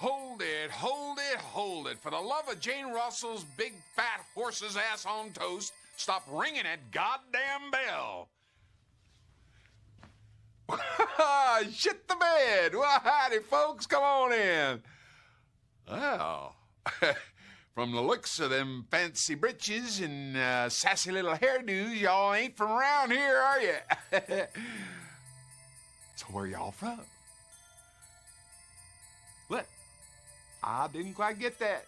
Hold it, hold it, hold it. For the love of Jane Russell's big fat horse's ass on toast, stop ringing that goddamn bell. Shit the bed. Well, howdy, folks. Come on in. Well, from the looks of them fancy breeches and sassy little hairdos, y'all ain't from around here, are you? So where y'all from? What? I didn't quite get that.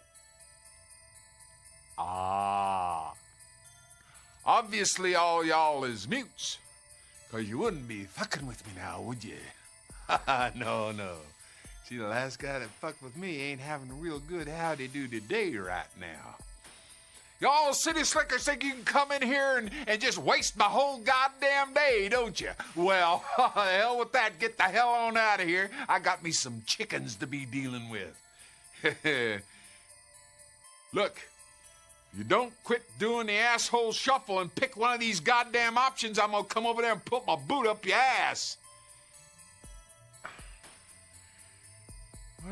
Obviously all y'all is mutes, 'cause you wouldn't be fucking with me now, would you? No. See, the last guy that fucked with me ain't having a real good howdy-do today right now. Y'all city slickers think you can come in here and just waste my whole goddamn day, don't you? Well, the hell with that. Get the hell on out of here. I got me some chickens to be dealing with. Look, if you don't quit doing the asshole shuffle and pick one of these goddamn options, I'm gonna come over there and put my boot up your ass.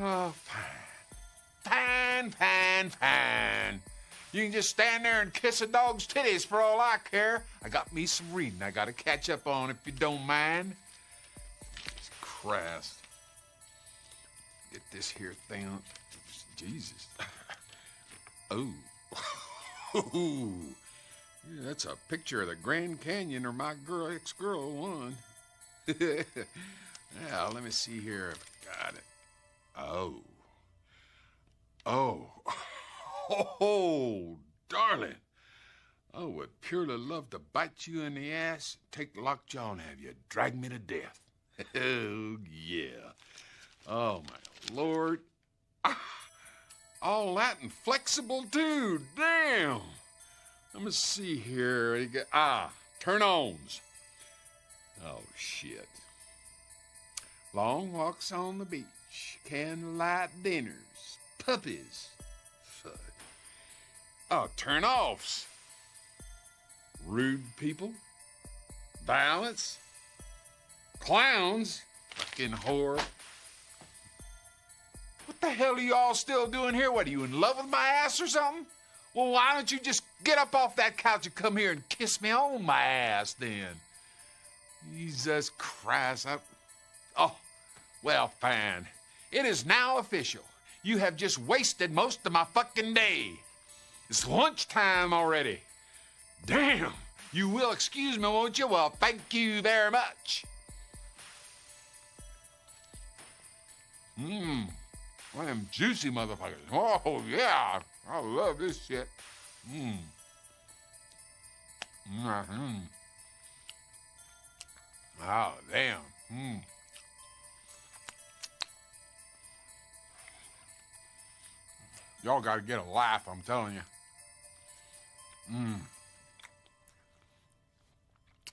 Oh, fine. You can just stand there and kiss a dog's titties for all I care. I got me some reading I gotta catch up on if you don't mind. Christ. Get this here thing on. Jesus. Oh. Yeah, that's a picture of the Grand Canyon or my ex-girl one. Yeah, let me see here if I got it. Oh, darling. I would purely love to bite you in the ass, take the lockjaw and have you drag me to death. Oh, yeah. Oh, my Lord. All that and flexible, too. Damn. Let me see here. Turn-ons. Oh, shit. Long walks on the beach, candlelight dinners, puppies. Fuck. Oh, turn-offs. Rude people. Violence. Clowns. Fucking whore. What the hell are you all still doing here? What, are you in love with my ass or something? Well, why don't you just get up off that couch and come here and kiss me on my ass then? Jesus Christ. Oh, well, fine. It is now official. You have just wasted most of my fucking day. It's lunchtime already. Damn. You will excuse me, won't you? Well, thank you very much. One of them juicy motherfuckers. Oh, yeah. I love this shit. Oh, damn. Y'all gotta get a laugh, I'm telling you.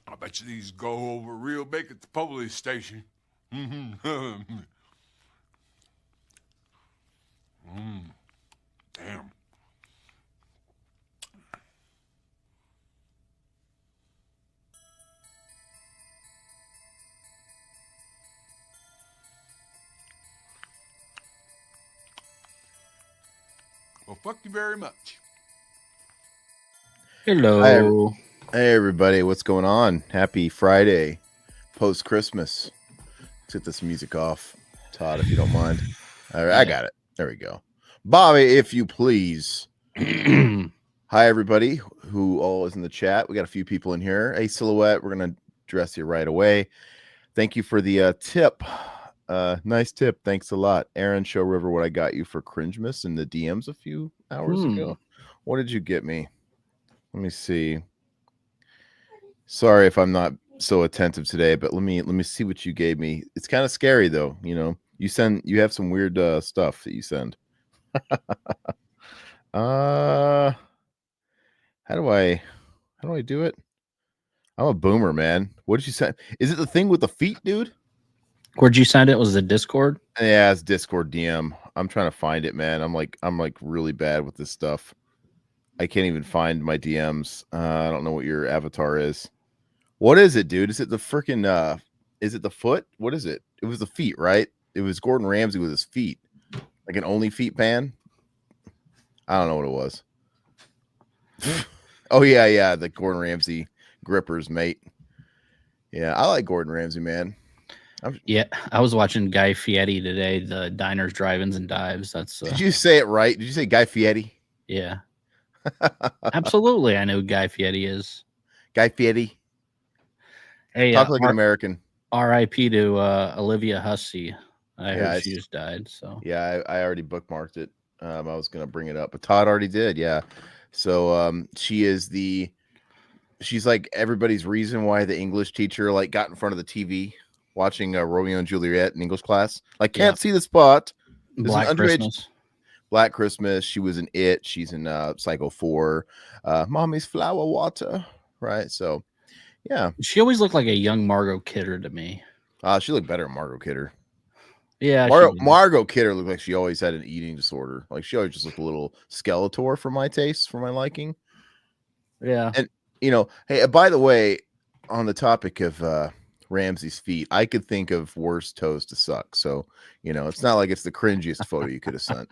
I bet you these go over real big at the police station. Damn. Well, fuck you very much. Hello. Hey, everybody. What's going on? Happy Friday, post-Christmas. Let's get this music off, Todd, if you don't mind. All right, I got it. There we go. Bobby, if you please. Hi, everybody who all is in the chat. We got a few people in here. Hey, Silhouette, we're going to address you right away. Thank you for the tip. Nice tip. Thanks a lot. Aaron, show River what I got you for Cringemas in the DMs a few hours ago. What did you get me? Let me see. Sorry if I'm not so attentive today, but let me see what you gave me. It's kind of scary though. You know, you have some weird stuff that you send. How do I do it? I'm a boomer, man. What did you send? Is it the thing with the feet, dude? Where'd you send it? Was it Discord? Yeah, it's Discord DM. I'm trying to find it, man. I'm like really bad with this stuff. I can't even find my DMs. I don't know what your avatar is. What is it, dude? Is it the freaking is it the foot? What is it? It was the feet, right? It was Gordon Ramsay with his feet. like an only feet pan. I don't know what it was. Oh yeah, the Gordon Ramsay grippers, mate. Yeah, I like Gordon Ramsay, man. Yeah, I was watching Guy Fieri today, the diners, drive-ins, and dives. That's Did you say it right? Did you say Guy Fieri? yeah, absolutely. I know who Guy Fieri is. Guy Fieri. Hey, Talk like an American. R.I.P. to Olivia Hussey. I Yeah, heard she just died. So yeah, I already bookmarked it. I was gonna bring it up, but Todd already did. Yeah, so she's like everybody's reason why the English teacher like got in front of the TV watching Romeo and Juliet in English class. Like, can't see the spot. This Black is an underage. Christmas. Black Christmas. She was in It. She's in Psycho 4. Mommy's Flower Water. Right. So, yeah. She always looked like a young Margot Kidder to me. She looked better than Margot Kidder. Yeah. Margot Kidder looked like she always had an eating disorder. Like, she always just looked a little Skeletor for my taste, for my liking. Yeah. And, hey, by the way, on the topic of Ramsay's feet, I could think of worse toes to suck. So, it's not like it's the cringiest photo you could have sent.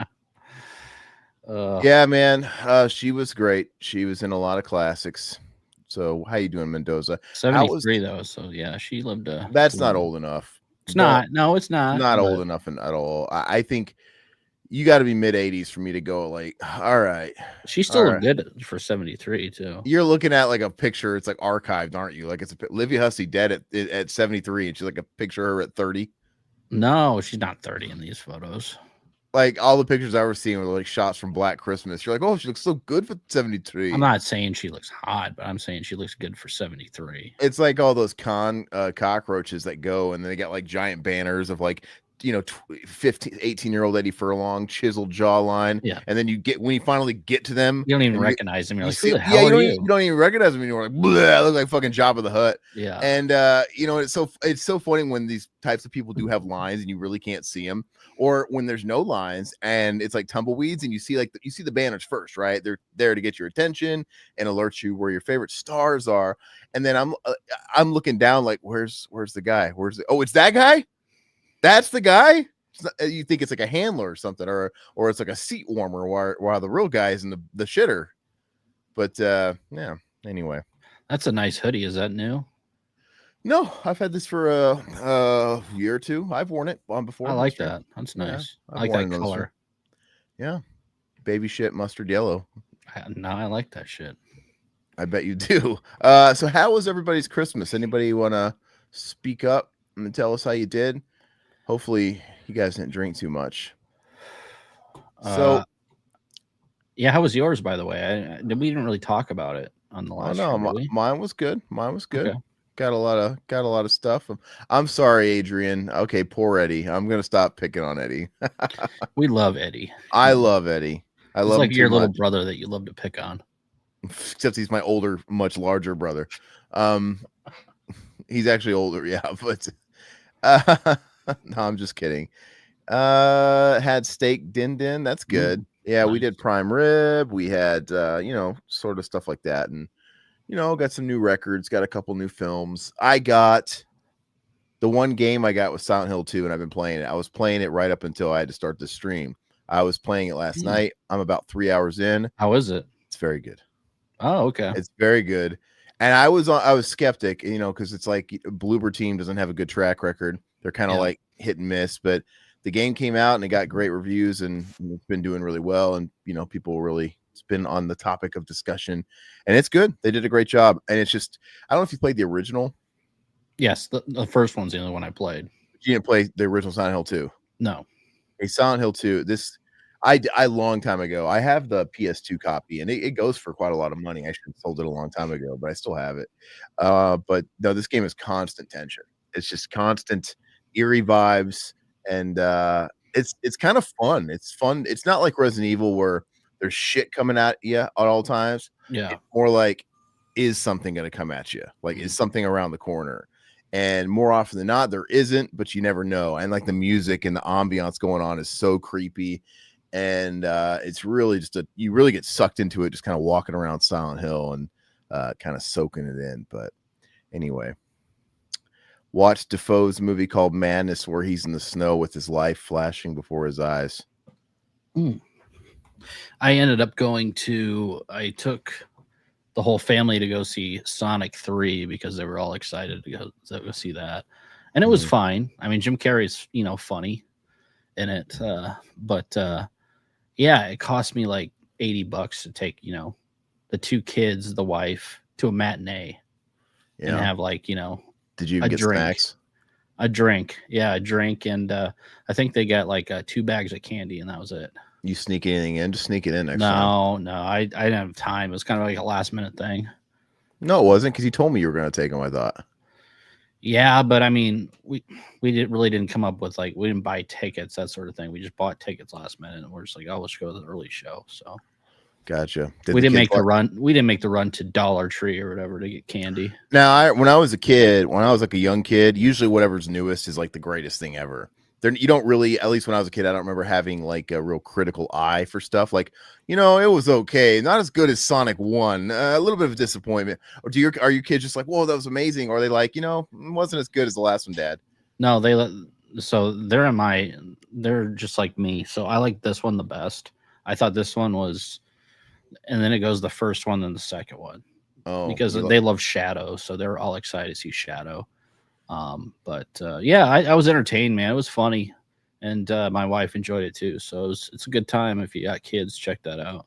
Yeah, man. She was great. She was in a lot of classics. So how you doing, Mendoza? 73 though. So yeah, she lived that's not old enough. It's not. No, it's not. Not old enough at all. I think you got to be mid-80s for me to go like, all right. She still looked good for 73 too. You're looking at like a picture. It's like archived, aren't you? Like it's Olivia Hussey dead at 73, and she's like a picture of her at 30. No, she's not 30 in these photos. Like all the pictures I was seeing were like shots from Black Christmas. You're like, oh, she looks so good for 73. I'm not saying she looks hot, but I'm saying she looks good for 73. It's like all those cockroaches that go and they got like giant banners of like, 18-year-old Eddie Furlong, chiseled jawline. Yeah. And then when you finally get to them, you don't even recognize them. You're like, who the hell are you? You don't even recognize them anymore. Like, bleh, look like fucking Jabba the Hutt. Yeah. And it's so funny when these types of people do have lines and you really can't see them, or when there's no lines and it's like tumbleweeds and you see the banners first, right? They're there to get your attention and alert you where your favorite stars are. And then I'm looking down like, where's the guy? It's that guy? That's the guy. You think it's like a handler or something, or it's like a seat warmer while the real guy is in the shitter. But yeah. Anyway, that's a nice hoodie. Is that new? No, I've had this for a year or two. I've worn it on before. I like that. That's nice. Yeah, I like that color. Yeah, baby shit, mustard yellow. No, I like that shit. I bet you do. So how was everybody's Christmas? Anybody want to speak up and tell us how you did? Hopefully you guys didn't drink too much. So, yeah, how was yours, by the way? We didn't really talk about it on the last. No, mine was good. Okay. Got a lot of stuff. I'm sorry, Adrian. Okay, poor Eddie. I'm gonna stop picking on Eddie. We love Eddie. I love Eddie. I love like your little brother that you love to pick on. Except he's my older, much larger brother. He's actually older, yeah, but no, I'm just kidding. Had steak din. That's good. Yeah, nice. We did prime rib. We had sort of stuff like that, and got some new records, got a couple new films. I got the one game I got was Silent Hill 2, and I've been playing it. I was playing it right up until I had to start the stream. I was playing it last night. I'm about 3 hours in. How is it? It's very good. Oh, okay. It's very good. And I was skeptic, because it's like Bloober Team doesn't have a good track record. They're kind of like hit and miss, but the game came out and it got great reviews and it's been doing really well. And, people really, it's been on the topic of discussion and it's good. They did a great job. And it's just, I don't know if you played the original. Yes. The first one's the only one I played. You didn't play the original Silent Hill 2? No. A Silent Hill 2. I long time ago, I have the PS2 copy and it goes for quite a lot of money. I should have sold it a long time ago, but I still have it. But no, this game is constant tension. It's just constant eerie vibes. And it's kind of fun. It's fun. It's not like Resident Evil where there's shit coming at you at all times. Yeah. It's more like, is something going to come at you? Like, is something around the corner? And more often than not, there isn't, but you never know. And like the music and the ambiance going on is so creepy. And it's really just you really get sucked into it, just kind of walking around Silent Hill and kind of soaking it in. But anyway, watched Defoe's movie called Madness, where he's in the snow with his life flashing before his eyes. I ended up I took the whole family to go see Sonic 3 because they were all excited to go see that. And it was fine. I mean, Jim Carrey's, funny in it. Yeah, it cost me like $80 to take, the two kids, the wife to a matinee and have like, Did you even get snacks? A drink. Yeah, a drink. And I think they got like 2 bags of candy and that was it. You sneak anything in? Just sneak it in next time. No, I didn't have time. It was kind of like a last minute thing. No, it wasn't because you told me you were going to take them, I thought. Yeah, but I mean, we didn't come up with we didn't buy tickets, that sort of thing. We just bought tickets last minute and we're just like, oh, let's go to the early show. So gotcha. We didn't make the run. We didn't make the run to Dollar Tree or whatever to get candy. Now, when I was a kid, when I was like a young kid, usually whatever's newest is like the greatest thing ever. You don't really, at least when I was a kid, I don't remember having like a real critical eye for stuff. Like, it was okay, not as good as Sonic 1, a little bit of a disappointment. Or are your kids just like, whoa, that was amazing? Or are they like, it wasn't as good as the last one, Dad? No, so they're just like me. So I like this one the best. I thought this one was, and then it goes the first one, then the second one. Oh, because they love Shadow, so they're all excited to see Shadow. Yeah, I was entertained, man. It was funny, and my wife enjoyed it too. So it's a good time. If you got kids, check that out.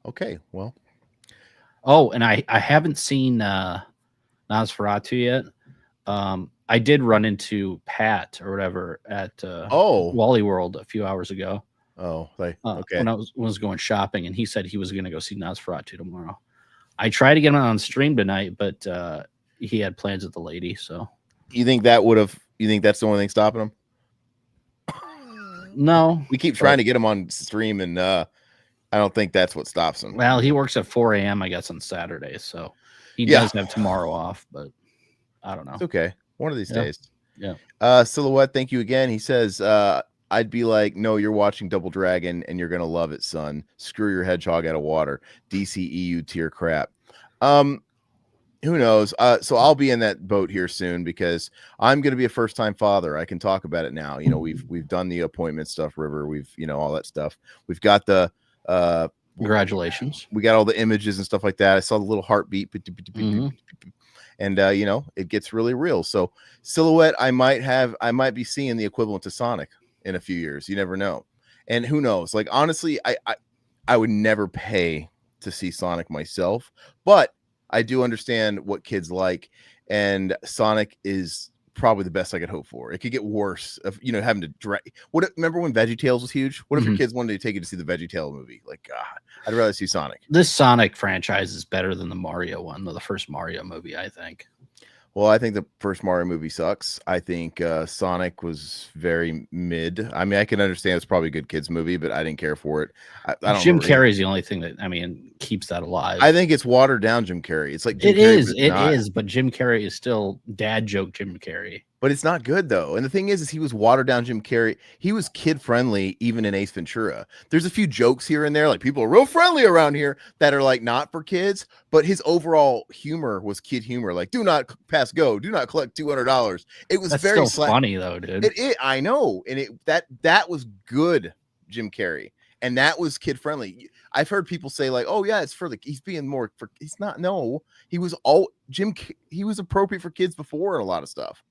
Okay, well. Oh, and I haven't seen Nosferatu yet. I did run into Pat or whatever at Wally World a few hours ago. Oh, okay. When I was going shopping, and he said he was going to go see Nosferatu tomorrow. I tried to get him on stream tonight, but he had plans with the lady. So you think that's the only thing stopping him? No, we keep trying to get him on stream, and I don't think that's what stops him. Well, he works at 4 a.m. I guess on Saturdays, so he does have tomorrow off, but I don't know. It's okay. One of these days. Yeah. Silhouette, thank you again. He says, I'd be like, no, you're watching Double Dragon and you're gonna love it, son. Screw your hedgehog out of water. DCEU tier crap. Who knows? So I'll be in that boat here soon because I'm going to be a first-time father. I can talk about it now. We've done the appointment stuff, River. We've all that stuff. We've got the congratulations. We got all the images and stuff like that. I saw the little heartbeat, and it gets really real. So Silhouette, I might be seeing the equivalent to Sonic in a few years. You never know, and who knows? Like honestly, I would never pay to see Sonic myself, but I do understand what kids like, and Sonic is probably the best I could hope for. It could get worse of having to drag. Remember when VeggieTales was huge? What if your kids wanted to take you to see the VeggieTale movie? Like, God, I'd rather see Sonic. This Sonic franchise is better than the Mario one, the first Mario movie, I think. Well, I think the first Mario movie sucks. I think Sonic was very mid. I mean, I can understand it's probably a good kids movie, but I didn't care for it. I don't. Jim Carrey's the only thing that keeps that alive. I think it's watered down Jim Carrey. It's like Jim Carrey, it is, but Jim Carrey is still dad joke Jim Carrey. But it's not good though. And the thing is he was watered down Jim Carrey. He was kid friendly even in Ace Ventura. There's a few jokes here and there, like people are real friendly around here that are like not for kids, but his overall humor was kid humor. Like, do not pass go, do not collect $200. It was very funny though, dude. I know, and that was good Jim Carrey, and that was kid friendly. I've heard people say like, oh yeah, it's for he's being more for. He's not. No, he was he was appropriate for kids before and a lot of stuff.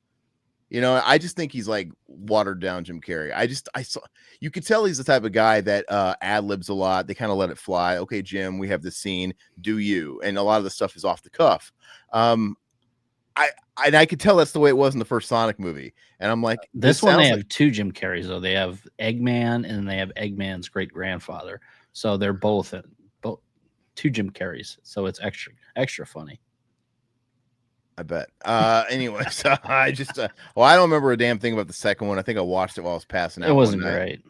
I just think he's like watered down Jim Carrey. I saw, you could tell he's the type of guy that ad libs a lot. They kind of let it fly. Okay, Jim, we have this scene. Do you? And a lot of the stuff is off the cuff. I could tell that's the way it was in the first Sonic movie. And I'm like, this one they have two Jim Carreys though. They have Eggman and they have Eggman's great grandfather. So they're both two Jim Carreys. So it's extra funny. I bet. Anyways, I just I don't remember a damn thing about the second one. I think I watched it while I was passing out. It wasn't great.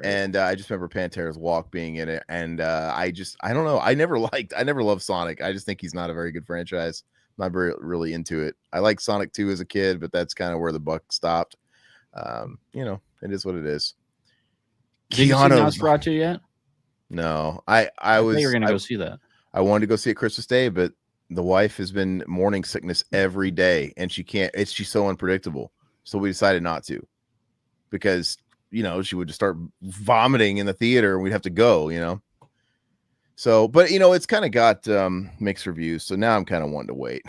And I just remember Pantera's Walk being in it. And I don't know. I never loved Sonic. I just think he's not a very good franchise. I'm not really into it. I like Sonic 2 as a kid, but that's kind of where the buck stopped. It is what it is. Did you see Nosferatu yet? No. I was. You were gonna go see that. I wanted to go see it Christmas Day, but the wife has been morning sickness every day and she can't, she's so unpredictable. So we decided not to, because she would just start vomiting in the theater and we'd have to go. So, but it's kind of got mixed reviews. So now I'm kind of wanting to wait.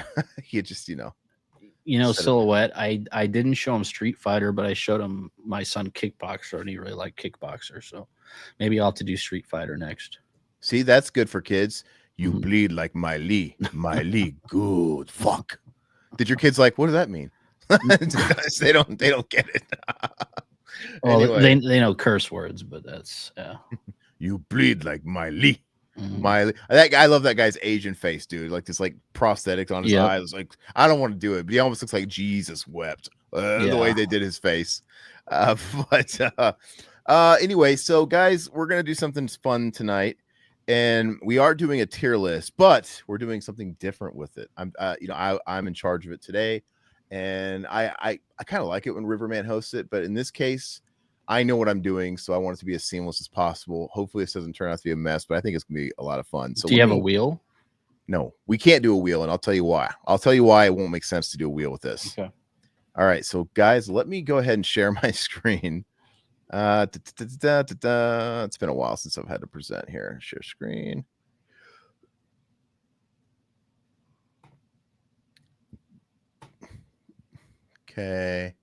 You just, Silhouette. I didn't show him Street Fighter, but I showed him my son Kickboxer, and he really liked Kickboxer. So maybe I'll have to do Street Fighter next. See, that's good for kids. You bleed like Miley. Miley, good. Fuck. Did your kids what does that mean? they don't get it. Well, anyway. they know curse words, but that's You bleed like Miley. Miley. I love that guy's Asian face, dude. Like this prosthetics on his eyes. I don't want to do it, but he almost looks like Jesus wept. The way they did his face. Anyway, so guys, we're gonna do something fun tonight. And we are doing a tier list, but we're doing something different with it. I'm in charge of it today, and I kind of like it when Riverman hosts it, but in this case, I know what I'm doing, so I want it to be as seamless as possible. Hopefully, this doesn't turn out to be a mess, but I think it's gonna be a lot of fun. So, do you have a wheel? No, we can't do a wheel, and I'll tell you why. I'll tell you why it won't make sense to do a wheel with this. Okay. All right, so guys, let me go ahead and share my screen. It's been a while since I've had to present here. Share screen. Okay.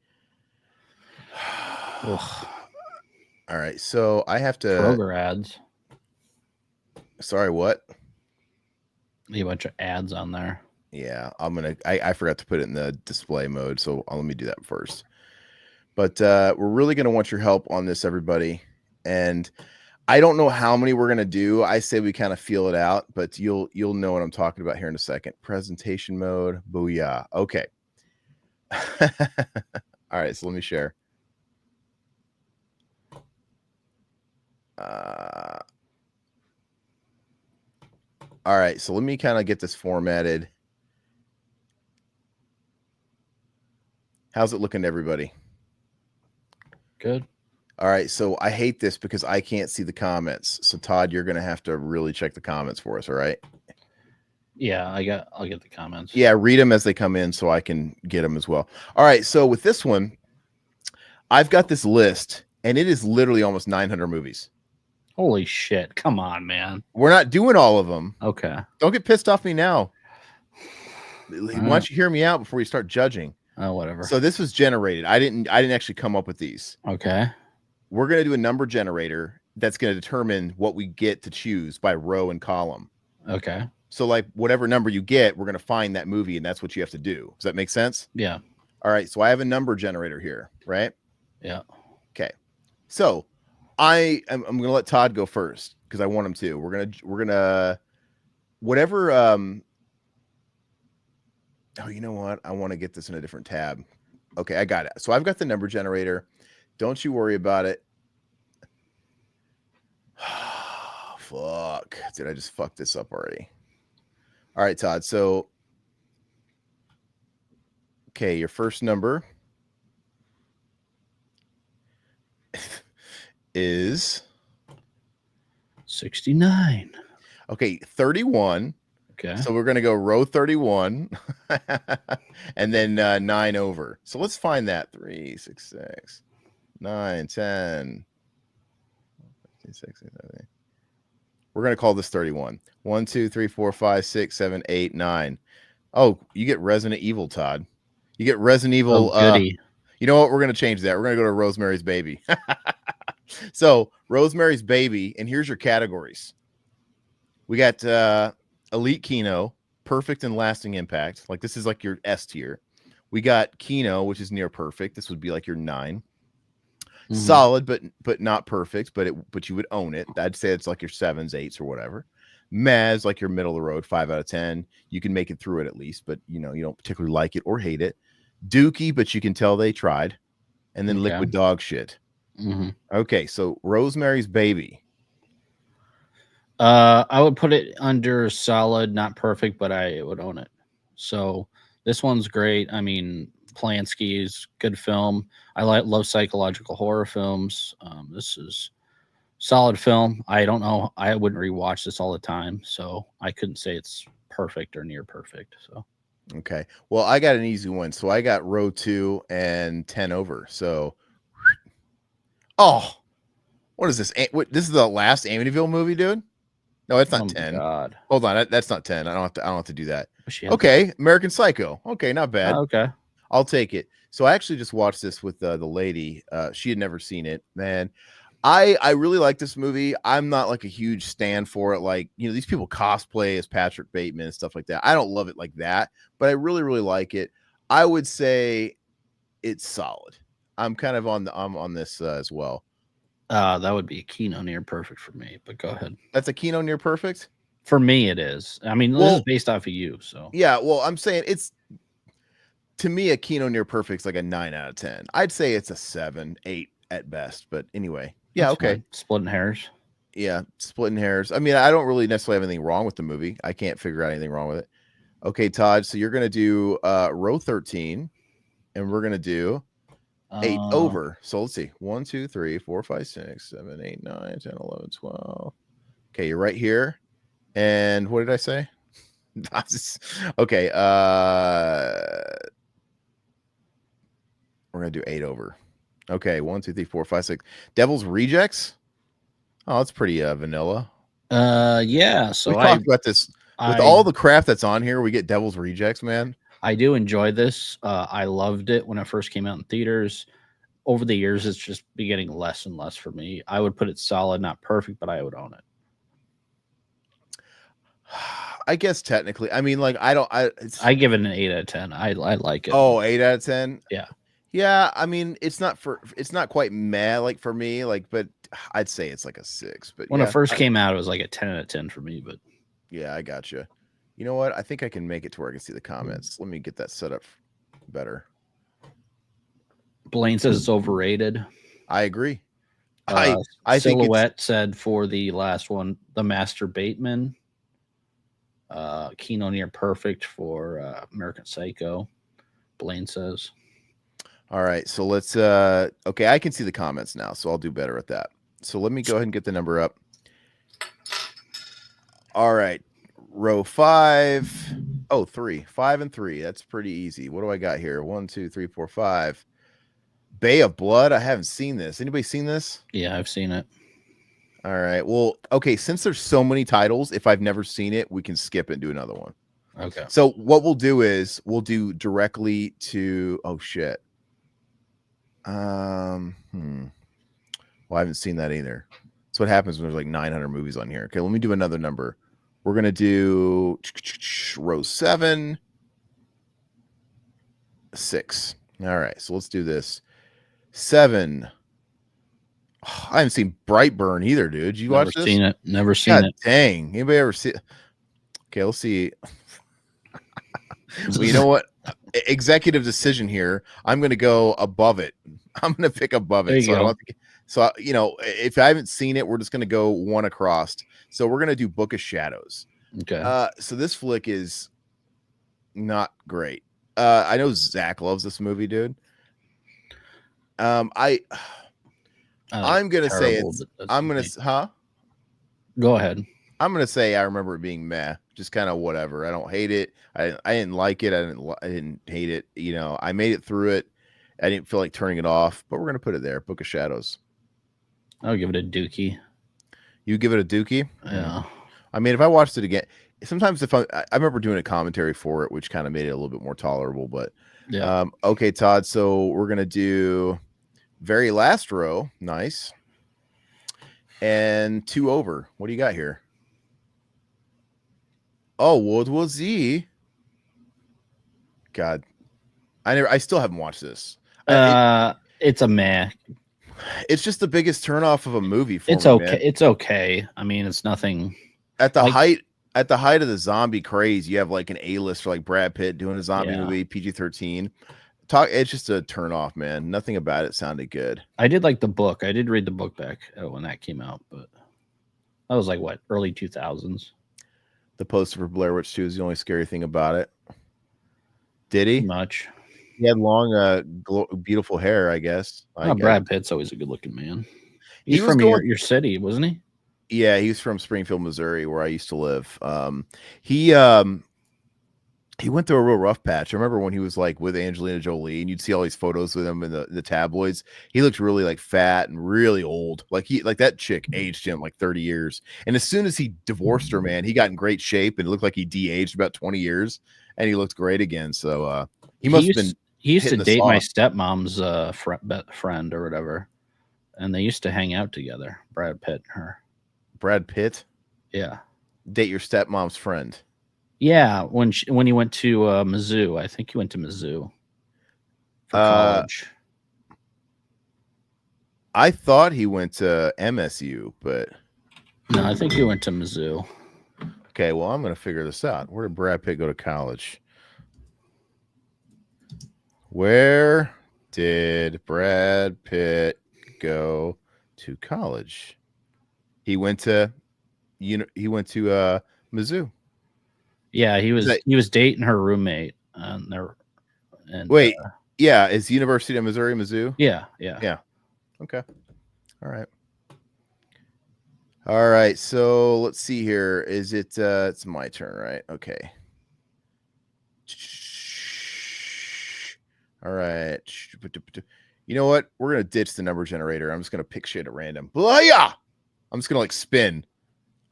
All right, so I have to Kroger ads. Sorry, what? A bunch of ads on there. Yeah, I forgot to put it in the display mode, so let me do that first. But we're really going to want your help on this, everybody. And I don't know how many we're going to do. I say we kind of feel it out, but you'll know what I'm talking about here in a second. Presentation mode. Booyah. Okay. All right, so let me share. All right, so let me kind of get this formatted. How's it looking to everybody? Good. All right, so I hate this because I can't see the comments. So Todd, you're going to have to really check the comments for us, all right? Yeah, I'll get the comments. Yeah, read them as they come in so I can get them as well. All right, so with this one, I've got this list, and it is literally almost 900 movies. Holy shit. Come on, man. We're not doing all of them. Okay. Don't get pissed off me now. Why don't you hear me out before you start judging? Oh, whatever. So this was generated. I didn't actually come up with these. Okay. We're going to do a number generator that's going to determine what we get to choose by row and column. Okay. So whatever number you get, we're going to find that movie, and that's what you have to do. Does that make sense? Yeah. All right. So I have a number generator here, right? Yeah. Okay. So I'm going to let Todd go first because I want him to. We're going to whatever. Oh, you know what? I want to get this in a different tab. Okay, I got it. So I've got the number generator. Don't you worry about it. Fuck. Did I just fuck this up already? All right, Todd. So, okay, your first number is 69. Okay, 31. Okay. So we're going to go row 31 and then 9 over. So let's find that. 3, 6, 6, 9, 10, 15, 16, 17. We're going to call this 31. 1, 2, 3, 4, 5, 6, 7, 8, 9. Oh, you get Resident Evil, Todd. You get Resident Evil. Oh, goody. You know what? We're going to change that. We're going to go to Rosemary's Baby. So Rosemary's Baby. And here's your categories. We got Elite Kino, perfect and lasting impact. Like this is like your S tier. We got Kino, which is near perfect. This would be like your 9. Mm-hmm. Solid, but not perfect. But you would own it. I'd say it's like your 7s, 8s, or whatever. Mez, like your middle of the road, 5 out of 10. You can make it through it at least, but you don't particularly like it or hate it. Dookie, but you can tell they tried. And then liquid dog shit. Mm-hmm. Okay, so Rosemary's Baby. I would put it under solid, not perfect, but I would own it. So this one's great. I mean, Polanski's good film. I love psychological horror films. This is solid film. I don't know. I wouldn't rewatch this all the time, so I couldn't say it's perfect or near perfect. So okay. Well, I got an easy one. So I got row 2 and 10 over. So Oh, what is this? This is the last Amityville movie, dude? No, it's not Oh 10. my god. Hold on, that's not 10. I don't have to do that. She had Okay, American Psycho. Okay, not bad. Oh, okay. I'll take it. So I actually just watched this with the lady. She had never seen it, man. I really like this movie. I'm not like a huge stand for it. Like, these people cosplay as Patrick Bateman and stuff like that. I don't love it like that, but I really, really like it. I would say it's solid. I'm kind of I'm on this as well. That would be a Kino near perfect for me, but go ahead. That's a Kino near perfect? For me, it is. I mean, this is based off of you, so. Yeah, well, I'm saying it's, to me, a Kino near perfect is like a 9 out of 10. I'd say it's a 7, 8 at best, but anyway. Yeah, That's okay. fine. Splitting hairs. Yeah, splitting hairs. I mean, I don't really necessarily have anything wrong with the movie. I can't figure out anything wrong with it. Okay, Todd, so you're going to do row 13, and we're going to do 8 over. So let's see. 1, 2, 3, 4, 5, 6, 7, 8, 9, 10, 11, 12. Okay, you're right here. And what did I say? Okay, we're going to do 8 over. Okay, 1, 2, 3, 4, 5, 6. Devil's Rejects? Oh, that's pretty vanilla. Yeah. So we talked about this with all the crap that's on here. We get Devil's Rejects, man. I do enjoy this. I loved it when it first came out in theaters. Over the years, it's just been getting less and less for me. I would put it solid, not perfect, but I would own it. I guess technically, I mean, like, I give it an 8 out of 10. I like it. Oh, 8 out of 10. Yeah. Yeah, I mean, it's not quite meh like for me, like, but I'd say it's like a 6. But when it first came out, it was like a 10 out of 10 for me. But yeah, I gotcha. You know what? I think I can make it to where I can see the comments. Let me get that set up better. Blaine says it's overrated. I agree. I Silhouette said for the last one, The Master Bateman. Kino near perfect for American Psycho. Blaine says. All right, so let's okay, I can see the comments now, so I'll do better at that. So let me go ahead and get the number up. All right, row 5. Oh, 3. 5 and 3. That's pretty easy. What do I got here? 1, 2, 3, 4, 5. Bay of Blood. I haven't seen this. Anybody seen this? Yeah, I've seen it. All right. Well, okay, since there's so many titles, if I've never seen it, we can skip it and do another one. Okay. So what we'll do is we'll do directly to shit. Well, I haven't seen that either. That's what happens when there's like 900 movies on here. Okay, let me do another number. We're gonna do row 7, 6. All right, so let's do this. 7. Oh, I haven't seen Brightburn either, dude. Did you watch this? Never seen it. Dang. Anybody ever see? Okay, let's see. Well, you know what? Executive decision here. I'm going to go above it. I'm going to pick above it. So, if I haven't seen it, we're just going to go one across. So we're going to do Book of Shadows. Okay. So this flick is not great. I know Zach loves this movie, dude. I'm going to say it's, I'm going to, Go ahead. I'm going to say I remember it being meh, just kind of whatever. I don't hate it. I didn't like it. I didn't hate it. I made it through it. I didn't feel like turning it off, but we're going to put it there. Book of Shadows. I'll give it a dookie. You give it a dookie? Yeah. I mean, if I watched it again, sometimes I remember doing a commentary for it, which kind of made it a little bit more tolerable, but yeah. Okay, Todd. So we're going to do very last row. Nice. And 2 over. What do you got here? Oh, World War Z. God, I still haven't watched this. It's a meh. It's just the biggest turnoff of a movie for me. It's okay. Man. It's okay. I mean, it's nothing. At the height of the zombie craze, you have like an A-lister like Brad Pitt doing a zombie movie, PG-13. It's just a turnoff, man. Nothing about it sounded good. I did like the book. I did read the book back when that came out, but that was like what, early 2000s. The poster for Blair Witch 2 is the only scary thing about it. Did he? Much. He had long, beautiful hair, I guess. Brad Pitt's always a good-looking man. He's from your city, wasn't he? Yeah, he's from Springfield, Missouri, where I used to live. he went through a real rough patch. I remember when he was like with Angelina Jolie, and you'd see all these photos with him in the tabloids. He looked really like fat and really old. Like that chick aged him like 30 years. And as soon as he divorced her, man, he got in great shape and it looked like he de-aged about 20 years, and he looked great again. So he must have been. He used to date my stepmom's friend or whatever, and they used to hang out together. Brad Pitt and her. Brad Pitt? Yeah. Date your stepmom's friend. Yeah, when he went to Mizzou. I think he went to Mizzou for college. I thought he went to MSU, but no, I think he went to Mizzou. Okay, well, I'm going to figure this out. Where did Brad Pitt go to college? Where did Brad Pitt go to college? He went to Mizzou. Yeah, he was dating her roommate. Wait, yeah, is University of Missouri, Mizzou? Yeah. Okay, all right. So let's see here. Is it? It's my turn, right? Okay. All right. You know what? We're gonna ditch the number generator. I'm just gonna pick shit at random. Blah-ya! I'm just gonna like spin.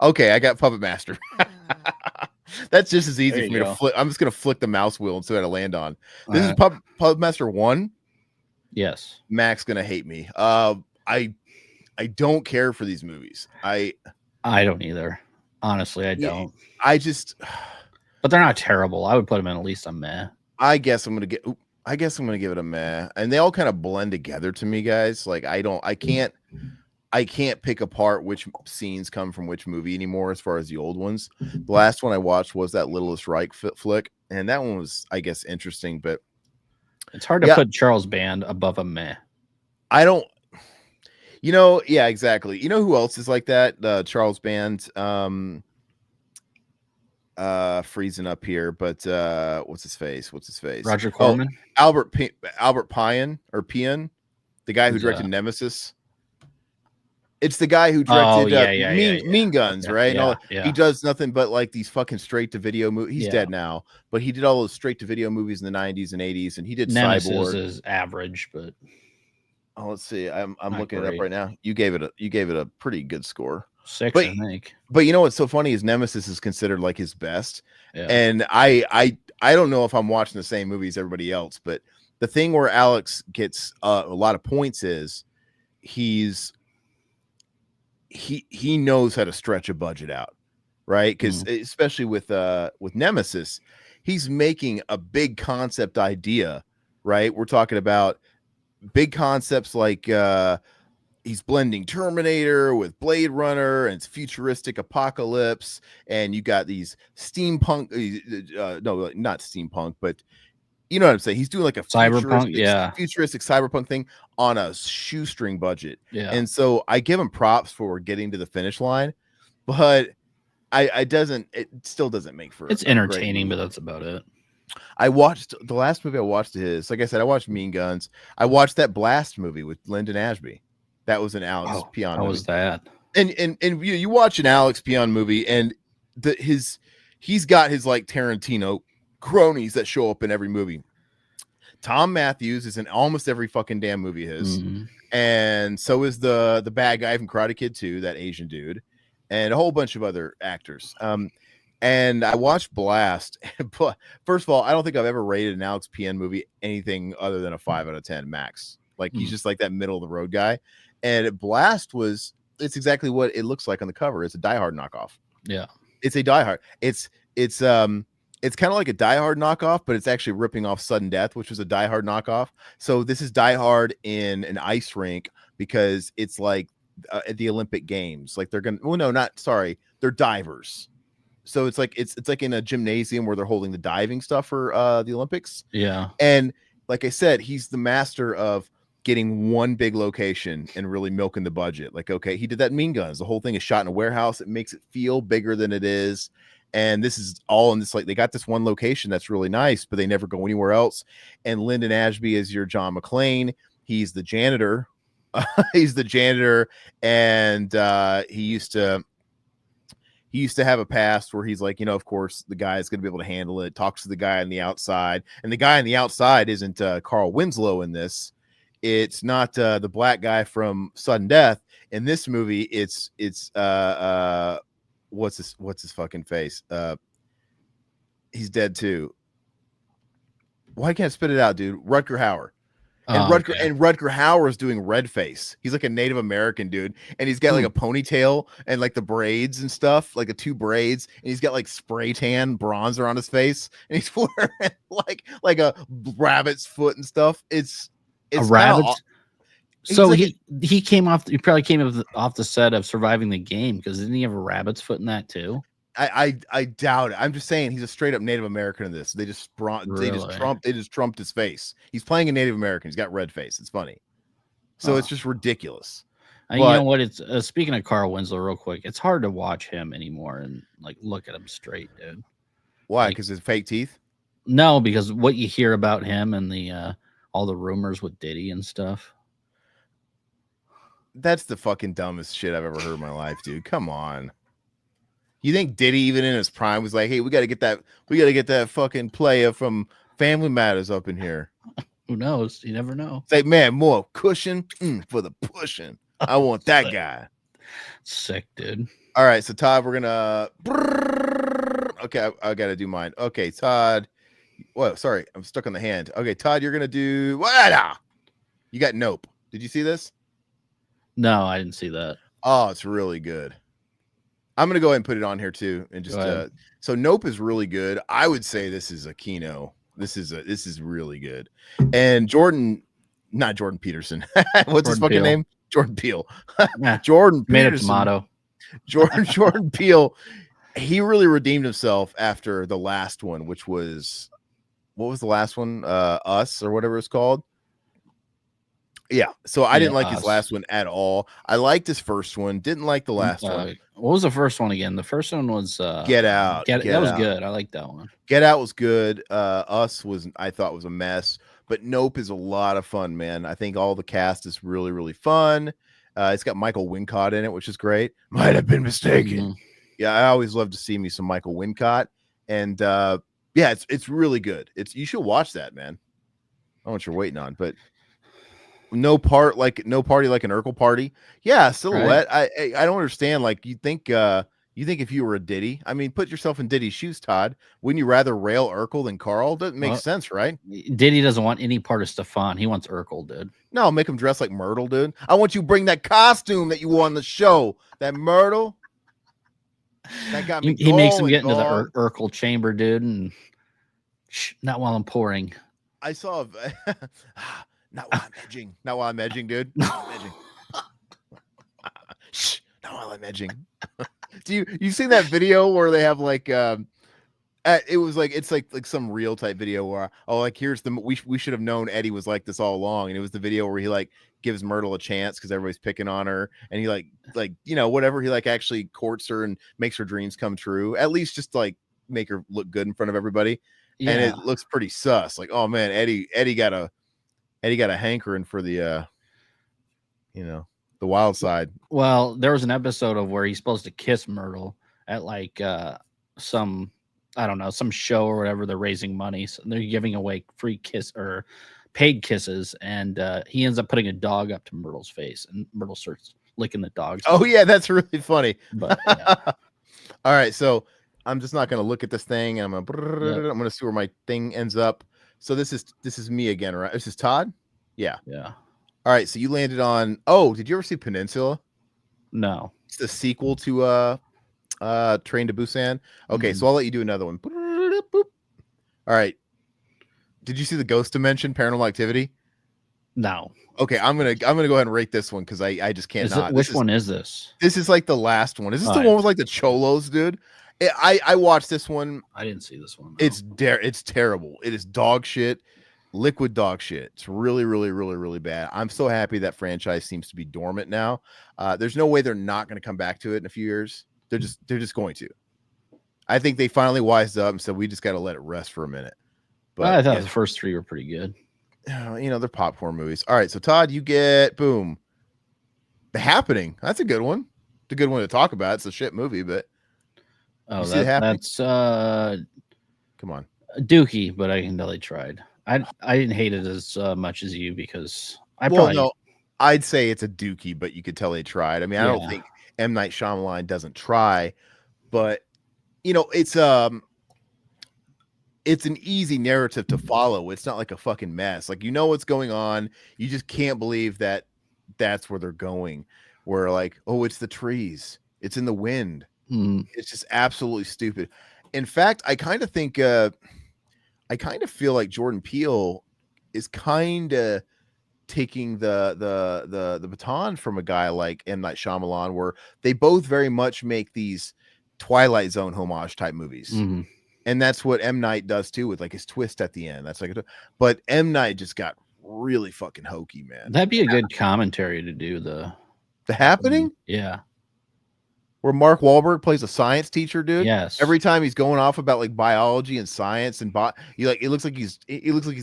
Okay, I got Puppet Master. That's just as easy for me to flip. I'm just gonna flick the mouse wheel and see how to land on. This is Puppet Master 1. Yes. Mac's gonna hate me. I don't care for these movies. I don't either. Honestly, I don't. But they're not terrible. I would put them in at least a meh. I guess I'm gonna give it a meh. And they all kind of blend together to me, guys. Like I can't pick apart which scenes come from which movie anymore as far as the old ones. The last one I watched was that Littlest Reich flick, and that one was, I guess, interesting, but it's hard to put Charles Band above a meh. I don't. Yeah, exactly. You know who else is like that? Charles Band. Freezing up here, but what's his face? Roger Corman. Albert Pian, the guy who directed Nemesis. It's the guy who directed Mean Guns, right? He does nothing but like these fucking straight to video movies. He's dead now, but he did all those straight to video movies in the 90s and 80s, and he did Nemesis Cyborg. Is average, but let's see. I'm looking it up right now. You gave it a pretty good score. 6, I think. But you know what's so funny is Nemesis is considered like his best, and I don't know if I'm watching the same movie as everybody else, but the thing where Alex gets a lot of points is he knows how to stretch a budget out, right? Because especially with Nemesis, he's making a big concept idea, right? We're talking about big concepts like he's blending Terminator with Blade Runner and it's futuristic apocalypse, and you got these steampunk no, not steampunk, but you know what I'm saying. He's doing like a futuristic cyberpunk thing on a shoestring budget. Yeah. And so I give him props for getting to the finish line, but it still doesn't make for it's entertaining, but that's about it. I watched the last movie I watched his, like I said, I watched Mean Guns. I watched that Blast movie with Lyndon Ashby. That was an Alex Pion movie. How was that? And you watch an Alex Pion movie, and he's got his like Tarantino cronies that show up in every movie. Tom Matthews is in almost every fucking damn movie of his, and so is the bad guy from Karate Kid 2, that Asian dude, and a whole bunch of other actors. And I watched Blast. First of all, I don't think I've ever rated an Alex Pion movie anything other than a 5 out of 10 max. Like he's just like that middle of the road guy. And Blast it's exactly what it looks like on the cover. It's a Die Hard knockoff. Yeah. It's a Die Hard. It's kind of like a Die Hard knockoff, but it's actually ripping off Sudden Death, which was a Die Hard knockoff. So this is Die Hard in an ice rink because it's like at the Olympic Games. Like they're they're divers. So it's like in a gymnasium where they're holding the diving stuff for the Olympics. Yeah. And like I said, he's the master of getting one big location and really milking the budget. Like, okay, he did that in Mean Guns. The whole thing is shot in a warehouse. It makes it feel bigger than it is. And this is all in this, like, they got this one location that's really nice, but they never go anywhere else. And Lyndon Ashby is your John McClane. He's the janitor. And he used to he used to have a past where he's like, of course the guy is going to be able to handle it. Talks to the guy on the outside, and the guy on the outside isn't Carl Winslow in this. It's not the black guy from Sudden Death. In this movie, it's what's his fucking face? He's dead too. Why can't I spit it out, dude? Rutger Hauer. And Rutger Hauer is doing red face. He's like a Native American dude, and he's got like a ponytail and like the braids and stuff, like the 2 braids, and he's got like spray tan bronzer on his face, and he's wearing like a rabbit's foot and stuff. It's a rabbit. So like he came off. He probably came off the set of Surviving the Game, because didn't he have a rabbit's foot in that too? I doubt it. I'm just saying he's a straight up Native American in this. They just trumped his face. He's playing a Native American. He's got red face. It's funny. So it's just ridiculous. You know what? It's speaking of Carl Winslow, real quick. It's hard to watch him anymore and like look at him straight, dude. Why? Because his fake teeth? No, because what you hear about him and the all the rumors with Diddy and stuff. That's the fucking dumbest shit I've ever heard in my life, dude. Come on. You think Diddy, even in his prime, was like, "Hey, we got to get that fucking player from Family Matters up in here." Who knows? You never know. Say, man, more cushion for the pushing. I want that guy. Sick, dude. All right, so Todd, we're gonna. Okay, I gotta do mine. Okay, Todd. Whoa, sorry, I'm stuck on the hand. Okay, Todd, you're gonna do what? You got Nope. Did you see this? No, I didn't see that. Oh, it's really good. I'm gonna go ahead and put it on here too, and just so Nope is really good. I would say this is a Kino. This is really good. And not Jordan Peterson. What's his fucking name? Jordan Peele. Jordan made Peterson. A tomato. Jordan Peele. He really redeemed himself after the last one, which was, what was the last one? Us or whatever it's called. Yeah, so I didn't like his last one at all. I liked his first one. Didn't like the last one. What was the first one again? The first one was Get Out. That was good. I like that one. Get Out was good. Us I thought was a mess, but Nope is a lot of fun, man. I think all the cast is really, really fun. It's got Michael Wincott in it, which is great. Might have been mistaken. Mm-hmm. Yeah, I always love to see me some Michael Wincott, and yeah, it's really good. You should watch that, man. I don't know what you're waiting on, but. No party like an Urkel party. Yeah, Silhouette. Right. I don't understand. Like you think if you were a Diddy, I mean, put yourself in Diddy's shoes, Todd. Wouldn't you rather rail Urkel than Carl? Doesn't make sense, right? Diddy doesn't want any part of Stefan. He wants Urkel, dude. No, make him dress like Myrtle, dude. I want you to bring that costume that you wore on the show. That Myrtle. That got me. He makes him get into the Urkel chamber, dude, and not while I'm pouring. I saw. Not while I'm edging. Not while I'm edging, dude. Not while I'm edging. Shh. Not while I'm edging. Do you seen that video where they have like it was like it's like some real type video where here's we should have known Eddie was like this all along, and it was the video where he like gives Myrtle a chance because everybody's picking on her, and he like whatever, he like actually courts her and makes her dreams come true, at least just to, like make her look good in front of everybody. Yeah. And it looks pretty sus. Like, oh man, Eddie got a hankering for the the wild side. Well, there was an episode of where he's supposed to kiss Myrtle at like some show or whatever. They're raising money, so they're giving away free kiss or paid kisses, and he ends up putting a dog up to Myrtle's face, and Myrtle starts licking the dog's face. Oh yeah, that's really funny. But yeah. All right, so I'm just not going to look at this thing, and I'm going to see where my thing ends up. So this is me again, right? This is Todd? Yeah. Yeah. All right, so you landed on did you ever see Peninsula? No. It's the sequel to Train to Busan. Okay, so I'll let you do another one. All right. Did you see the Ghost Dimension Paranormal Activity? No. Okay, I'm gonna go ahead and rate this one because I just can't. Which one is this? This is like the last one. Is this the one with like the cholos, dude? I watched this one. I didn't see this one. No. It's terrible. It is dog shit, liquid dog shit. It's really, really, really, really bad. I'm so happy that franchise seems to be dormant now. There's no way they're not going to come back to it in a few years. They're just going to. I think they finally wised up and said we just got to let it rest for a minute. But I thought the first three were pretty good. They're popcorn movies. All right, so Todd, you get boom. The Happening. That's a good one. It's a good one to talk about. It's a shit movie, but Oh, see it happening? that's Come on, Dookie, but I can tell he tried. I didn't hate it as much as you because no, I'd say it's a dookie, but you could tell they tried. I mean, I don't Yeah. think M. Night Shyamalan doesn't try, but it's an easy narrative to follow. It's not like a fucking mess. Like, what's going on. You just can't believe that that's where they're going. Where like, oh, it's the trees. It's in the wind. It's just absolutely stupid. In fact, I kind of think, I kind of feel like Jordan Peele is kind of taking the baton from a guy like M. Night Shyamalan, where they both very much make these Twilight Zone homage type movies. Mm-hmm. And that's what M. Night does too, with like his twist at the end. That's like, but M. Night just got really fucking hokey, man. That'd be a good commentary to do the Happening. Yeah. Where Mark Wahlberg plays a science teacher, dude. Yes. Every time he's going off about like biology and science and it looks like he's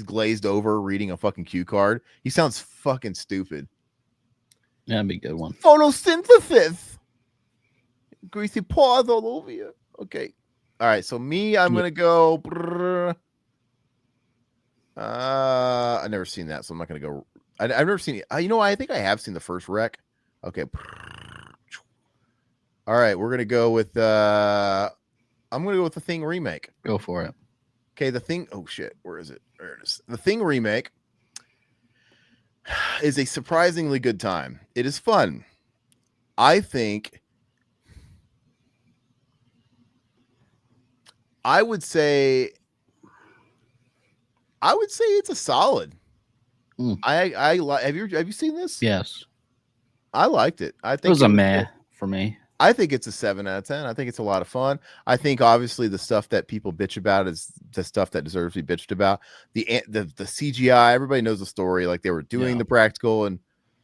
glazed over reading a fucking cue card. He sounds fucking stupid. That'd be a good one. Photosynthesis. Greasy paws all over you. Okay. All right. So I'm gonna go. I've never seen that, so I'm not gonna go. I've never seen it. I think I have seen the first Wreck. Okay. All right, we're gonna go with I'm gonna go with the Thing remake. Go for it. Okay, the Thing. Oh shit, where is it? There it is. The Thing remake is a surprisingly good time. It is fun. I think. I would say it's a solid. I like. Have you seen this? Yes. I liked it. I think it was a meh for me. I think it's a 7 out of 10. I think it's a lot of fun. I think obviously the stuff that people bitch about is the stuff that deserves to be bitched about. The CGI, everybody knows the story. Like they were doing the practical, and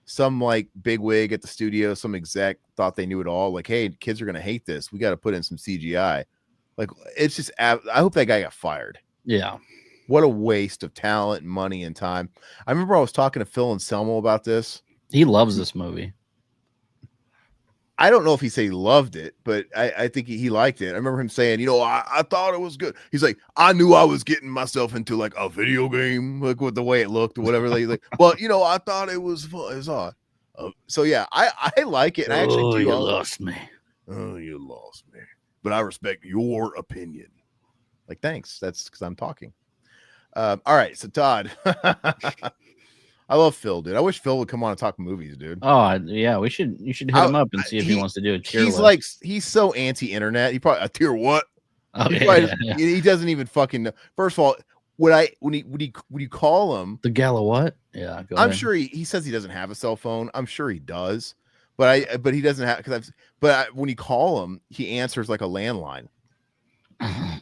some like big wig at the studio, some exec thought they knew it all. Like, hey, kids are gonna hate this. We got to put in some CGI. Like, it's just. I hope that guy got fired. Yeah. What a waste of talent, money, and time. I remember I was talking to Phil Anselmo about this. He loves this movie. I don't know if he said he loved it, but I think he liked it. I remember him saying, I thought it was good. He's like, I knew I was getting myself into like a video game, like with the way it looked or whatever. Like, well, I thought it was fun. It was odd. So yeah, I like it. I actually do. You lost me. Oh, you lost me. But I respect your opinion. Like, thanks. That's because I'm talking. All right, so Todd. I love Phil, dude. I wish Phil would come on and talk movies, dude. Oh yeah, you should hit him up and see if he wants to do a tier list. He's so anti-internet. He probably a tier what? Oh, he doesn't even fucking know. First of all, would you call him the gala what? Yeah, I'm sure he says he doesn't have a cell phone. I'm sure he does, but he doesn't have when you call him, he answers like a landline.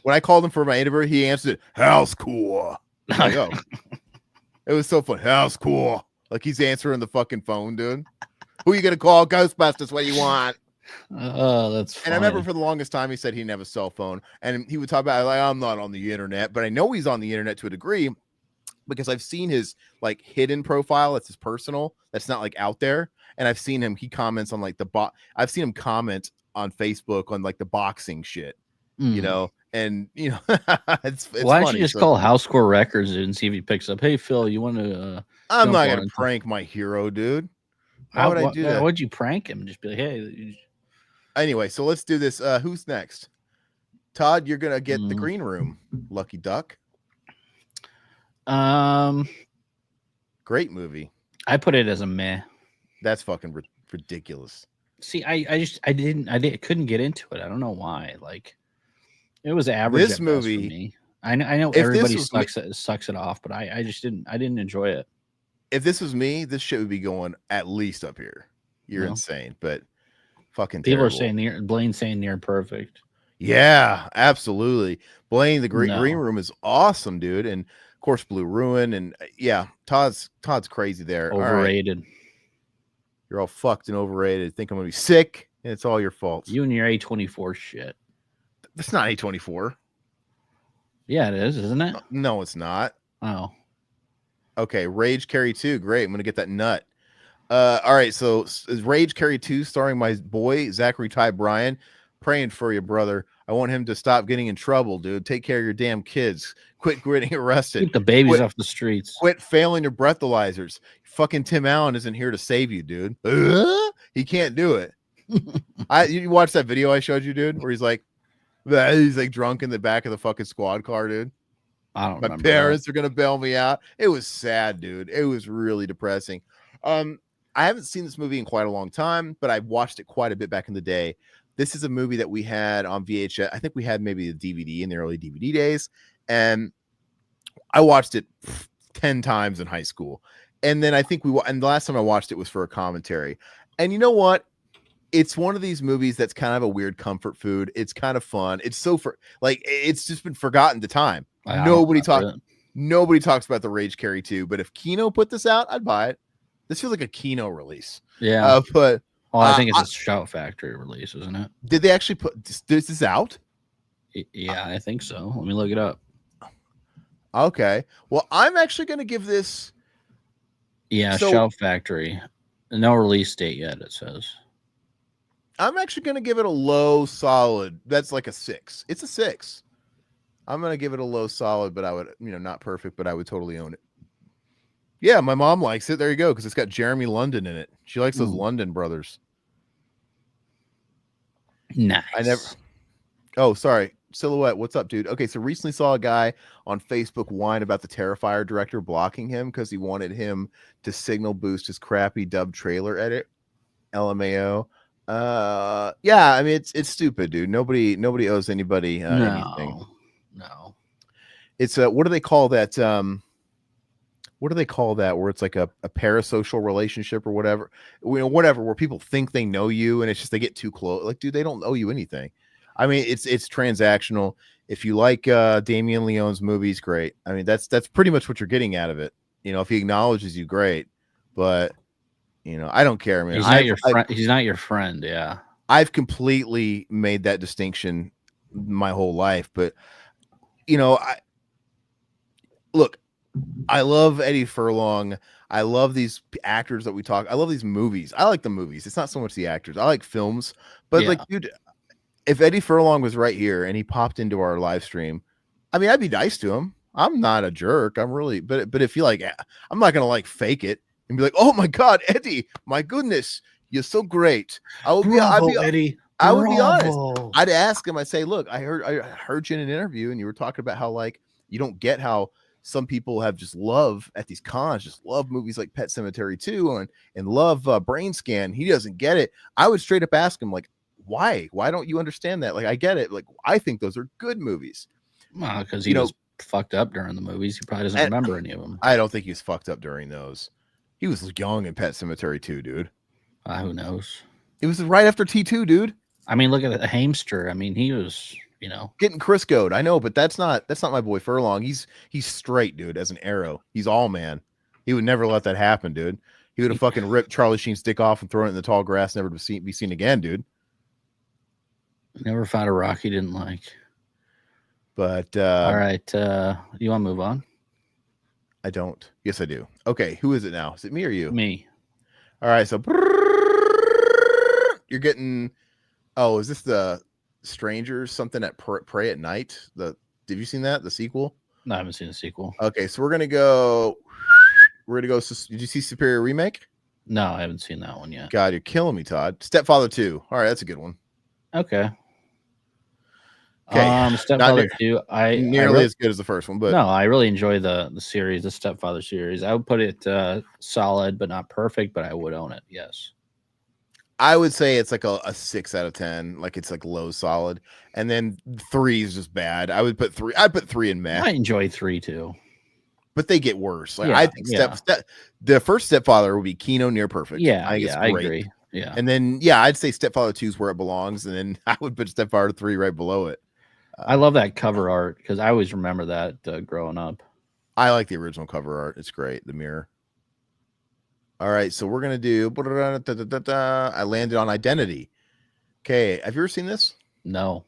When I called him for my interview, he answered it, house cool. Like, oh. It was so fun. House cool. Like he's answering the fucking phone, dude. Who you gonna call? Ghostbusters. What do you want? Oh, that's funny. And I remember for the longest time he said he didn't have a cell phone, and he would talk about like, I'm not on the internet, but I know he's on the internet to a degree because I've seen his like hidden profile. That's his personal. That's not like out there. And I've seen him. He comments on like I've seen him comment on Facebook on like the boxing shit. And it's why don't you just call House Core Records and see if he picks up? Hey Phil, you want to I'm not gonna prank my hero, dude. Why would I do that? Would you prank him? Just be like, hey. Anyway, so let's do this. Who's next? Todd, you're gonna get the green room. Lucky Duck. Great movie. I put it as a meh. That's fucking ridiculous. See, I couldn't get into it. I don't know why. Like, it was average. This movie, for me. I know everybody sucks it off, but I just didn't. I didn't enjoy it. If this was me, this shit would be going at least up here. You're insane, but fucking people terrible. Are saying Blaine's saying near perfect. Yeah, absolutely. Blaine, the green room is awesome, dude, and of course Blue Ruin, and yeah, Todd's crazy there. Overrated. All right. You're all fucked and overrated. Think I'm gonna be sick, and it's all your fault. You and your A24 shit. That's not A24. Yeah, it is, isn't it? No, it's not. Oh. Okay, Rage Carry 2. Great. I'm going to get that nut. All right, so is Rage Carry 2 starring my boy, Zachary Ty Bryan? Praying for you, brother. I want him to stop getting in trouble, dude. Take care of your damn kids. Quit getting arrested. Keep the babies off the streets. Quit failing your breathalyzers. Fucking Tim Allen isn't here to save you, dude. He can't do it. You watched that video I showed you, dude, where he's like drunk in the back of the fucking squad car, dude. I don't remember. My parents are gonna bail me out. It was sad, dude. It was really depressing. I haven't seen this movie in quite a long time, but I watched it quite a bit back in the day. This is a movie that we had on VHS. I think we had maybe the DVD in the early DVD days, and I watched it 10 times in high school. And then I think and the last time I watched it was for a commentary. And you know what? It's one of these movies that's kind of a weird comfort food. It's kind of fun. It's it's just been forgotten to time. Nobody talks about the Rage Carry 2, but if Kino put this out, I'd buy it. This feels like a Kino release. Yeah. But I think it's a Shout Factory release, isn't it? Did they actually put this out? Yeah, I think so. Let me look it up. Okay. Well, I'm actually going to give this. Yeah, Shout Factory. No release date yet, it says. I'm actually going to give it a low solid. That's like a 6. It's a 6. I'm going to give it a low solid, but I would, not perfect, but I would totally own it. Yeah, my mom likes it. There you go, because it's got Jeremy London in it. She likes those London brothers. Nice. Oh, sorry. Silhouette, what's up, dude? Okay, so recently saw a guy on Facebook whine about the Terrifier director blocking him because he wanted him to signal boost his crappy dub trailer edit. LMAO. Yeah, I mean it's stupid, dude. Nobody owes anybody anything. No. It's what do they call that? What do they call that? Where it's like a parasocial relationship or whatever, whatever, where people think they know you and it's just they get too close. Like, dude, they don't owe you anything. I mean, it's transactional. If you like Damien Leone's movies, great. I mean, that's pretty much what you're getting out of it. If he acknowledges you, great. But I don't care. I mean, he's not your friend. He's not your friend. Yeah, I've completely made that distinction my whole life. But I love Eddie Furlong. I love these actors that we talk. I love these movies. I like the movies. It's not so much the actors. I like films. But dude, if Eddie Furlong was right here and he popped into our live stream, I mean, I'd be nice to him. I'm not a jerk. I'm really, but if you I'm not gonna fake it and be like, oh my God, Eddie, my goodness, you're so great. Eddie. I would be honest. I'd ask him. I'd say, look, I heard you in an interview, and you were talking about how you don't get how some people have just love at these cons, just love movies like Pet Sematary 2 and love Brain Scan. He doesn't get it. I would straight up ask him why don't you understand that? I get it. I think those are good movies. Because he was fucked up during the movies. He probably doesn't remember any of them. I don't think he was fucked up during those. He was young in Pet Sematary 2, dude. Who knows? It was right after T2, dude. I mean, look at the Hamster. I mean, he was, getting Crisco'd. I know, but that's not my boy Furlong. He's straight, dude, as an arrow. He's all man. He would never let that happen, dude. He would have fucking ripped Charlie Sheen's dick off and thrown it in the tall grass, never to be seen again, dude. Never found a rock he didn't like. But all right, you want to move on? I don't. Yes, I do. Okay, who is it now? Is it me or you? Me. All right, so you're getting. Oh, is this the Strangers? Something at Pray at Night? Have you seen that? The sequel? No, I haven't seen the sequel. Okay, so we're gonna go. Did you see Superior Remake? No, I haven't seen that one yet. God, you're killing me, Todd. Stepfather 2. All right, that's a good one. Okay. Okay. Stepfather 2. Nearly as good as the first one, but no, I really enjoy the series, the Stepfather series. I would put it solid, but not perfect, but I would own it. Yes. I would say it's a 6 out of 10. It's low solid. And then 3 is just bad. I'd put 3 in meh. I enjoy 3 too. But they get worse. I think the first Stepfather would be Kino near perfect. Yeah, I agree. Yeah. And then I'd say Stepfather 2 is where it belongs, and then I would put Stepfather 3 right below it. I love that cover art because I always remember that growing up. I like the original cover art. It's great. The mirror. All right, so we're gonna do. I landed on Identity. Okay, have you ever seen this? No.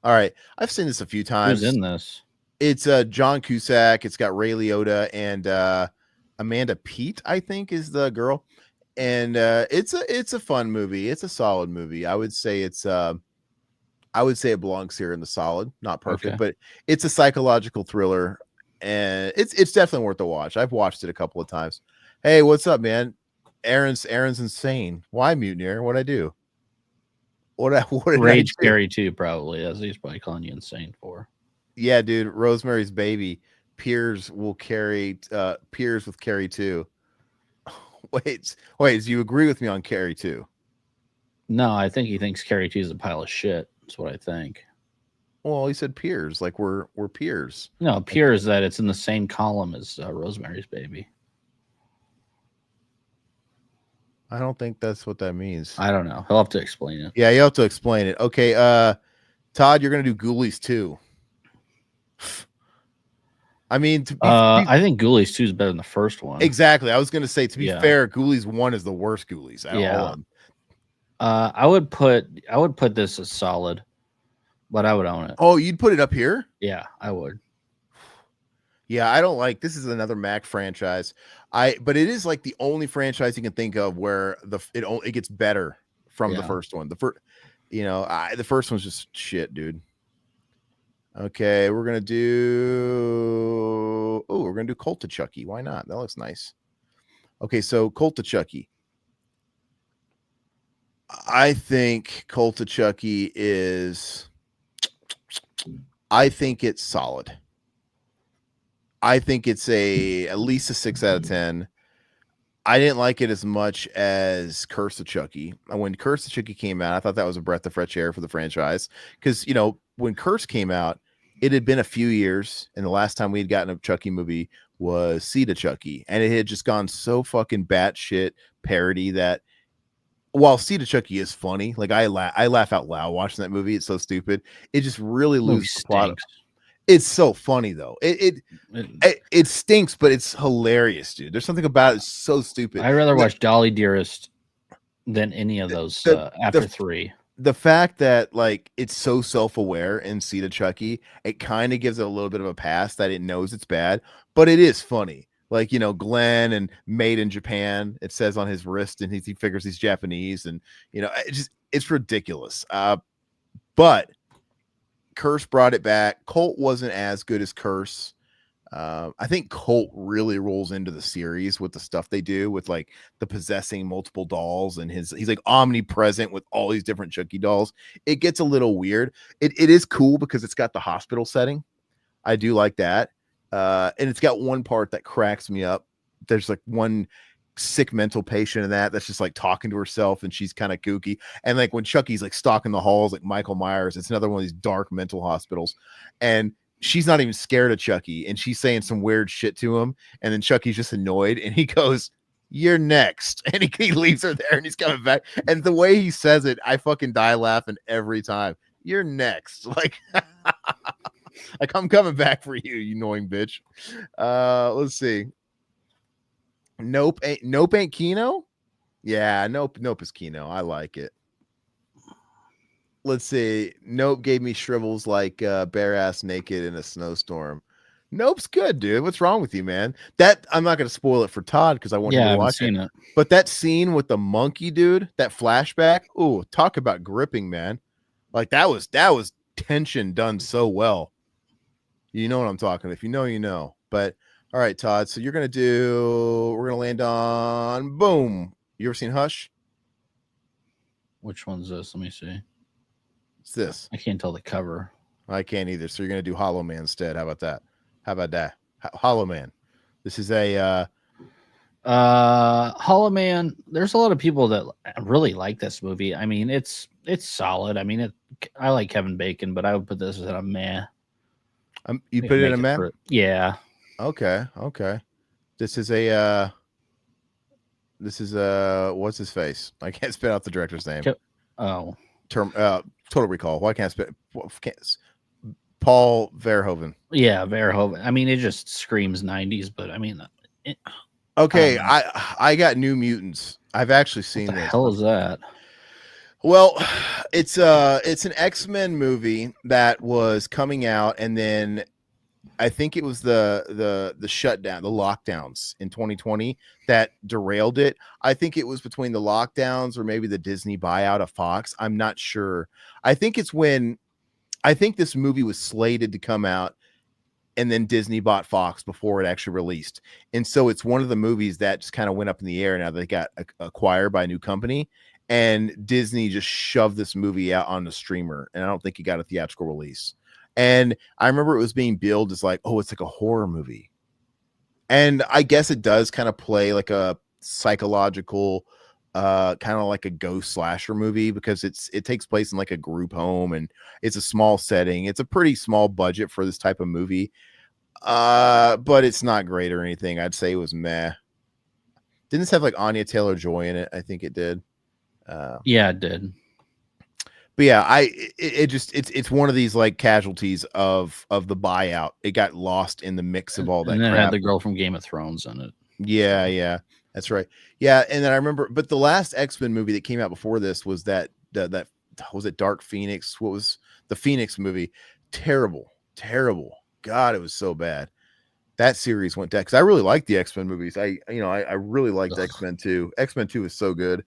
All right, I've seen this a few times. Who's in this? It's John Cusack. It's got Ray Liotta and Amanda Peet, I think, is the girl. And it's a fun movie. It's a solid movie. I would say it's I would say it belongs here in the solid, not perfect, Okay. but it's a psychological thriller, and it's definitely worth a watch. I've watched it a couple of times. Hey, what's up, man? Aaron's insane. Why, Mutineer? What'd I do? What did I Rage do? Scary too, probably. As he's probably calling you insane for. Yeah, dude. Rosemary's Baby. Peers will carry. Peers with Carrie too. Wait. So you agree with me on Carrie too? No, I think he thinks Carrie 2 is a pile of shit. That's what I think. Well, he said peers, like we're peers. No, pure is that it's in the same column as Rosemary's Baby. I don't think that's what that means. I don't know. He'll have to explain it. Yeah, you have to explain it. Okay, Todd, you're gonna do Ghoulies 2. I mean, I think Ghoulies 2 is better than the first one. Exactly. I was gonna say, to be fair, Ghoulies 1 is the worst Ghoulies. Yeah. I would put this as solid, but I would own it. Oh, you'd put it up here? Yeah, I would. Yeah, I don't like, this is another Mac franchise. But it is like the only franchise you can think of where it gets better from the first one. The first one's just shit, dude. Okay, we're gonna do Cult of Chucky. Why not? That looks nice. Okay, so Cult of Chucky. I think Cult of Chucky is. I think it's solid. I think it's at least a 6 out of 10. I didn't like it as much as Curse of Chucky. When Curse of Chucky came out, I thought that was a breath of fresh air for the franchise. Because, when Curse came out, it had been a few years, and the last time we had gotten a Chucky movie was Seed of Chucky. And it had just gone so fucking batshit parody that while Seed of Chucky is funny, like I laugh out loud watching that movie. It's so stupid. It just really loses the plot. It's so funny though. It stinks, but it's hilarious, dude. There's something about it so stupid. I'd rather watch Dolly Dearest than any of those after 3. The fact that like it's so self-aware in Seed of Chucky, it kind of gives it a little bit of a pass that it knows it's bad, but it is funny. Like, Glenn and Made in Japan, it says on his wrist, and he figures he's Japanese, and it's ridiculous. But Curse brought it back. Cult wasn't as good as Curse. I think Cult really rolls into the series with the stuff they do with like the possessing multiple dolls, and he's like omnipresent with all these different Chucky dolls. It gets a little weird. It is cool because it's got the hospital setting. I do like that. And it's got one part that cracks me up. There's like one sick mental patient in that's just like talking to herself, and she's kind of kooky. And like when Chucky's like stalking the halls like Michael Myers, it's another one of these dark mental hospitals, and she's not even scared of Chucky, and she's saying some weird shit to him, and then Chucky's just annoyed, and he goes, "You're next," and he leaves her there, and he's coming back, and the way he says it, I fucking die laughing every time. "You're next," like like I'm coming back for you, you annoying bitch. Let's see. Nope ain't Kino. Yeah, Nope is Kino. I like it. Let's see. Nope gave me shrivels like bare ass naked in a snowstorm. Nope's good, dude. What's wrong with you, man? That I'm not gonna spoil it for Todd because I want you to watch it. But that scene with the monkey, dude, that flashback. Oh, talk about gripping, man. Like that was tension done so well. You know what I'm talking about. If you know, you know. But all right, Todd. So we're gonna land on boom. You ever seen Hush? Which one's this? Let me see. It's this. I can't tell the cover. I can't either. So you're gonna do Hollow Man instead. How about that? Hollow Man. This is a Hollow Man. There's a lot of people that really like this movie. I mean, it's solid. I mean, I like Kevin Bacon, but I would put this as a meh. You put it in a meh? Yeah. Okay. This is what's his face? I can't spit out the director's name. Total Recall. Why can't I spit? Paul Verhoeven. Yeah, Verhoeven. I mean, it just screams 90s, but I mean, okay. I got New Mutants. I've actually seen what the this. hell is that? Well, it's an X-Men movie that was coming out, and then I think it was the shutdown, the lockdowns in 2020 that derailed it. I think it was between the lockdowns or maybe the Disney buyout of Fox. I'm not sure. I think it's when I think this movie was slated to come out and then Disney bought Fox before it actually released. And so it's one of the movies that just kind of went up in the air. Now they got acquired by a new company, and Disney just shoved this movie out on the streamer. And I don't think it got a theatrical release. And I remember it was being billed as like, oh, it's like a horror movie. And I guess it does kind of play like a psychological, kind of like a ghost slasher movie, because it takes place in like a group home and it's a small setting. It's a pretty small budget for this type of movie. But it's not great or anything. I'd say it was meh. Didn't this have like Anya Taylor-Joy in it? I think it did. Yeah, it did. But yeah, it's one of these like casualties of the buyout. It got lost in the mix of all that. And then crap. it had the girl from Game of Thrones in it. Yeah, that's right. Yeah, and then I remember, but the last X-Men movie that came out before this was that was it Dark Phoenix? What was the Phoenix movie? Terrible. God, it was so bad. That series went down because I really liked the X-Men movies. I really liked X-Men 2. X-Men 2 was so good.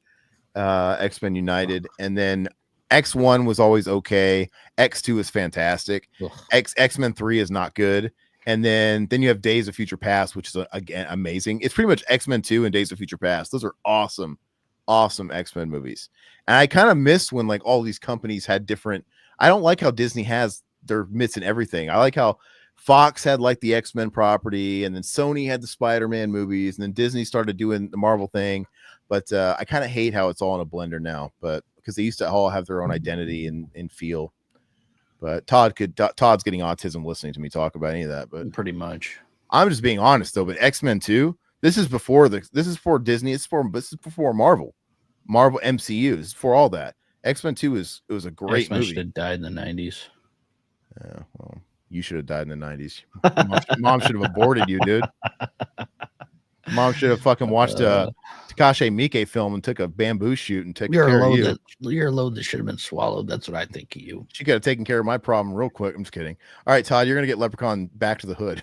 X-Men United, and then X1 was always okay. X2 is fantastic. X-Men 3 is not good. And then you have Days of Future Past, which is again amazing. It's pretty much X-Men 2 and Days of Future Past. Those are awesome X-Men movies. And I kind of miss when like all these companies had different. I don't like how Disney has their mitts in everything. I like how Fox had like the X-Men property, and then Sony had the Spider-Man movies, and then Disney started doing the Marvel thing. But I kind of hate how it's all in a blender now, but because they used to all have their own identity and feel. But Todd's getting autism listening to me talk about any of that. But pretty much, I'm just being honest though. But X-Men 2, this is before Disney. This is before Marvel MCU. This is for all that. X-Men 2 it was a great X-Men movie. should have died in the 90s. Yeah, well, you should have died in the 90s. Mom should have aborted you, dude. Mom should have fucking watched a Takashi Miike film and took a bamboo shoot and took care of you. You're a load that should have been swallowed. That's what I think of you. She could have taken care of my problem real quick. I'm just kidding. All right, Todd, you're gonna get Leprechaun Back to the Hood.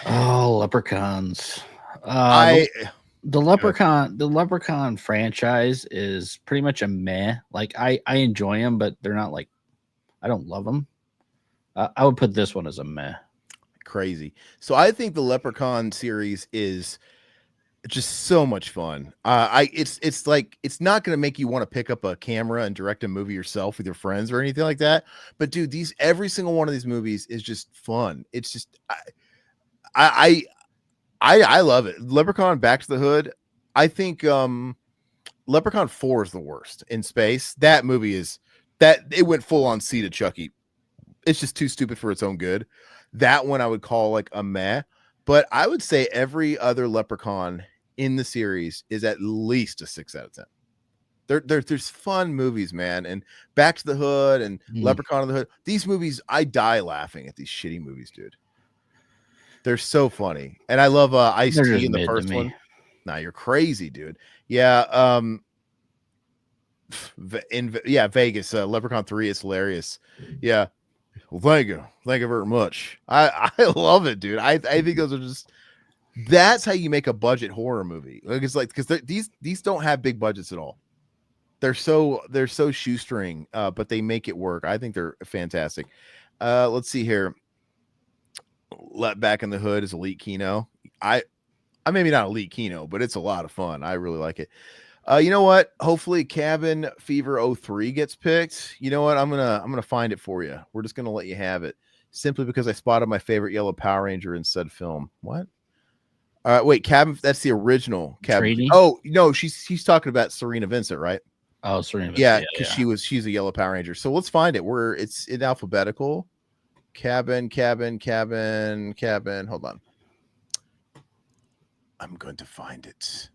Oh, leprechauns. The Leprechaun franchise is pretty much a meh. Like I enjoy them, but they're not like, I don't love them. I would put this one as a meh. Crazy. So I think the Leprechaun series is just so much fun. It's like, it's not going to make you want to pick up a camera and direct a movie yourself with your friends or anything like that. But dude, every single one of these movies is just fun. It's just, I love it. Leprechaun Back to the Hood. I think Leprechaun 4 is the worst in space. That movie it went full on Seed of Chucky. It's just too stupid for its own good. That one I would call like a meh, but I would say every other Leprechaun in the series is at least a 6 out of 10. There's fun movies, man, and Back to the Hood and Leprechaun in the Hood. These movies, I die laughing at these shitty movies, dude. They're so funny, and I love Ice-T in the first one. Nah, you're crazy, dude. Yeah, Vegas, Leprechaun 3 is hilarious. Yeah. Well, thank you very much. I love it, dude. I think those are that's how you make a budget horror movie. Like, it's like, because these don't have big budgets at all. They're so shoestring, but they make it work. I think they're fantastic. Let's see here. Let Back in the Hood is Elite Kino. I maybe not Elite Kino, but it's a lot of fun. I really like it. You know what? Hopefully Cabin Fever 03 gets picked. You know what? I'm gonna find it for you. We're just gonna let you have it simply because I spotted my favorite yellow Power Ranger in said film. What? Wait, Cabin. That's the original Cabin. Trini? Oh no, she's talking about Serena Vincent, right? Oh, Serena Vincent. Yeah, because she's a yellow Power Ranger. So let's find it. It's in alphabetical. Cabin. Hold on. I'm going to find it.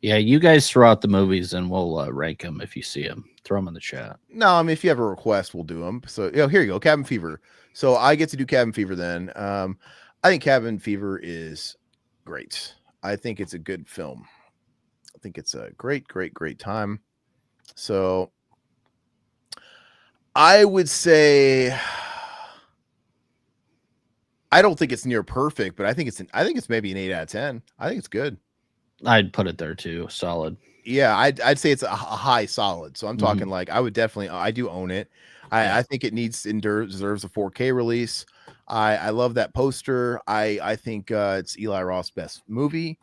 Yeah, you guys throw out the movies and we'll rank them if you see them. Throw them in the chat. No, I mean, if you have a request, we'll do them. So, here you go. Cabin Fever. So I get to do Cabin Fever then. I think Cabin Fever is great. I think it's a good film. I think it's a great time. So I would say I don't think it's near perfect, but I think it's maybe an 8 out of 10. I think it's good. I'd put it there too. Solid. Yeah, I'd say it's a high solid. So I'm talking like I would definitely I do own it. I think it deserves a 4K release. I love that poster. I think it's Eli Roth's best movie.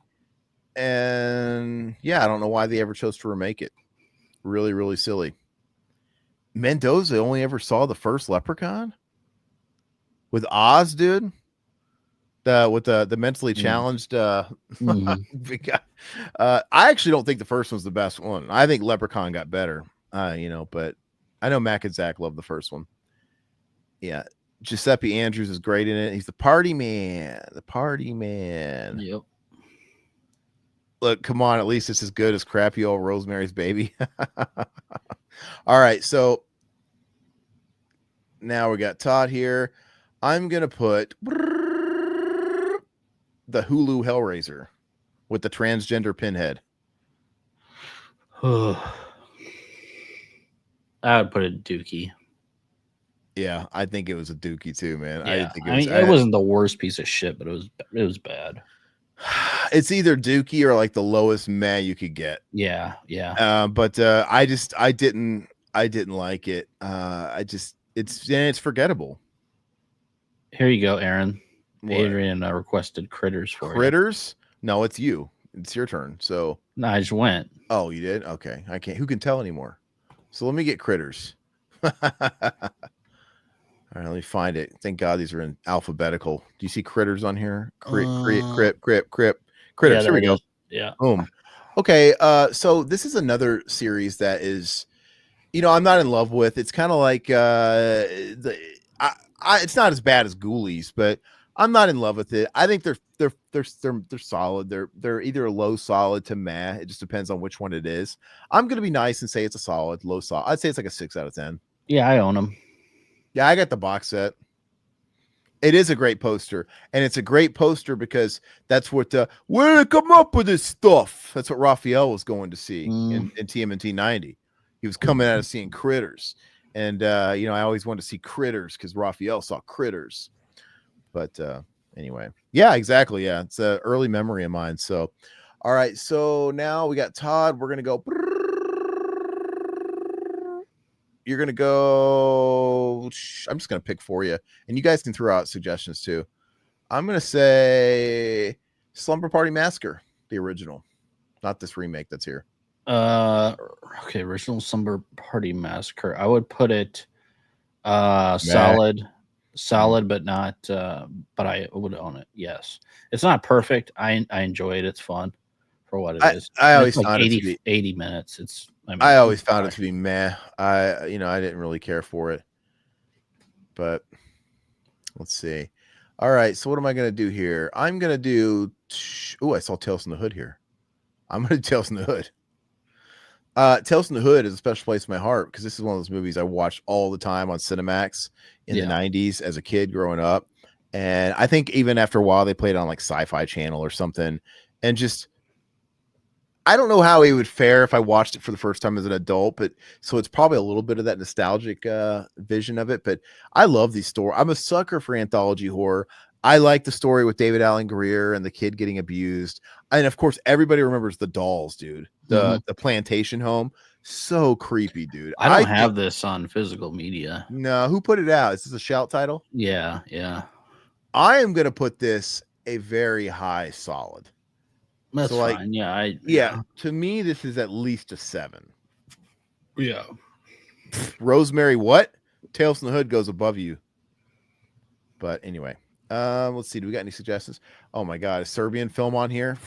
And yeah, I don't know why they ever chose to remake it. Really, really silly. Mendoza only ever saw the first Leprechaun with Oz, dude. With the mentally challenged big guy. I actually don't think the first one's the best one. I think Leprechaun got better. But I know Mac and Zach love the first one. Yeah. Giuseppe Andrews is great in it. He's the party man. The party man. Yep. Look, come on. At least it's as good as crappy old Rosemary's Baby. All right. So now we got Todd here. I'm going to put the Hulu Hellraiser with the transgender pinhead. I would put it Dookie. Yeah, I think it was a Dookie too, man. Yeah. I didn't think it wasn't the worst piece of shit, but it was bad. It's either Dookie or like the lowest meh you could get. Yeah, yeah. But I didn't like it. It's forgettable. Here you go, Aaron. What? Adrian requested Critters for Critters? No, it's you. It's your turn. So no, I just went. Oh, you did? Okay. I can't. Who can tell anymore? So let me get Critters. All right, let me find it. Thank God these are in alphabetical. Do you see Critters on here? Critters. Yeah, here we go. Yeah. Boom. Okay. So this is another series that is, I'm not in love with. It's kind of like it's not as bad as Ghoulies, but I'm not in love with it. I think they're solid. They're either a low solid to meh. It just depends on which one it is. I'm gonna be nice and say it's a solid, low solid. I'd say it's like a 6 out of 10. Yeah, I own them. Yeah, I got the box set. It is a great poster, and it's a great poster because that's what where did they come up with this stuff? That's what Raphael was going to see in TMNT 90. He was coming out of seeing Critters, and I always wanted to see Critters because Raphael saw Critters. But anyway, yeah, exactly. Yeah, it's an early memory of mine. So, all right. So now we got Todd. We're gonna go. You're going to go. I'm just going to pick for you. And you guys can throw out suggestions too. I'm going to say Slumber Party Massacre, the original, not this remake that's here. Okay. Original Slumber Party Massacre. I would put it solid, but not, but I would own it. Yes. It's not perfect. I enjoy it. It's fun for what it is. I always like found 80, it to be 80 minutes. I always found it to be meh. I didn't really care for it. But let's see. All right. So what am I going to do here? I'm going to do. I saw Tales from the Hood here. I'm going to do Tales from the Hood. Tales from the Hood is a special place in my heart because this is one of those movies I watched all the time on Cinemax in the 90s as a kid growing up. And I think even after a while, they played it on like Sci-Fi Channel or something. And just. I don't know how he would fare if I watched it for the first time as an adult, but so it's probably a little bit of that nostalgic vision of it. But I love these stories. I'm a sucker for anthology horror. I like the story with David Alan Grier and the kid getting abused. And of course, everybody remembers the dolls, dude. The plantation home. So creepy, dude. I don't have this on physical media. No, who put it out? Is this a shout title? Yeah. I am going to put this a very high solid. That's fine. Yeah. To me, this is at least a 7. Yeah. Rosemary, what? Tales from the Hood goes above you. But anyway, let's see. Do we got any suggestions? Oh my God, a Serbian film on here?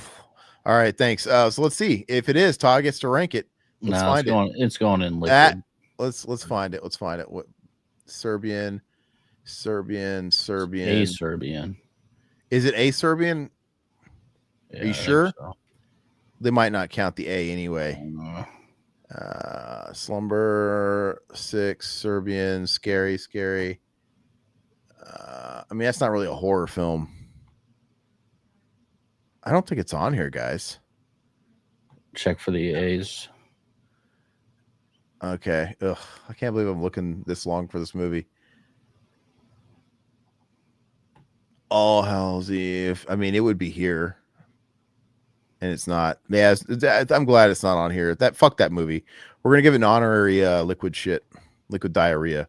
All right, thanks. So let's see if it is. Todd gets to rank it. Let's find it. It's going in liquid. Let's find it. Let's find it. What Serbian? A Serbian. Is it a Serbian? Yeah, are you sure? So. They might not count the A anyway. Slumber 6 Serbian, scary. I mean, that's not really a horror film. I don't think it's on here, guys. Check for the A's. Okay. Ugh, I can't believe I'm looking this long for this movie. All Hell's Eve. I mean, it would be here, and it's not. Yeah, I'm glad it's not on here. Fuck that movie. We're gonna give it an honorary liquid diarrhea.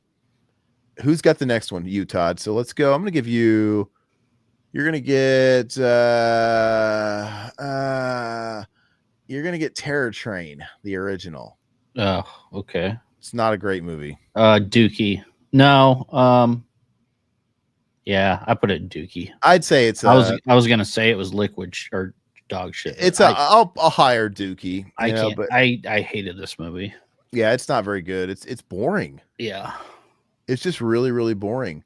Who's got the next one? You, Todd. So let's go. I'm gonna give you. You're gonna get. You're gonna get Terror Train, the original. Oh, okay. It's not a great movie. Dookie. No. Yeah, I put it in Dookie. I'd say it's. I was gonna say it was liquid or dog shit. It's I'll hire Dookie. I can't. But I hated this movie. Yeah, it's not very good. It's boring. Yeah, it's just really, really boring.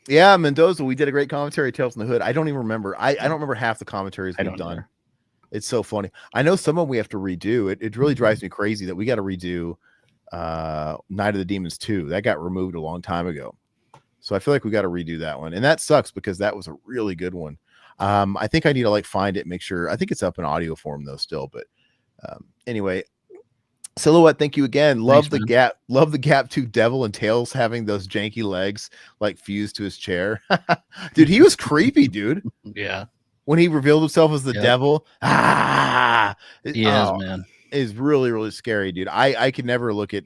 Yeah, Mendoza. We did a great commentary, Tales from the Hood. I don't even remember. I don't remember half the commentaries we've done. Either. It's so funny. I know some of them we have to redo. It really drives me crazy that we got to redo Night of the Demons 2. That got removed a long time ago. So I feel like we got to redo that one. And that sucks because that was a really good one. I think I need to find it, make sure. I think it's up in audio form though still. But anyway, Silhouette, thank you again. Love the Gap 2 Devil and Tails having those janky legs fused to his chair. Dude, he was creepy, dude. Yeah. When he revealed himself as the devil. Man. Is really, really scary, dude. I could never look at,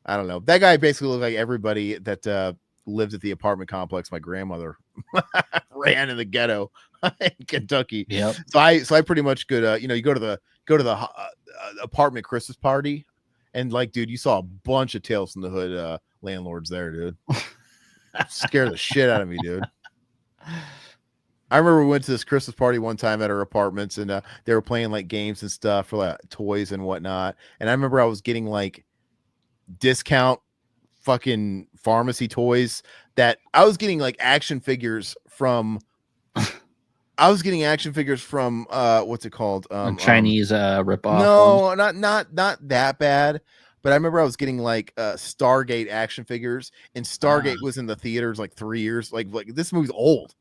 I don't know. That guy basically looked like everybody that lived at the apartment complex my grandmother ran in the ghetto in Kentucky. Yeah. So I pretty much could, you go to the apartment Christmas party and dude, you saw a bunch of Tales from the Hood landlords there, dude. Scared the shit out of me, dude. I remember we went to this Christmas party one time at our apartments and they were playing games and stuff for toys and whatnot. And I remember I was getting discount fucking pharmacy toys that I was getting action figures from. I was getting action figures from what's it called? Chinese ripoff. No, not that bad. But I remember I was getting Stargate action figures, and Stargate was in the theaters 3 years. Like this movie's old.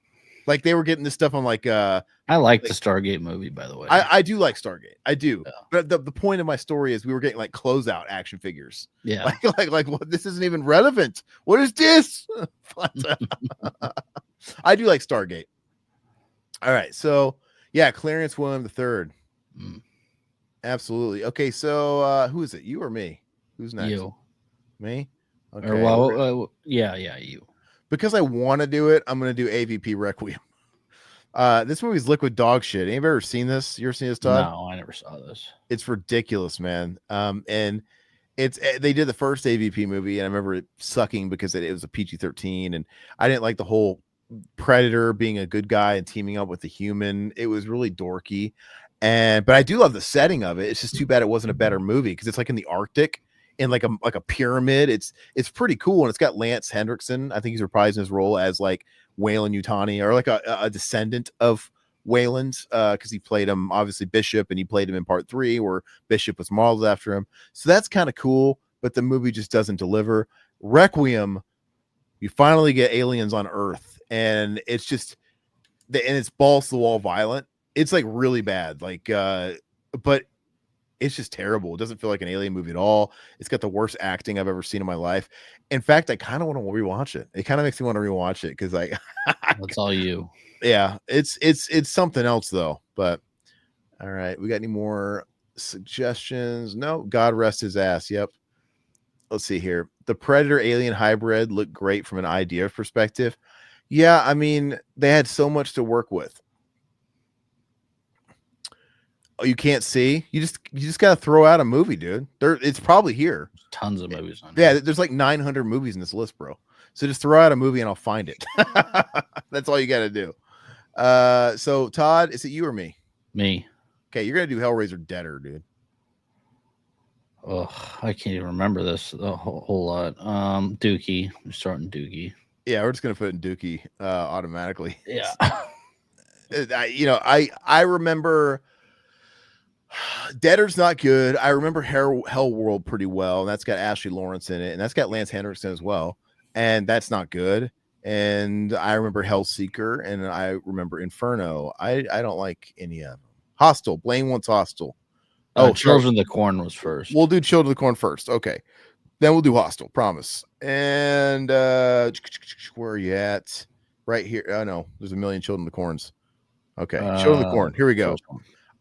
They were getting this stuff on I like the Stargate movie, by the way. I do like Stargate. I do. Yeah. But the point of my story is we were getting closeout action figures. Yeah. What, this isn't even relevant. What is this? I do like Stargate. All right. So yeah, Clarence William III. Absolutely. Okay. So who is it? You or me? Who's next? You. Me? Okay. Or yeah, you. Because I want to do it, I'm going to do AVP Requiem. This movie's liquid dog shit. Anybody ever seen this? You ever seen this, Todd? No, I never saw this. It's ridiculous, man. And they did the first AVP movie, and I remember it sucking because it was a PG-13, and I didn't like the whole Predator being a good guy and teaming up with the human. It was really dorky, but I do love the setting of it. It's just too bad it wasn't a better movie because it's in the Arctic. In a pyramid. It's pretty cool, and it's got Lance Hendrickson. I think he's reprising his role as Wayland Yutani, or a descendant of Wayland, because he played him obviously Bishop, and he played him in part 3 where Bishop was modeled after him. So that's kind of cool, but the movie just doesn't deliver. Requiem, you finally get aliens on Earth, and it's just and it's balls to the wall violent. It's really bad, but it's just terrible. It doesn't feel like an alien movie at all. It's got the worst acting I've ever seen in my life. In fact, I kind of want to rewatch it. It kind of makes me want to rewatch it because that's all you. Yeah, it's something else though. But all right, we got any more suggestions? No. God rest his ass. Yep. Let's see here. The Predator Alien hybrid looked great from an idea perspective. Yeah, I mean they had so much to work with. Oh, you can't see. You just gotta throw out a movie, dude. It's probably here. There's tons of movies on. Yeah, there's 900 movies in this list, bro. So just throw out a movie and I'll find it. That's all you gotta do. So Todd, is it you or me? Me. Okay, you're gonna do Hellraiser Deader, dude. Oh, I can't even remember this a whole lot. Dookie. We're starting Dookie. Yeah, we're just gonna put it in Dookie automatically. Yeah. I remember. Deader's not good. I remember Hell World pretty well, and that's got Ashley Lawrence in it, and that's got Lance Henriksen as well, and that's not good. And I remember Hellseeker, and I remember Inferno. I don't like any of them. Hostel. Blaine wants Hostel. Children of the Corn was first. We'll do Children of the Corn first. Okay. Then we'll do Hostel, promise. And where are you at? Right here. Oh no, there's a million Children of the Corns. Okay. Children of the Corn. Here we go.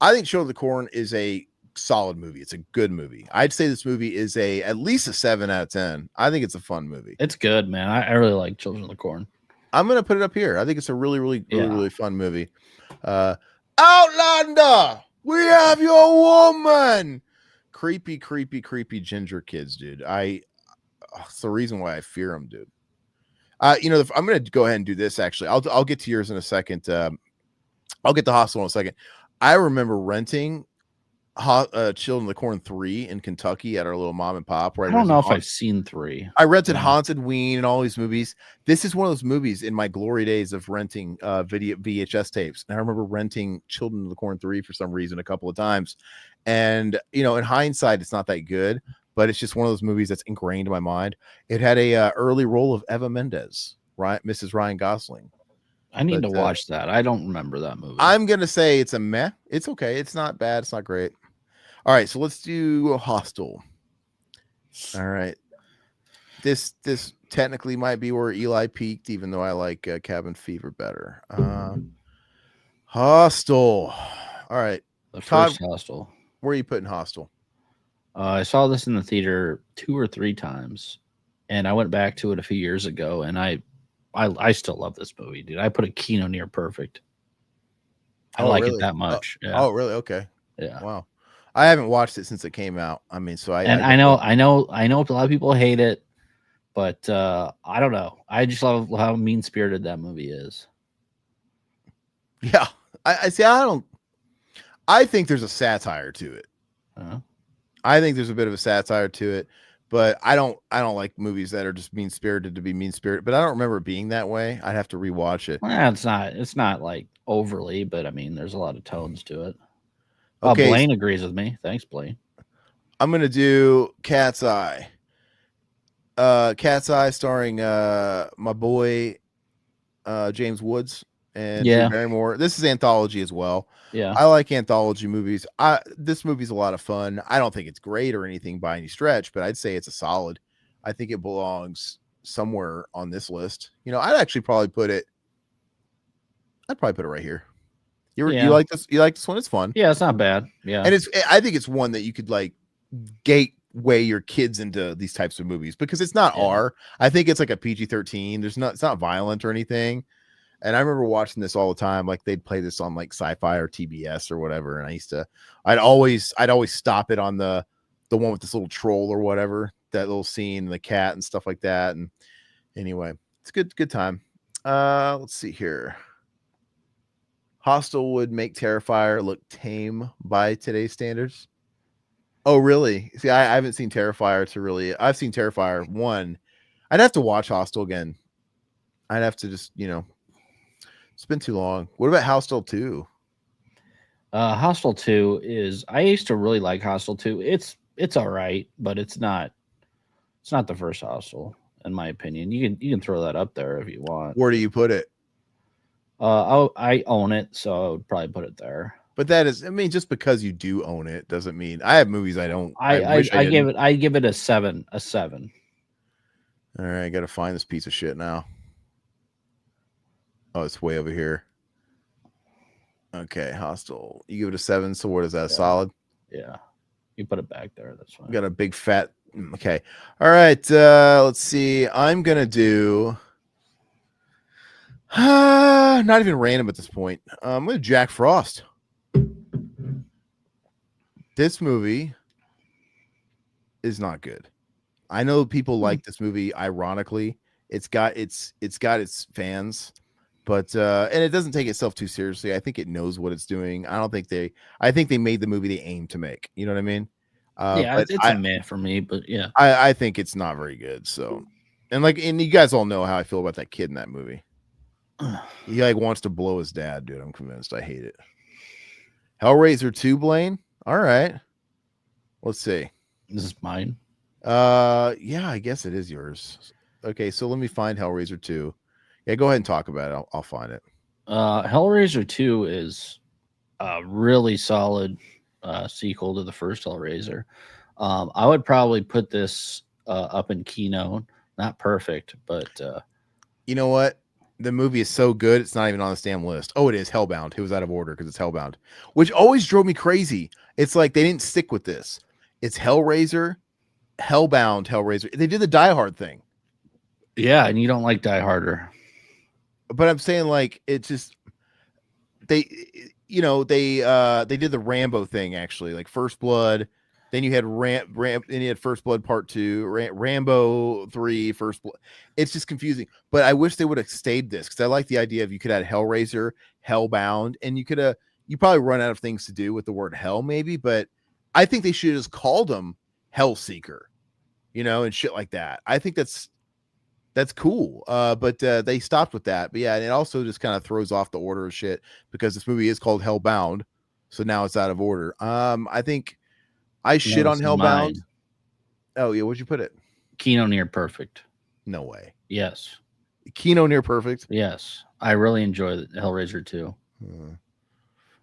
I think Children of the Corn is a solid movie. It's a good movie. I'd say this movie is at least a 7 out of 10. I think it's a fun movie. It's good, man. I really like Children of the Corn. I'm gonna put it up here. I think it's a really fun movie. Outlander, we have your woman. Creepy ginger kids, dude. It's the reason why I fear them, dude. I'm gonna go ahead and do this. Actually, I'll get to yours in a second. I'll get to Hostel in a second. I remember renting Children of the Corn 3 in Kentucky at our little mom and pop. I don't know if I've seen 3. I rented Haunted Ween and all these movies. This is one of those movies in my glory days of renting video VHS tapes. And I remember renting Children of the Corn 3 for some reason a couple of times. And, in hindsight, it's not that good, but it's just one of those movies that's ingrained in my mind. It had a early role of Eva Mendes, right? Mrs. Ryan Gosling. I need to watch that. I don't remember that movie. I'm going to say it's a meh. It's okay. It's not bad. It's not great. All right, so let's do Hostel. All right. This technically might be where Eli peaked, even though I like Cabin Fever better. Hostel. All right. The first Hostel. Where are you putting Hostel? I saw this in the theater 2 or 3 times, and I went back to it a few years ago, and I still love this movie, dude. I put a Kino near perfect. I like it that much. Yeah. Oh, really? Okay. Yeah. Wow. I haven't watched it since it came out. I mean, so I know a lot of people hate it, but I don't know. I just love how mean spirited that movie is. Yeah, I see. I think there's a satire to it. Uh-huh. I think there's a bit of a satire to it, but I don't like movies that are just mean spirited to be mean spirited. But I don't remember it being that way. I'd have to rewatch it. Well, it's not like overly, but I mean, there's a lot of tones to it. Okay, Blaine agrees with me. Thanks, Blaine. I'm gonna do Cat's Eye. Cat's Eye, starring my boy James Woods and Drew Barrymore. This is anthology as well. Yeah, I like anthology movies. This movie's a lot of fun. I don't think it's great or anything by any stretch, but I'd say it's a solid. I think it belongs somewhere on this list. I'd actually probably put it. I'd probably put it right here. You like this? You like this one? It's fun. Yeah, it's not bad. Yeah, and I think it's one that you could like gateway your kids into these types of movies because it's not R. I think it's like a PG-13. It's not violent or anything. And I remember watching this all the time. Like they'd play this on like Sci-Fi or TBS or whatever. And I'd always stop it on the one with this little troll or whatever, that little scene, the cat and stuff like that. And anyway, it's good time. Let's see here. Hostel would make Terrifier look tame by today's standards. Oh, really? See, I haven't seen Terrifier I've seen Terrifier 1. I'd have to watch Hostel again. I'd have to just, it's been too long. What about Hostel 2? Hostel 2 I used to really like Hostel 2. It's all right, but it's not the first Hostel, in my opinion. You can throw that up there if you want. Where do you put it? I own it, so I would probably put it there. But that is, I mean, just because you do own it doesn't mean I have movies I don't. I give it a 7. A 7. All right, I got to find this piece of shit now. Oh, it's way over here. Okay, Hostel. You give it a 7. So what is that? Solid? Yeah. You put it back there. That's fine. Got a big fat. Okay. All right. Let's see. I'm gonna do. Not even random at this point. I'm gonna Jack Frost. This movie is not good. I know people like this movie. Ironically, it's got its fans, but and it doesn't take itself too seriously. I think it knows what it's doing. I think they made the movie they aimed to make. You know what I mean? It's a meh for me, but yeah, I think it's not very good. So, and you guys all know how I feel about that kid in that movie. He wants to blow his dad, dude. I'm convinced. I hate it. Hellraiser 2, Blaine. All right. Let's see. This is mine. Yeah, I guess it is yours. Okay, so let me find Hellraiser 2. Yeah, go ahead and talk about it. I'll find it. Hellraiser 2 is really solid. sequel to the first Hellraiser. I would probably put this up in Kino. Not perfect, but you know what? The movie is so good, it's not even on this damn list. Oh, it is Hellbound. It was out of order because it's Hellbound, which always drove me crazy. It's like they didn't stick with this. It's Hellraiser, Hellbound, Hellraiser. They did the Die Hard thing. yeah, and you don't like Die Harder. But I'm saying like it's just they did the Rambo thing actually, like First Blood. Then you had then you had First Blood Part 2, Rambo 3, First Blood. It's just confusing. But I wish they would have stayed this because I like the idea of you could add Hellraiser, Hellbound, and you probably run out of things to do with the word hell maybe, but I think they should have just called him Hellseeker, and shit like that. I think that's cool. But they stopped with that. But yeah, and it also just kind of throws off the order of shit because this movie is called Hellbound, so now it's out of order. I think I shit on Hellbound. Mine. Oh yeah, where'd you put it? Kino Near Perfect. No way. Yes. Kino Near Perfect. Yes, I really enjoy Hellraiser 2.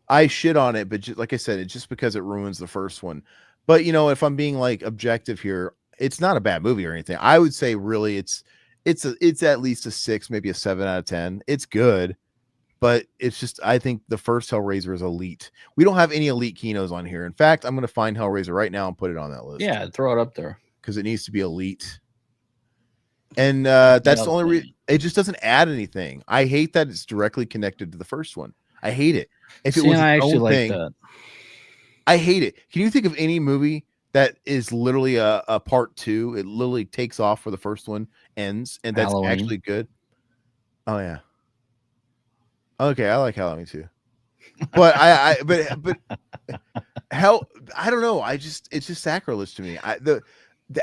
I shit on it, but like I said, it's just because it ruins the first one. But if I'm being like objective here, it's not a bad movie or anything. I would say really it's at least a 6, maybe a 7 out of 10. It's good, but it's just I think the first Hellraiser is elite. We don't have any elite Kinos on here. In fact, I'm going to find Hellraiser right now and put it on that list. Yeah, throw it up there because it needs to be elite. And that's the only reason. It just doesn't add anything. I hate that it's directly connected to the first one. I hate it. If it was I its actually own like thing, that. I hate it. Can you think of any movie that is literally a part 2? It literally takes off where the first one ends, and that's Halloween. Actually good. Oh yeah. Okay, I like Halloween too, but but hell, I don't know. It's just sacrilege to me. The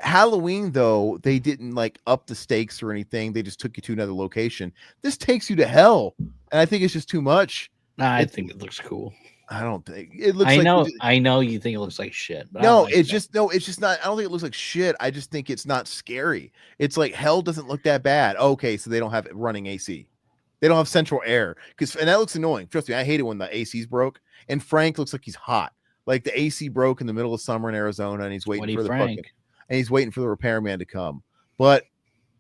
Halloween though, they didn't like up the stakes or anything. They just took you to another location. This takes you to hell, and I think it's just too much. I think it looks cool. I don't think it looks. I know you think it looks like shit. But no, it's just not. I don't think it looks like shit. I just think it's not scary. It's like hell doesn't look that bad. Okay, so they don't have running AC. They don't have central air and that looks annoying. Trust me, I hate it when the AC's broke. And Frank looks like he's hot. Like the AC broke in the middle of summer in Arizona, and he's waiting for he's waiting for the repairman to come. But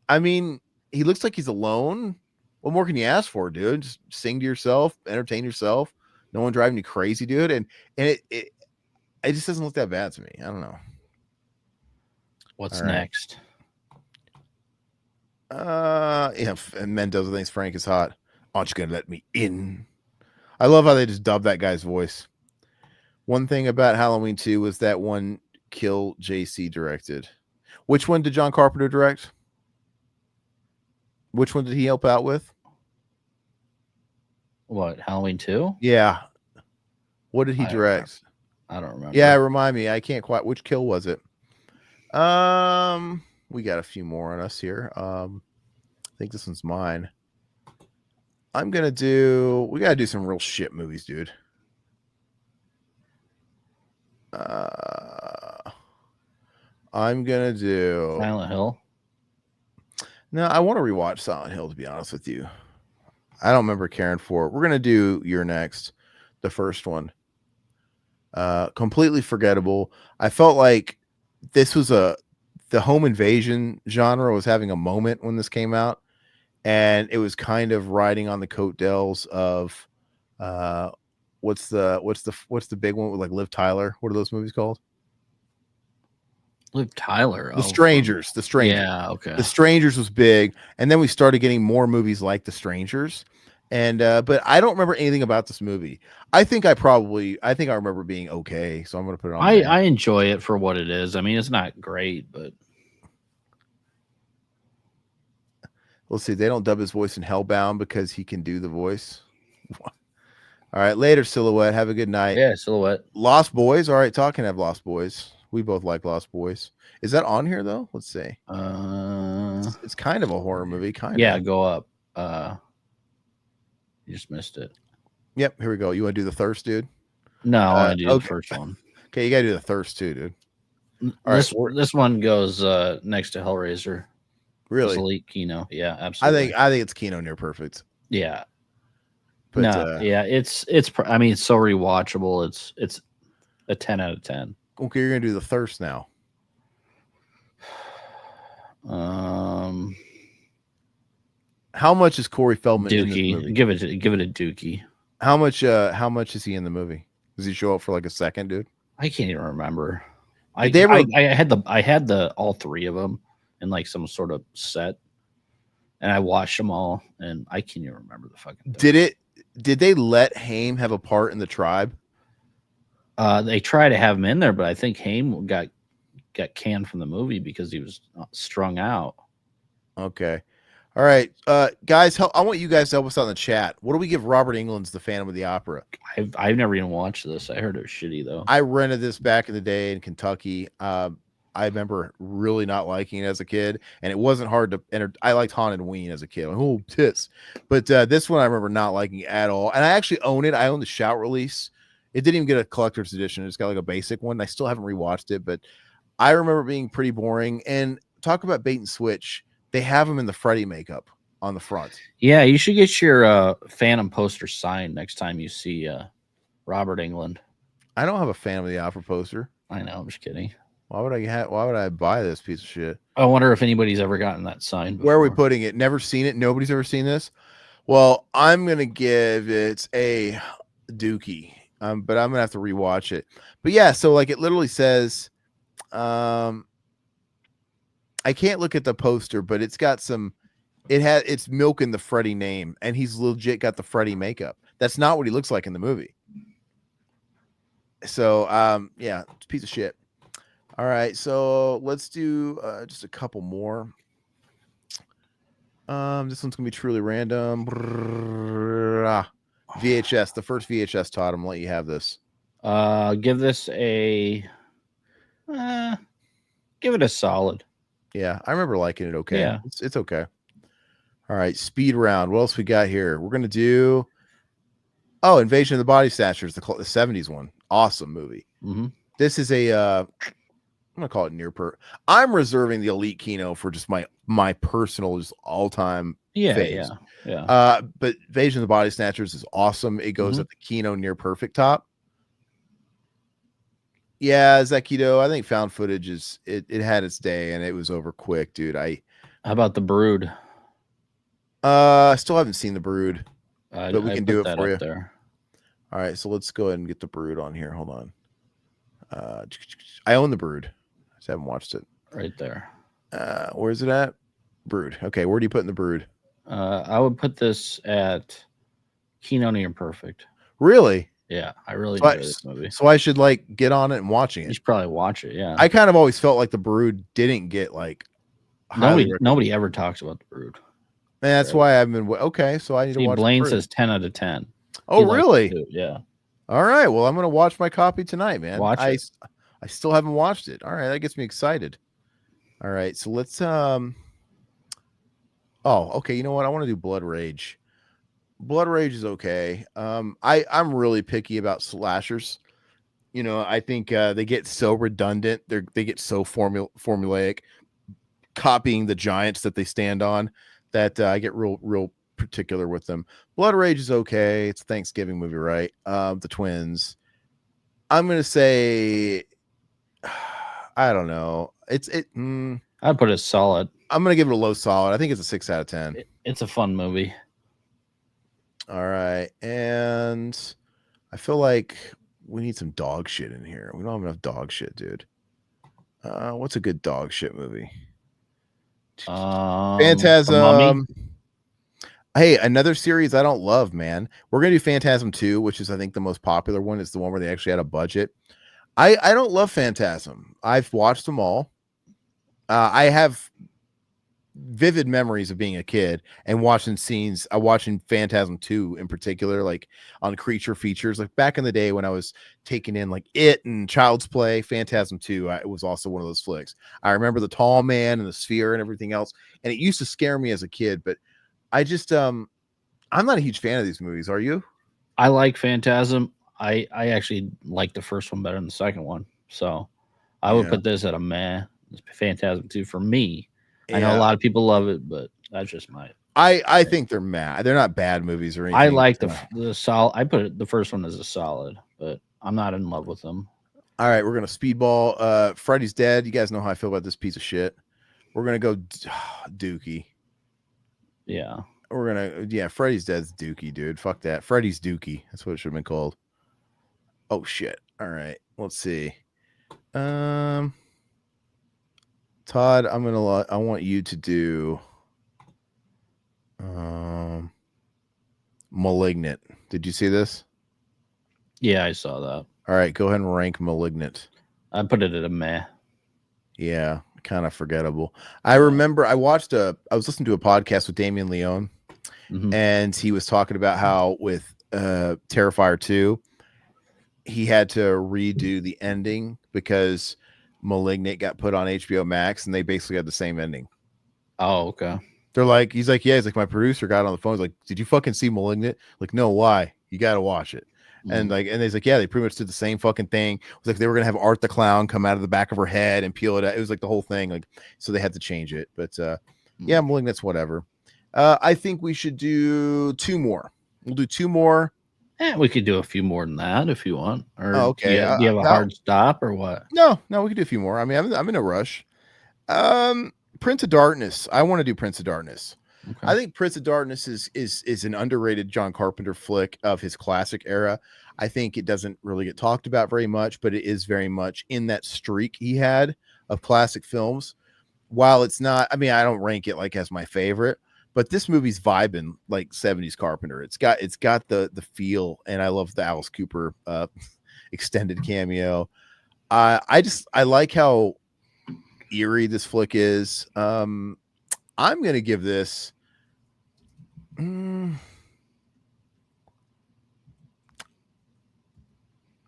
I mean, he looks like he's alone. What more can you ask for, dude? Just sing to yourself, entertain yourself. No one driving you crazy, dude. And it just doesn't look that bad to me. I don't know. What's next? Yeah, and Mendoza thinks Frank is hot. Aren't you gonna let me in? I love how they just dubbed that guy's voice. One thing about Halloween 2 was that one Kill JC directed. Which one did John Carpenter direct? Which one did he help out with? What, Halloween 2? Yeah. What did he direct? I don't remember. Yeah, remind me. I can't quite. Which kill was it? We got a few more on us here. I think this one's mine. We gotta do some real shit movies, dude. I'm gonna do Silent Hill. No, I want to rewatch Silent Hill, to be honest with you. I don't remember caring for it. We're gonna do You're Next, the first one. Completely forgettable. I felt like this was the home invasion genre was having a moment when this came out, and it was kind of riding on the coattails of what's the big one with like Liv Tyler? What are those movies called? Liv Tyler. The Strangers. Yeah, okay. The Strangers was big, and then we started getting more movies like The Strangers. And but I don't remember anything about this movie. I think I remember being okay, so I'm gonna put it on. I enjoy it for what it is. I mean, it's not great, but let's see. They don't dub his voice in Hellbound because he can do the voice. All right, later, Silhouette. Have a good night. Yeah, Silhouette. Lost Boys. All right, talking of Lost Boys. We both like Lost Boys. Is that on here though? Let's see. It's kind of a horror movie. Yeah, go up. You just missed it. Yep, here we go. You want to do the Thirst, dude? No, I want to do the first one. Okay, you got to do the Thirst too, dude. This one goes next to Hellraiser. Really? Elite Kino. Yeah, absolutely. I think it's Kino Near Perfect. Yeah. But, it's I mean, it's so rewatchable. It's A 10 out of 10. Okay, you're gonna do the thirst now. How much is Corey Feldman in this movie? Give it a Dookie. How much is he in the movie? Does he show up for like a second, dude? I can't even remember. I had all three of them in like some sort of set, and I watched them all, and I can't even remember the fucking thing. Did they let Haim have a part in the tribe? They try to have him in there, but I think Haim got canned from the movie because he was strung out. Okay. All right, guys, I want you guys to help us out in the chat. What do we give Robert Englund's The Phantom of the Opera? I've never even watched this. I heard it was shitty though. I rented this back in the day in Kentucky. I remember really not liking it as a kid, and it wasn't hard to enter. I liked Haunted Ween as a kid. Like, oh, tits. But this one I remember not liking at all. And I actually own it. I own the shout release. It didn't even get a collector's edition. It's got like a basic one. I still haven't rewatched it, but I remember being pretty boring. And talk about bait and switch. They have him in the Freddy makeup on the front. Yeah, you should get your Phantom poster signed next time you see Robert Englund. I don't have a Phantom of the Opera poster. I know, I'm just kidding. Why would I buy this piece of shit? I wonder if anybody's ever gotten that signed before. Where are we putting it? Never seen it. Nobody's ever seen this. Well, I'm gonna give it a Dookie, but I'm gonna have to rewatch it. But yeah, so like it literally says, I can't look at the poster, but it's got it's milking the Freddy name, and he's legit got the Freddy makeup. That's not what he looks like in the movie. So, yeah, it's a piece of shit. All right, so let's do just a couple more. This one's gonna be truly random. VHS, the first VHS, Todd. I'm gonna let you have this. Give this a give it a solid. Yeah, I remember liking it. Okay, yeah, it's okay. All right, speed round. What else we got here? We're gonna do Invasion of the Body Snatchers, the 70s one. Awesome movie. Mm-hmm. This is a I'm gonna call it I'm reserving the Elite Kino for just my personal just all-time phase. Yeah. But Invasion of the Body Snatchers is awesome. It goes at the Kino near perfect top. Yeah, Zekido, I think found footage it had its day and it was over quick, dude. How about The Brood? I still haven't seen The Brood, but we can do it for you. There. All right, so let's go ahead and get The Brood on here. Hold on. I own The Brood. I just haven't watched it. Right there. Where is it at? Brood. Okay, where do you put in The Brood? I would put this at Kino near perfect. Really? Yeah, I really enjoy this movie. So I should like get on it and watching it. You should probably watch it. Yeah. I kind of always felt like The Brood didn't get like nobody ever talks about The Brood. And that's why I've been okay. So I need to watch. Blaine says 10 out of 10. Oh, really? Yeah. All right. Well, I'm gonna watch my copy tonight, man. Watch it. I still haven't watched it. All right, that gets me excited. All right, so let's Oh, okay. You know what? I want to do Blood Rage. Blood Rage is okay. I'm really picky about slashers. You know, I think they get so redundant. They get so formulaic, copying the giants that they stand on, that I get real particular with them. Blood Rage is okay. It's a Thanksgiving movie, right? The twins. I'm gonna say, I don't know. I'd put it solid. I'm gonna give it a low solid. I think it's a 6 out of 10. It's a fun movie. All right, and I feel like we need some dog shit in here. We don't have enough dog shit, dude. What's a good dog shit movie? Phantasm. Hey, another series I don't love, man. We're gonna do Phantasm 2, which is I think the most popular one. It's the one where they actually had a budget. I don't love Phantasm. I've watched them all. I have vivid memories of being a kid and watching scenes. Watching Phantasm 2 in particular, like on Creature Features, like back in the day when I was taking in like It and Child's Play. Phantasm 2, it was also one of those flicks. I remember the tall man and the sphere and everything else, and it used to scare me as a kid. But I just I'm not a huge fan of these movies. Are you? I like Phantasm. I actually like the first one better than the second one, so I would put this at a meh. Phantasm 2 for me. I know a lot of people love it, but that's just my. I think they're mad. They're not bad movies or anything. I like the solid. I put the first one as a solid, but I'm not in love with them. All right, we're gonna speedball. Freddy's Dead. You guys know how I feel about this piece of shit. We're gonna go Dookie. Yeah. Freddy's Dead's Dookie, dude. Fuck that. Freddy's Dookie. That's what it should have been called. Oh shit. All right. Let's see. Todd, I want you to do Malignant. Did you see this? Yeah, I saw that. All right, go ahead and rank Malignant. I put it at a meh. Yeah, kind of forgettable. I remember I was listening to a podcast with Damien Leone, and he was talking about how with Terrifier 2, he had to redo the ending because Malignant got put on HBO Max, and they basically had the same ending. Oh, okay. They're like, he's like, my producer got on the phone. He's like, did you fucking see Malignant? Like, no, why? You got to watch it. And he's like, yeah, they pretty much did the same fucking thing. It was like they were gonna have Art the Clown come out of the back of her head and peel it out. It was like the whole thing, like, so they had to change it. But yeah, Malignant's whatever. I think we should do 2 more. We'll do 2 more. We could do a few more than that if you want. Or okay. Do you have a hard stop or what? No, we could do a few more. I mean, I'm in a rush. Prince of Darkness. I want to do Prince of Darkness. Okay. I think Prince of Darkness is an underrated John Carpenter flick of his classic era. I think it doesn't really get talked about very much, but it is very much in that streak he had of classic films. While it's not, I mean, I don't rank it like as my favorite, but this movie's vibing like 70s Carpenter. It's got the feel, and I love the Alice Cooper extended cameo. I like how eerie this flick is. I'm gonna give this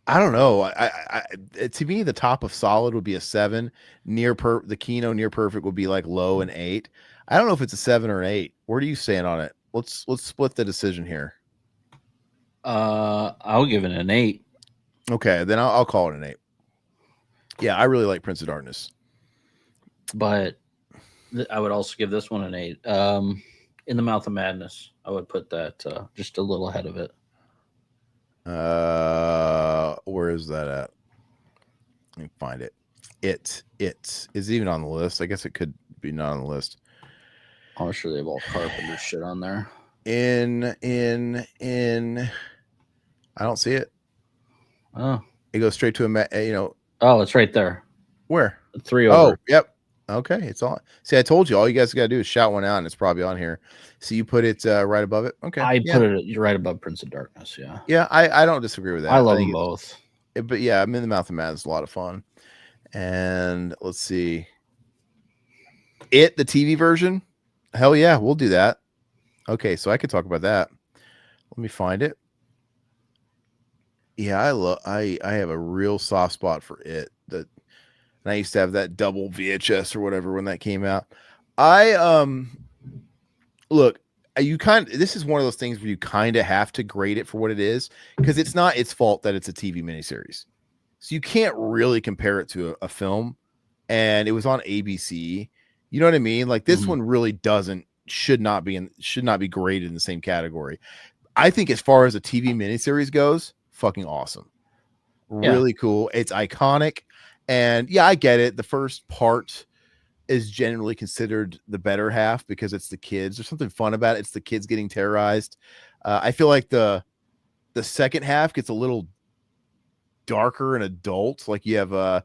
I don't know. I to me, the top of solid would be a 7. The Kino near perfect would be like low and 8. I don't know if it's a 7 or an 8. Where do you stand on it? Let's split the decision here. I'll give it an 8. Okay, then I'll call it an 8. Yeah, I really like Prince of Darkness, but I would also give this one an 8. In the Mouth of Madness, I would put that just a little ahead of it. Where is that at? Let me find it. It is even on the list. I guess it could be not on the list. I'm sure they have all Carpenter shit on there. In I don't see it. Oh, it goes straight to Oh, it's right there. Where? 3 over. Oh, yep. Okay, it's on. See, I told you, all you guys got to do is shout one out, and it's probably on here. So you put it right above it. Okay, I put it right above Prince of Darkness. Yeah, yeah, I don't disagree with that. I love them both. But yeah, I'm in the Mouth of Madness. It's a lot of fun. And let's see, the TV version. Hell yeah, we'll do that. Okay, so I could talk about that. Let me find it. Yeah, I have a real soft spot for it. And I used to have that double VHS or whatever when that came out. Look, this is one of those things where you kind of have to grade it for what it is, because it's not its fault that it's a TV miniseries. So you can't really compare it to a film, and it was on ABC. You know what I mean? Like this one really should not be graded in the same category. I think as far as a TV miniseries goes, fucking awesome. Really cool. It's iconic. And yeah, I get it. The first part is generally considered the better half because it's the kids. There's something fun about it. It's the kids getting terrorized. I feel like the second half gets a little darker and adult. Like you have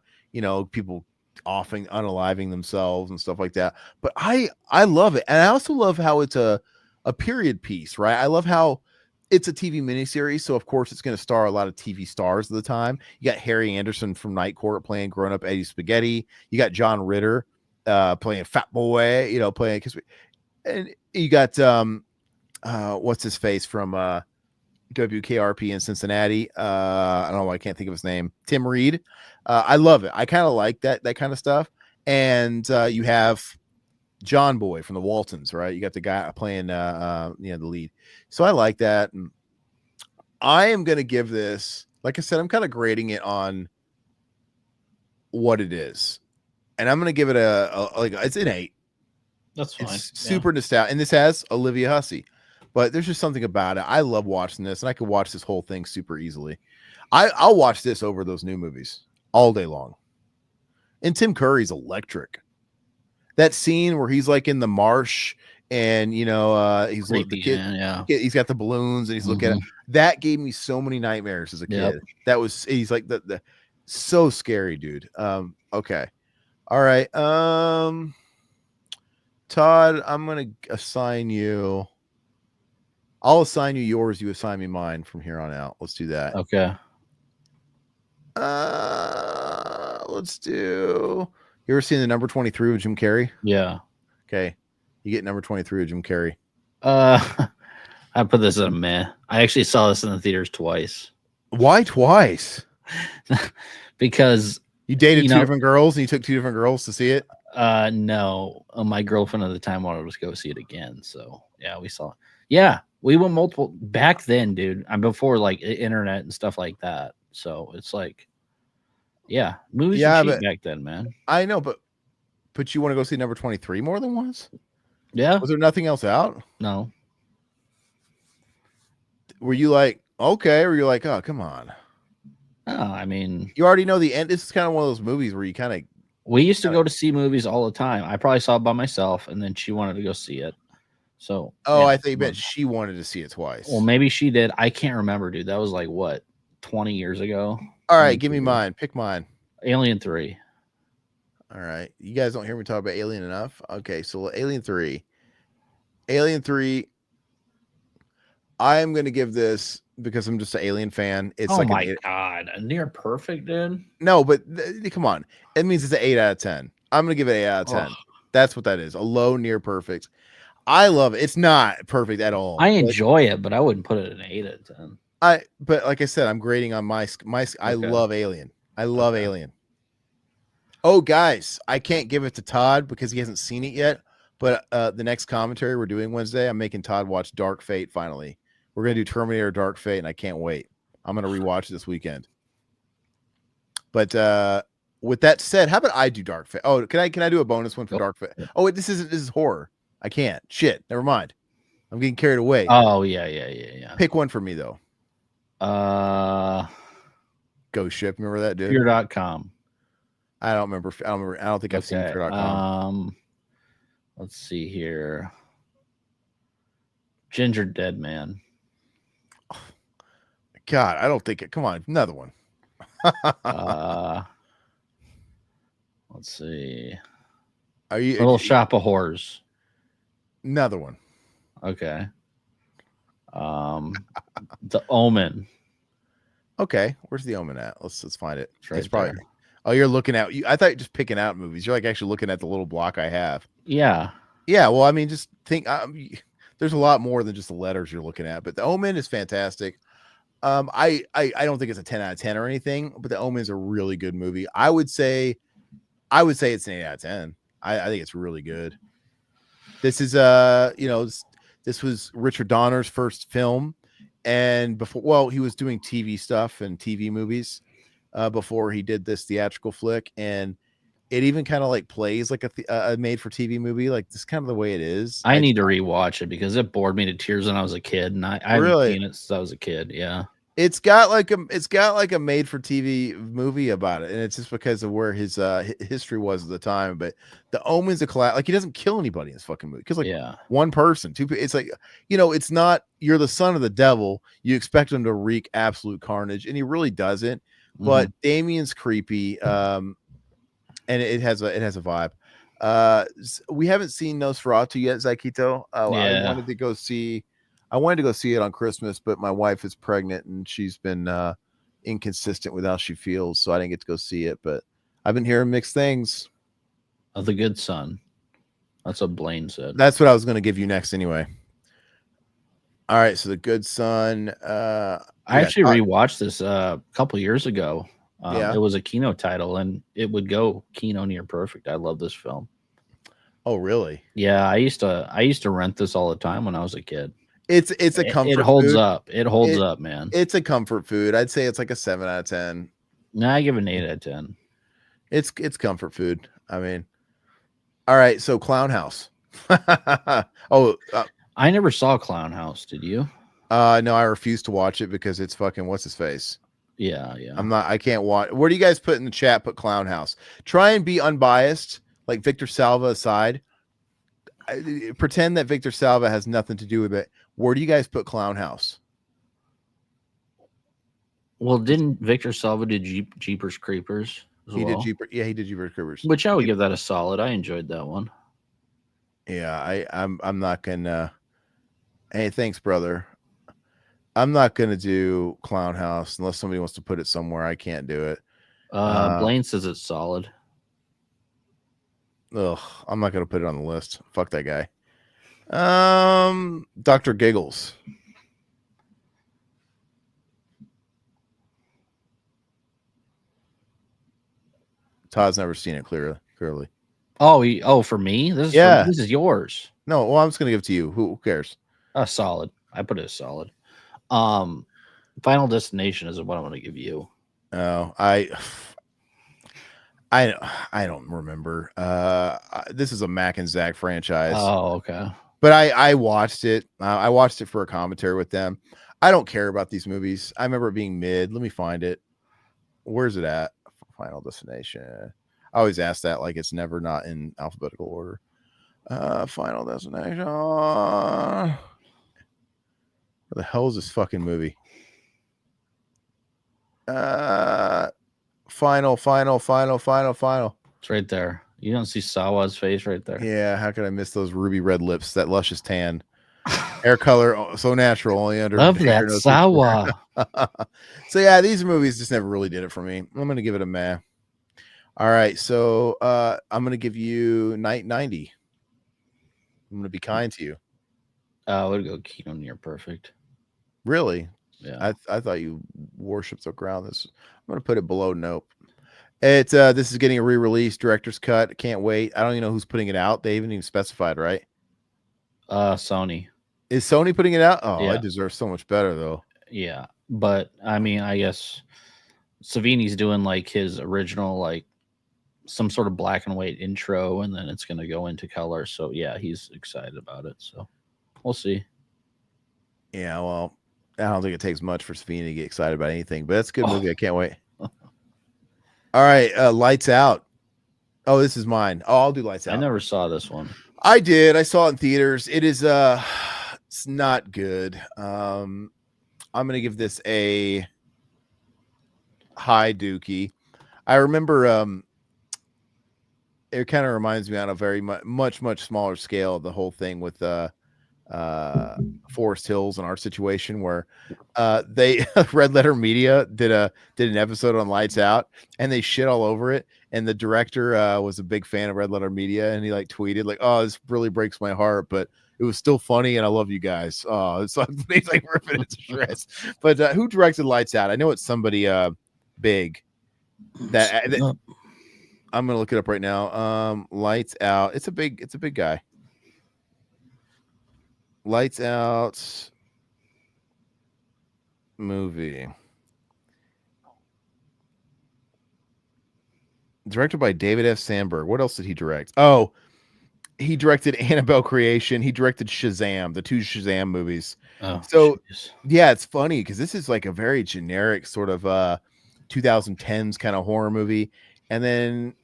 people often unaliving themselves and stuff like that. But I love it. And I also love how it's a period piece, right? I love how it's a TV miniseries, so of course it's going to star a lot of TV stars at the time. You got Harry Anderson from Night Court playing grown-up Eddie Spaghetti. You got John Ritter playing Fat Boy, playing, and you got what's his face from WKRP in Cincinnati. I don't know why I can't think of his name. Tim Reed. I love it. I kind of like that kind of stuff. And you have John Boy from the Waltons, right? You got the guy playing the lead. So I like that. And I am going to give this, like I said, I'm kind of grading it on what it is. And I'm going to give it it's an 8. That's fine. It's super nostalgic. And this has Olivia Hussey. But there's just something about it. I love watching this, and I could watch this whole thing super easily. I'll watch this over those new movies. all day long. And Tim Curry's electric. That scene where he's like in the marsh and he's Creepy, the kid, man, yeah. he's got the balloons and he's looking at it. That gave me so many nightmares as a kid. He's like the so scary, dude. Okay. All right. Todd, I'm gonna assign you. I'll assign you yours. You assign me mine from here on out. Let's do that. Okay. Let's do. You ever seen the number 23 with Jim Carrey? Yeah. Okay. You get number 23 with Jim Carrey. I put this in a meh. I actually saw this in the theaters twice. Why twice? Because you dated two different girls and you took two different girls to see it? No. My girlfriend at the time wanted us to go see it again. So yeah, we saw it. Yeah, we went multiple back then, dude. I'm before like internet and stuff like that. So it's like, yeah, movies were cheap back then, man. I know, but you want to go see number 23 more than once? Yeah. Was there nothing else out? No. Were you like, okay, or you're like, oh, come on? No, I mean, you already know the end. This is kind of one of those movies where you kind of. We used to go to see movies all the time. I probably saw it by myself, and then she wanted to go see it. So. Oh, yeah, I think you meant she wanted to see it twice. Well, maybe she did. I can't remember, dude. That was like what, 20 years ago. All right, give me mine. Pick mine. Alien 3. All right, you guys don't hear me talk about Alien enough. Okay, so Alien 3. Alien 3. I am going to give this because I'm just an Alien fan. It's oh my god, a near perfect, dude. No, but come on, it means it's an 8 out of 10. I'm going to give it an 8 out of 10. Oh. That's what that is. A low near perfect. I love it. It's not perfect at all. I enjoy it, but I wouldn't put it an 8 out of 10. But like I said, I'm grading on my. I love Alien. I love Alien. Oh, guys, I can't give it to Todd because he hasn't seen it yet. But the next commentary we're doing Wednesday, I'm making Todd watch Dark Fate. Finally, we're gonna do Terminator Dark Fate, and I can't wait. I'm gonna rewatch it this weekend. But with that said, how about I do Dark Fate? Oh, can I do a bonus one for Dark Fate? Oh, wait, this is horror. I can't. Shit. Never mind. I'm getting carried away. Oh yeah. Pick one for me though. Ghost Ship. Remember that, dude? Fear.com. I don't remember. I don't think I've seen Fear.com. Let's see here. Ginger Dead Man. God, I don't think it. Come on, another one. Let's see. Are you Little Shop of Horrors? Another one. Okay. The Omen. Okay, where's the Omen at? Let's find it. It's probably. There. Oh, you're looking at. I thought you're just picking out movies. You're like actually looking at the little block I have. Yeah. Yeah. Well, I mean, just think. There's a lot more than just the letters you're looking at, but the Omen is fantastic. I don't think it's a 10 out of 10 or anything, but the Omen is a really good movie. I would say it's an 8 out of 10. I think it's really good. This is this was Richard Donner's first film, and before, he was doing TV stuff and TV movies before he did this theatrical flick, and it even kind of like plays like a made for TV movie. Like this is kind of the way it is. I need to rewatch it because it bored me to tears when I was a kid, and I haven't seen it since I was a kid. Yeah. It's got like a made for TV movie about it, and it's just because of where his history was at the time. But the Omen's a collapse. Like he doesn't kill anybody in this fucking movie because one person, two people. It's like it's not you're the son of the devil. You expect him to wreak absolute carnage, and he really doesn't. But Damien's creepy, and it has a vibe. We haven't seen Nosferatu yet, Zaikito. I wanted to go see it on Christmas, but my wife is pregnant and she's been inconsistent with how she feels, so I didn't get to go see it. But I've been hearing mixed things. Of The Good Son. That's what Blaine said. That's what I was going to give you next anyway. All right, so The Good Son. I actually rewatched this a couple years ago. It was a Kino title, and it would go Kino near perfect. I love this film. Oh, really? Yeah, I used to rent this all the time when I was a kid. It's a comfort. It holds food. up. It holds up, man. It's a comfort food. I'd say it's like a 7 out of 10. No, I give it an 8 out of 10. It's comfort food. I mean, all right. So Clown House. I never saw Clown House. Did you? No, I refuse to watch it because it's fucking what's his face. Yeah. I can't watch. Where do you guys put in the chat? Put Clown House. Try and be unbiased, like Victor Salva aside. Pretend that Victor Salva has nothing to do with it. Where do you guys put Clown House? Well, didn't Victor Salva do Jeepers Creepers as He well? did Jeepers. Yeah, he did Jeepers Creepers. Which I would give that a solid. I enjoyed that one. Yeah, I'm not gonna. Hey, thanks, brother. I'm not gonna do Clown House unless somebody wants to put it somewhere. I can't do it. Blaine says it's solid. Ugh, I'm not gonna put it on the list. Fuck that guy. Dr. Giggles. Todd's never seen it clearly. Oh, for me? This is yours. No, well, I'm just gonna give it to you. Who cares? Solid. I put it as solid. Final Destination is what I'm gonna give you. Oh, I don't remember. This is a Mac and Zach franchise. Oh, okay. But I watched it. I watched it for a commentary with them. I don't care about these movies. I remember it being mid. Let me find it. Where's it at? Final Destination. I always ask that like it's never not in alphabetical order. Final Destination. Where the hell is this fucking movie? Final. It's right there. You don't see Sawa's face right there. Yeah, how could I miss those ruby red lips, that luscious tan, hair color so natural, only under. Love that Sawa. So yeah, these movies just never really did it for me. I'm gonna give it a meh. All right, so I'm gonna give you Night 90. I'm gonna be kind to you. I would go Kino Near Perfect. Really? Yeah. I thought you worshipped the ground. I'm gonna put it below Nope. It's this is getting a re-release, director's cut. Can't wait. I don't even know who's putting it out. They haven't even specified, right? Sony. Is Sony putting it out? Oh, yeah. I deserve so much better though. Yeah, but I mean, I guess Savini's doing like his original, like some sort of black and white intro, and then it's going to go into color. So yeah, he's excited about it. So we'll see. Yeah, well, I don't think it takes much for Savini to get excited about anything, but that's a good movie. I can't wait. All right, Lights Out. Oh, this is mine. Oh, I'll do Lights Out. I never saw this one. I did. I saw it in theaters. It is it's not good. I'm gonna give this a high dookie. I remember it kind of reminds me on a very much smaller scale of the whole thing with Forest Hills and our situation where they Red Letter Media did an episode on Lights Out and they shit all over it, and the director was a big fan of Red Letter Media, and he like tweeted like, oh, this really breaks my heart, but it was still funny and I love you guys. Oh, it's like he's like ripping it to shreds. But who directed Lights Out? I know it's somebody big that I'm gonna look it up right now. Lights Out. It's a big guy. Lights Out movie. Directed by David F. Sandberg. What else did he direct? Oh, he directed Annabelle Creation. He directed Shazam, the 2 Shazam movies. Oh, so geez. Yeah, it's funny because this is like a very generic sort of 2010s kind of horror movie. And then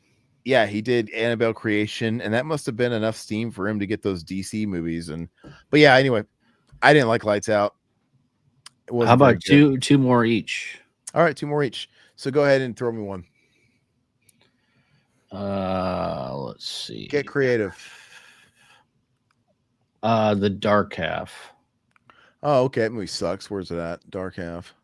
yeah, he did Annabelle Creation, and that must have been enough steam for him to get those DC movies. But yeah, anyway, I didn't like Lights Out. How about two more each? All right, 2 more each. So go ahead and throw me one. Let's see. Get creative. The Dark Half. Oh, okay. That movie sucks. Where's it at? Dark Half.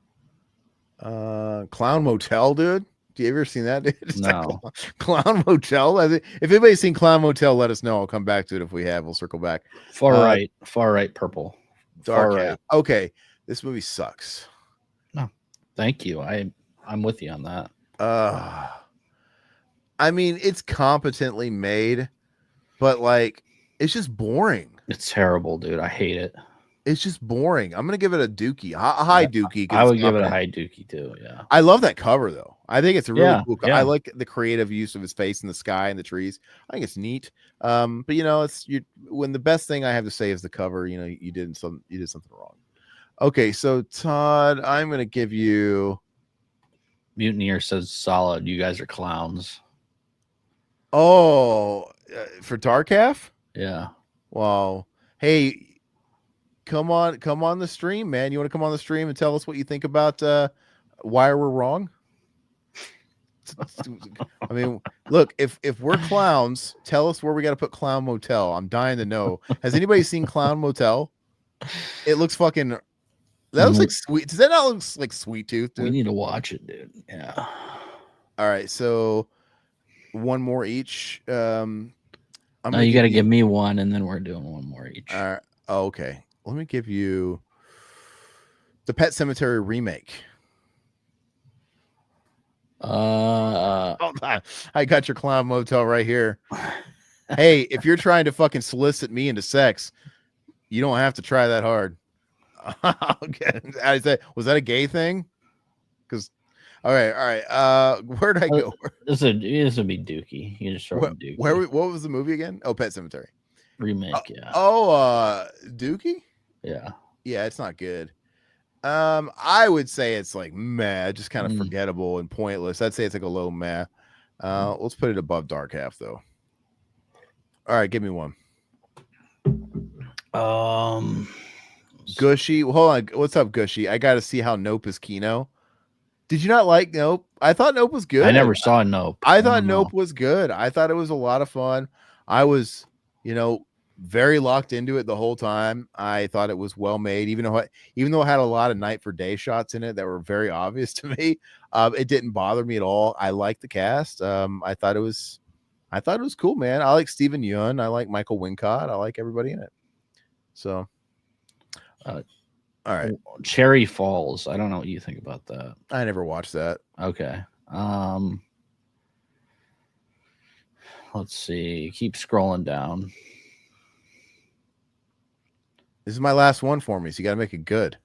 Clown Motel, dude. Do you ever seen that, dude? No. Clown Motel. If anybody's seen Clown Motel, let us know. I'll come back to it if we have. We'll circle back. Far right, purple. Dark far Half. right. Okay, this movie sucks. No, thank you. I'm with you on that. I mean, it's competently made, but like, it's just boring. It's terrible, dude. I hate it. It's just boring. I'm gonna give it a dookie, a high dookie. I would give it a high dookie too. Yeah, I love that cover though. I think it's a really cool. Yeah. I like the creative use of his face in the sky and the trees. I think it's neat. But you know, when the best thing I have to say is the cover. You know, you did something wrong. Okay, so Todd, I'm gonna give you Mutineer says solid. You guys are clowns. Oh, for Dark Half? Yeah. Wow. Hey, come on the stream, man. You want to come on the stream and tell us what you think about why we're wrong? I mean, look, if we're clowns, tell us where we got to put Clown Motel. I'm dying to know. Has anybody seen Clown Motel? It looks fucking. That looks like sweet. Does that not look like Sweet Tooth, dude? We need to watch it, dude. Yeah. All right, so one more each. You got to give me one, and then we're doing one more each. Oh, okay. Let me give you the Pet Cemetery remake. Hold on. I got your Clown Motel right here. Hey, if you're trying to fucking solicit me into sex, you don't have to try that hard. Okay. Was that a gay thing? Because all right. Where did I go? This would be Dookie. You just throw Dookie. What was the movie again? Oh, Pet Cemetery remake. Yeah. Dookie. Yeah. It's not good. I would say it's like meh, just kind of forgettable and pointless. I'd say it's like a low meh. Let's put it above Dark Half though. All right, give me one. Gushy. Hold on. What's up, Gushy? I got to see how Nope is Kino. Did you not like Nope? I thought Nope was good. I never saw Nope. I thought Nope was good. I thought it was a lot of fun. I was, very locked into it the whole time. I thought it was well made, even though it had a lot of night for day shots in it that were very obvious to me. It didn't bother me at all. I liked the cast. I thought it was cool, man. I like Steven Yeun. I like Michael Wincott. I like everybody in it. So, all right. Cherry Falls. I don't know what you think about that. I never watched that. Okay. Let's see. Keep scrolling down. This is my last one for me, so you got to make it good.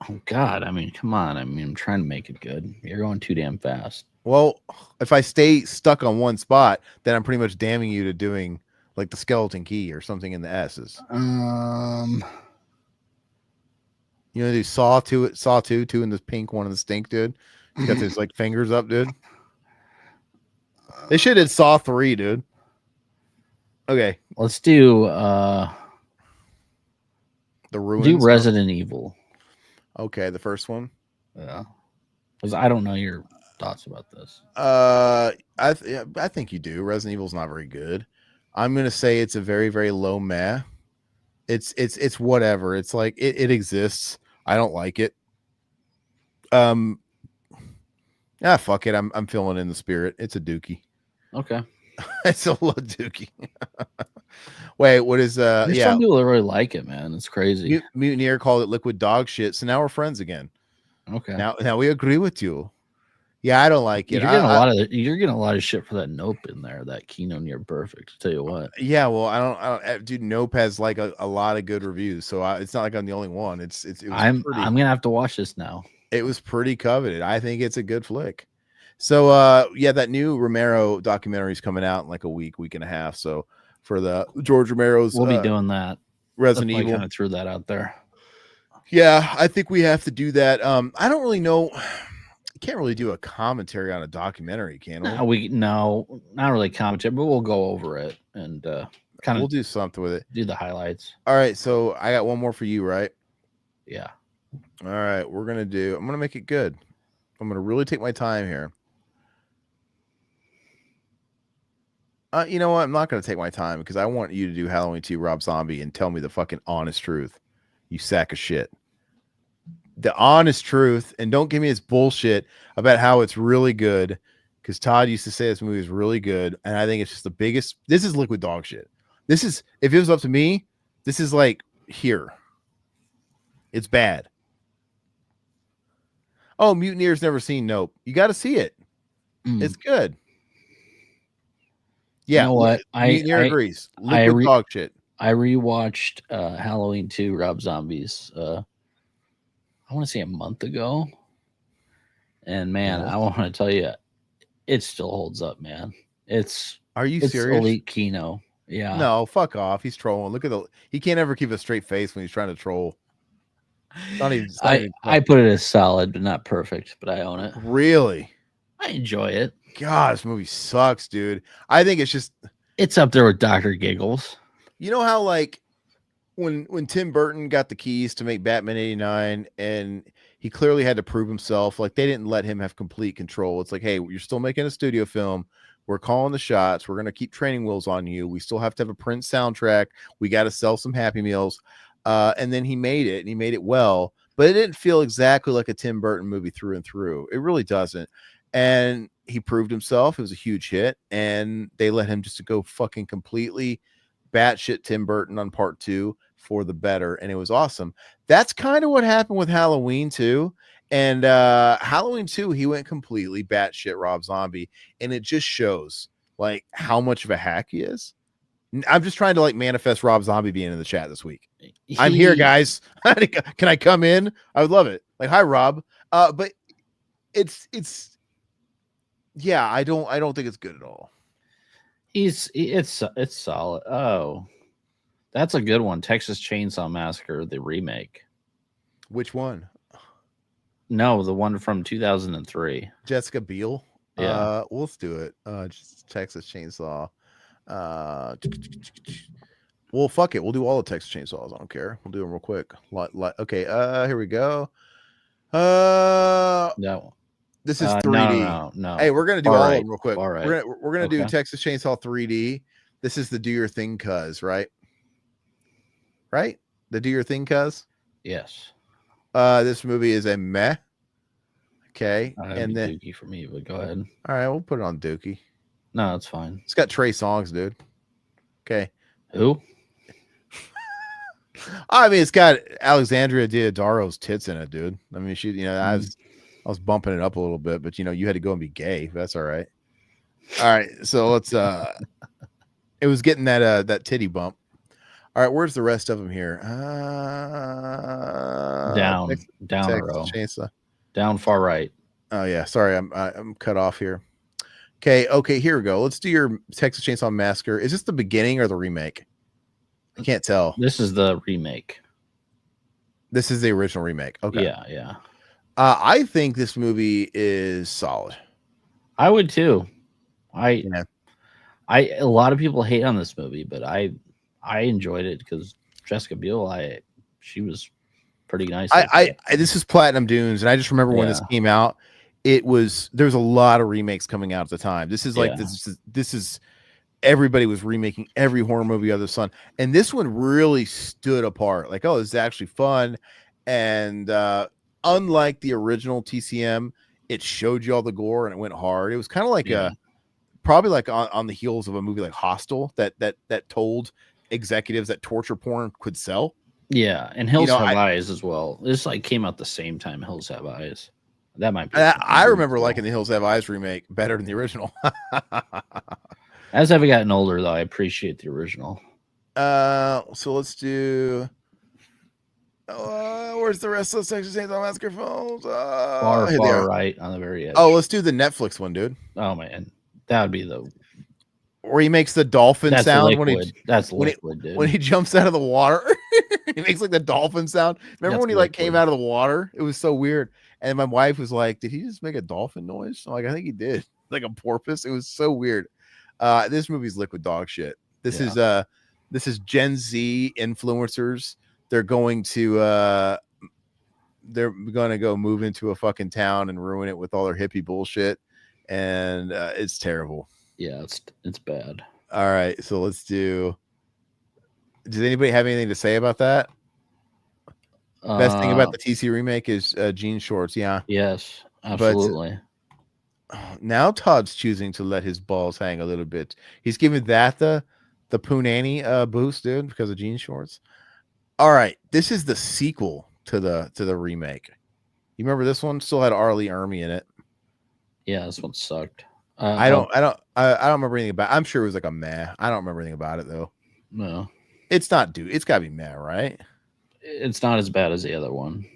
Oh, God. I mean, come on. I mean, I'm trying to make it good. You're going too damn fast. Well, if I stay stuck on one spot, then I'm pretty much damning you to doing like the Skeleton Key or something in the S's. You want to do Saw 2 in this pink one in the stink, dude? He's got his like fingers up, dude. They should have Saw 3, dude. Okay. Let's do the Ruins. Do Resident Evil. Okay, the first one. Yeah. Because I don't know your thoughts about this. I think you do. Resident Evil's not very good. I'm gonna say it's a very, very low meh. It's whatever. It's like it exists. I don't like it. Fuck it. I'm feeling in the spirit. It's a Dookie. Okay. It's a low Dookie. Wait, what is There's some people that really like it, man. It's crazy. Mutineer called it liquid dog shit, so now we're friends again. Okay. Now we agree with you. Yeah, I don't like it. You're getting a lot of shit for that Nope in there, that Kino Near Perfect. I'll tell you what. Yeah, well, I don't dude, Nope has like a lot of good reviews, so it's not like I'm the only one. I'm gonna have to watch this now. It was pretty coveted. I think it's a good flick. So that new Romero documentary is coming out in like a week and a half. So for the George Romero's, we'll be doing that. Resident Evil. Kind of threw that out there. Yeah, I think we have to do that. I don't really know. Can't really do a commentary on a documentary, can we? No, not really commentary, but we'll go over it and we'll do something with it. Do the highlights. All right, so I got one more for you, right? Yeah. All right, I'm gonna make it good. I'm gonna really take my time here. You know what? I'm not gonna take my time because I want you to do Halloween 2 Rob Zombie and tell me the fucking honest truth. You sack of shit. The honest truth, and don't give me this bullshit about how it's really good, because Todd used to say this movie is really good, and I think it's just the biggest. This is liquid dog shit. This is, if it was up to me, this is like here. It's bad. Oh, Mutineer's never seen Nope. You got to see it. It's good. Yeah, you know what? Mutineer agrees. Liquid dog shit. I rewatched Halloween 2 Rob Zombies. I want to say a month ago, and man, I want to tell you, it still holds up, man. Are you serious? Elite Kino. Yeah. No, fuck off. He's trolling. He can't ever keep a straight face when he's trying to troll. It's not even I put it as solid, but not perfect. But I own it. really. I enjoy it. God, this movie sucks, dude. I think It's up there with Dr. Giggles. you know how like when Tim Burton got the keys to make Batman 89 and he clearly had to prove himself, like they didn't let him have complete control. It's like, hey, you're still making a studio film. We're calling the shots. We're going to keep training wheels on you. We still have to have a Prince soundtrack. We got to sell some Happy Meals. And then he made it, and he made it well, but it didn't feel exactly like a Tim Burton movie through and through. It really doesn't. And he proved himself. It was a huge hit, and they let him just go fucking completely batshit Tim Burton on part 2 for the better, and it was awesome. That's kind of what happened with Halloween 2. And Halloween 2, he went completely batshit Rob Zombie, and it just shows like how much of a hack he is. I'm just trying to like manifest Rob Zombie being in the chat this week. I'm here, guys. Can I come in? I would love it. Like, hi, Rob. But it's yeah, I don't think it's good at all. It's solid. Oh, that's a good one. Texas Chainsaw Massacre, the remake. Which one? No, the one from 2003. Jessica Biel. Yeah. Let's do it. Just Texas Chainsaw. Well, fuck it. We'll do all the Texas Chainsaws. I don't care. We'll do them real quick. Okay. Here we go. No. This is 3D. No. Hey, we're gonna do all of them real quick. Right. We're gonna do Texas Chainsaw 3D. This is the Do Your Thing Cuz, right? Right? The Do Your Thing Cuz? Yes. This movie is a meh. Okay. And then Dookie for me, but go ahead. All right, we'll put it on Dookie. No, it's fine. It's got Trey Songz, dude. Okay. Who? I mean, it's got Alexandria Daddario's tits in it, dude. I mean, she, I was bumping it up a little bit, but you had to go and be gay. That's all right. All right, so let's. It was getting that titty bump. All right, where's the rest of them here? Down a row. Chainsaw. Down far right. Oh yeah, sorry, I'm cut off here. Okay, here we go. Let's do your Texas Chainsaw Massacre. Is this the beginning or the remake? I can't tell. This is the remake. This is the original remake. Okay. Yeah. I think this movie is solid. I would too. A lot of people hate on this movie, but I enjoyed it because Jessica Biel, she was pretty nice. This is Platinum Dunes, and I just remember when this came out, there was a lot of remakes coming out at the time. This is like this is everybody was remaking every horror movie under the sun, and this one really stood apart. Like, oh, this is actually fun, and unlike the original TCM, it showed you all the gore and it went hard. It was kind of like probably like on the heels of a movie like Hostel that told executives that torture porn could sell. Yeah, and Hills Have Eyes as well. This like came out the same time Hills Have Eyes. That might be. I remember liking the Hills Have Eyes remake better than the original. As I've gotten older, though, I appreciate the original. So let's do. Where's the rest of the Texas Chainsaw Massacre films? Far right on the very edge. Oh, let's do the Netflix one, dude. Oh man, that would be the. Where he makes the dolphin sound liquid. When he jumps out of the water. He makes like the dolphin sound. Remember when he like came out of the water? It was so weird. And my wife was like, "Did he just make a dolphin noise?" I'm like, "I think he did." Like a porpoise. It was so weird. This movie's liquid dog shit. This is Gen Z influencers. They're going to go move into a fucking town and ruin it with all their hippie bullshit, and it's terrible. Yeah, it's bad. All right, so let's do. Does anybody have anything to say about that? Best thing about the TC remake is jean shorts. Yeah. Yes, absolutely. But now Todd's choosing to let his balls hang a little bit. He's giving that the punani boost, dude, because of jean shorts. All right, this is the sequel to the remake. You remember this one? Still had Arlie Ermy in it. Yeah, this one sucked. I don't remember anything about it. I'm sure it was like a meh. I don't remember anything about it though. No. It's not, dude. It's gotta be meh, right? It's not as bad as the other one.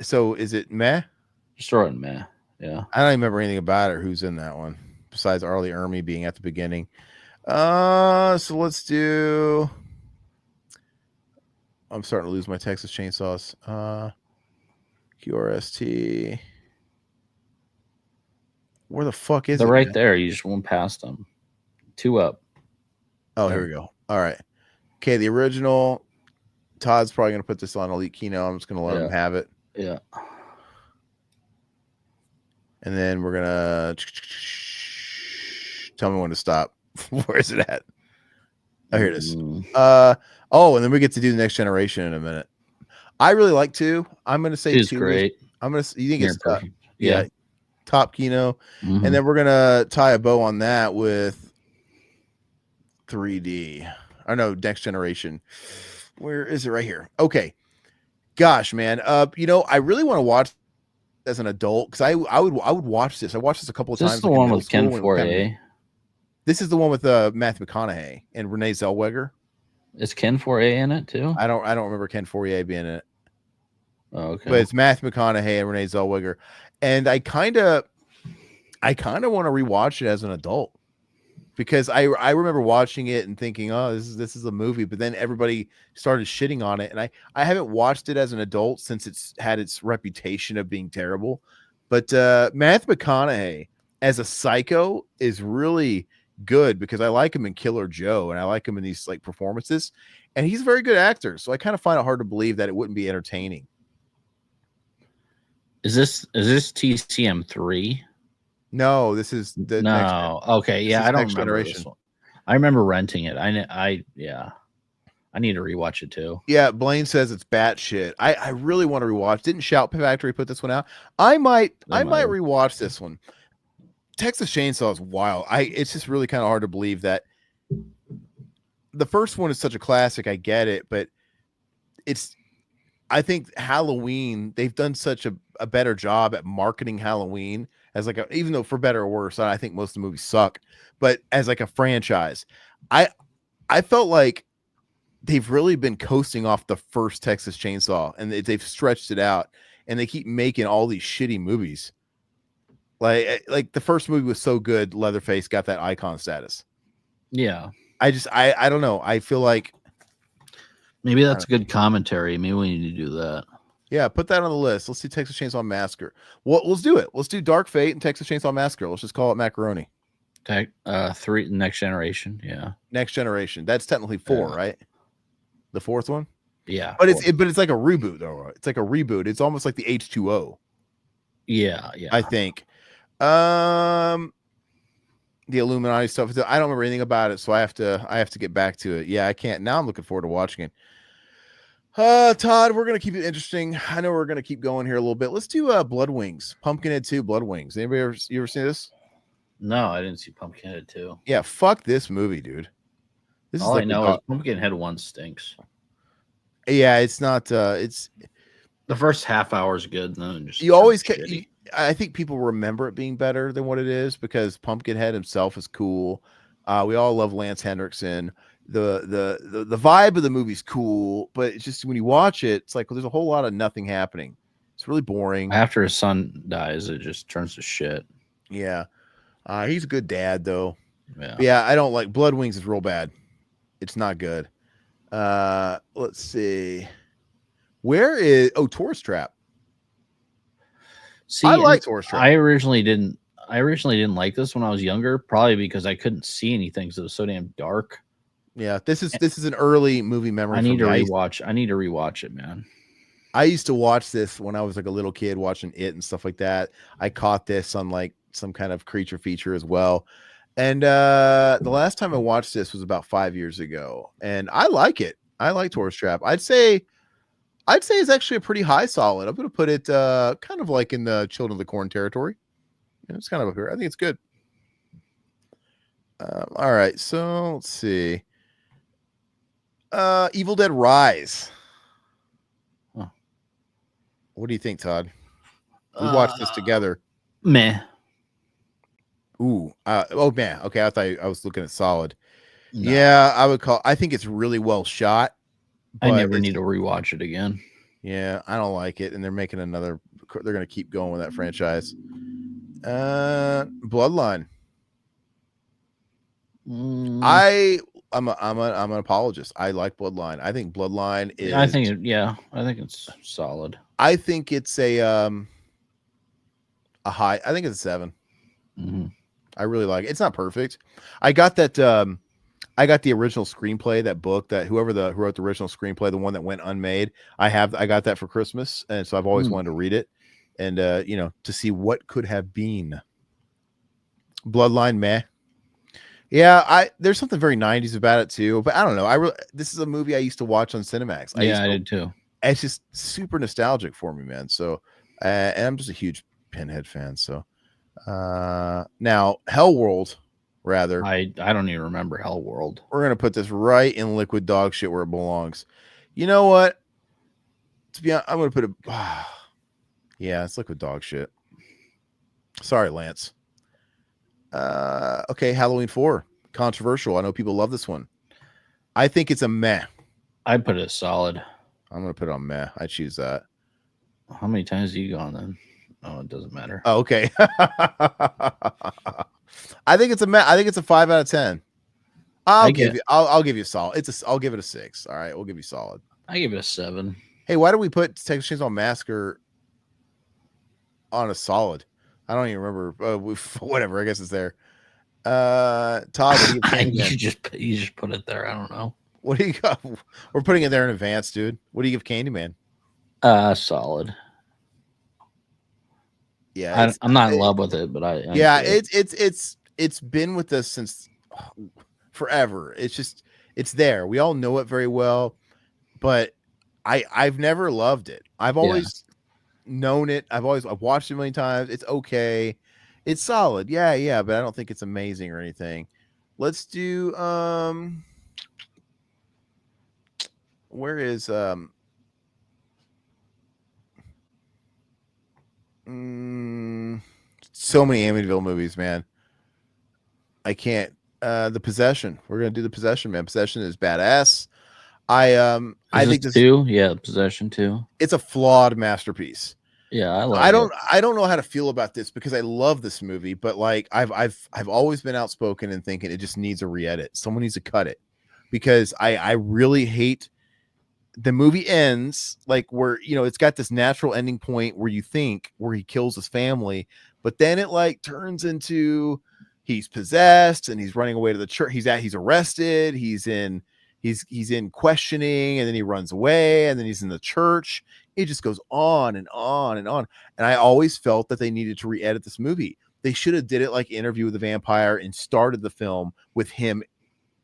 So is it meh? Just throw it in meh. Yeah. I don't even remember anything about it or who's in that one besides Arlie Ermy being at the beginning. So let's do. I'm starting to lose my Texas Chainsaws. QRST. Where the fuck is They're it? right Man? there. You just went past them. 2 up. Oh, here we go. All right. Okay, the original. Todd's probably going to put this on Elite Kino. I'm just going to let him have it. Yeah. And then we're going to tell me when to stop. Where is it at? Oh, here it is. Oh, and then we get to do the Next Generation in a minute. I really like 2. I'm going to say 2 great. You think it's perfect? Yeah. Top Kino. Mm-hmm. And then we're going to tie a bow on that with 3D. I know, Next Generation. Where is it? Right here. Okay. Gosh, man. I really want to watch as an adult because I would watch this. I watched this a couple of times. This is the one with Ken Foree. This is the one with Matthew McConaughey and Renee Zellweger. Is Ken Foree in it too? I don't remember Ken Foree being in it. Oh, okay. But it's Matthew McConaughey and Renee Zellweger, and I kind of want to rewatch it as an adult because I remember watching it and thinking, oh, this is a movie, but then everybody started shitting on it, and I haven't watched it as an adult since it's had its reputation of being terrible. But Matthew McConaughey as a psycho is really good because I like him in Killer Joe and I like him in these like performances, and he's a very good actor, so I kind of find it hard to believe that it wouldn't be entertaining. Is this TCM 3? No, this is the next. Okay, yeah, I don't remember this one. I remember renting it. I need to rewatch it too. Yeah, Blaine says it's batshit. I really want to rewatch. Didn't Shout Factory put this one out? I might rewatch this one. Texas Chainsaw is wild. It's just really kind of hard to believe that the first one is such a classic. I get it, but I think Halloween, they've done such a better job at marketing Halloween as like even though for better or worse, I think most of the movies suck, but as like a franchise, I felt like they've really been coasting off the first Texas Chainsaw and they've stretched it out and they keep making all these shitty movies. Like the first movie was so good, Leatherface got that icon status. Yeah. I don't know. I feel like maybe that's a good commentary. Maybe we need to do that. Yeah, put that on the list. Let's do Texas Chainsaw Massacre. Well, let's do it. Let's do Dark Fate and Texas Chainsaw Massacre. Let's just call it macaroni. 3 Next Generation. Yeah. Next Generation. That's technically 4, right? The 4th one? Yeah. But it's like a reboot though. It's like a reboot. It's almost like the H2O. Yeah. I think. The Illuminati stuff. I don't remember anything about it, so I have to get back to it. Yeah, I can't. Now I'm looking forward to watching it. Todd, we're gonna keep it interesting. I know we're gonna keep going here a little bit. Let's do Blood Wings, Pumpkinhead 2, Blood Wings. Anybody you ever seen this? No, I didn't see Pumpkinhead 2. Yeah, fuck this movie, dude. This all is like I know is Pumpkinhead 1 stinks. Yeah, it's not. It's the first half hour is good, and then just you always. I think people remember it being better than what it is because Pumpkinhead himself is cool. We all love Lance Henriksen. The vibe of the movie's cool, but it's just when you watch it, it's like there's a whole lot of nothing happening. It's really boring. After his son dies, it just turns to shit. Yeah, he's a good dad though. Yeah, I don't like Blood Wings is real bad. It's not good. Let's see. Where is Tourist Trap? See, I like Tourist Trap. I originally didn't like this when I was younger, probably because I couldn't see anything, so it was so damn dark. Yeah, this is an early movie memory. I need to rewatch it, man. I used to watch this when I was like a little kid watching it and stuff like that. I caught this on like some kind of creature feature as well. And the last time I watched this was about 5 years ago, and I like it. I like Tourist Trap. I'd say it's actually a pretty high solid. I'm going to put it kind of like in the Children of the Corn territory. It's kind of up here. I think it's good. All right, so let's see. Evil Dead Rise. Huh. What do you think, Todd? We watched this together. Meh. Ooh. Oh man. Okay, I thought I was looking at solid. No. Yeah, I think it's really well shot. I never need to rewatch it again. Yeah, I don't like it, and they're making another. They're going to keep going with that franchise. Bloodline. I'm an apologist. I like Bloodline. I think Bloodline is. I think it's solid. I think it's a high. I think it's a 7. Mm-hmm. I really like it. It's not perfect. I got that. I got the original screenplay, that book, that who wrote the original screenplay, the one that went unmade. I got that for Christmas, and so I've always wanted to read it, and to see what could have been. Bloodline, meh. Yeah, there's something very 90s about it too, but I don't know. This is a movie I used to watch on Cinemax. I did too. It's just super nostalgic for me, man. So, and I'm just a huge Pinhead fan. So, now Hellworld, rather. I don't even remember Hellworld. We're gonna put this right in liquid dog shit where it belongs. You know what? To be honest, I'm gonna put it. Yeah, it's liquid dog shit. Sorry, Lance. Okay, Halloween 4, controversial. I know people love this one. I think it's a meh. I'd put it solid. I'm gonna put it on meh. I choose that. How many times have you gone then? Oh, it doesn't matter. Oh, okay. I think it's a meh. I think it's a 5 out of 10. I'll give you a solid. I'll give it a 6. All right, we'll give you solid. I give it a 7. Hey, why do we put Texas Chainsaw Massacre on a solid? I don't even remember. Whatever. I guess it's there. Todd, you just put it there. I don't know. What do you got? We're putting it there in advance, dude. What do you give Candyman? Solid. Yeah, I'm not in love with it, but it's been with us since forever. It's there. We all know it very well, but I've never loved it. I've always known it. I've watched it a million times. It's okay. It's solid. Yeah, but I don't think it's amazing or anything. Let's do where is so many Amityville movies, man. I can't. The Possession. We're gonna do The Possession, man. Possession is badass. I think this 2. Yeah, Possession 2. It's a flawed masterpiece. Yeah, I don't know how to feel about this because I love this movie, but like I've always been outspoken and thinking it just needs a re-edit. Someone needs to cut it because I really hate the movie ends like where it's got this natural ending point where you think where he kills his family, but then it like turns into he's possessed and he's running away to the church. He's arrested. He's in questioning, and then he runs away, and then he's in the church. It just goes on and on and on. And I always felt that they needed to re-edit this movie. They should have did it like Interview with the Vampire and started the film with him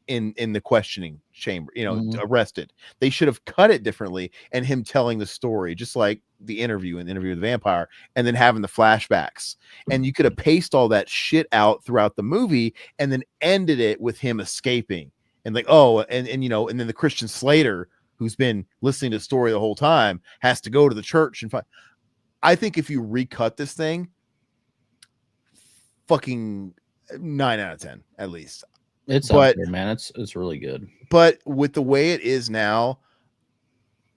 in the questioning chamber, arrested. They should have cut it differently and him telling the story, just like the Interview with the Vampire, and then having the flashbacks. And you could have paced all that shit out throughout the movie and then ended it with him escaping. And like, and then the Christian Slater, who's been listening to the story the whole time, has to go to the church and find. I think if you recut this thing, fucking 9 out of 10 at least. It's up there, man. It's really good. But with the way it is now,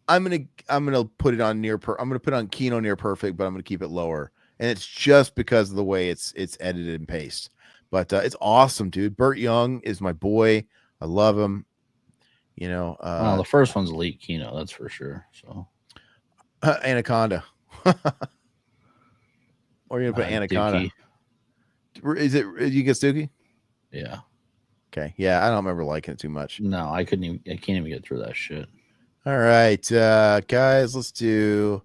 I'm gonna put it on I'm gonna put on Kino near perfect, but I'm gonna keep it lower. And it's just because of the way it's edited and paced. But it's awesome, dude. Burt Young is my boy. I love him. The first one's elite Kino, that's for sure. So Anaconda. Or you're gonna put Anaconda. Dookie. Is it you get Dookie? Yeah. Okay. Yeah, I don't remember liking it too much. No, I can't even get through that shit. All right, guys, let's do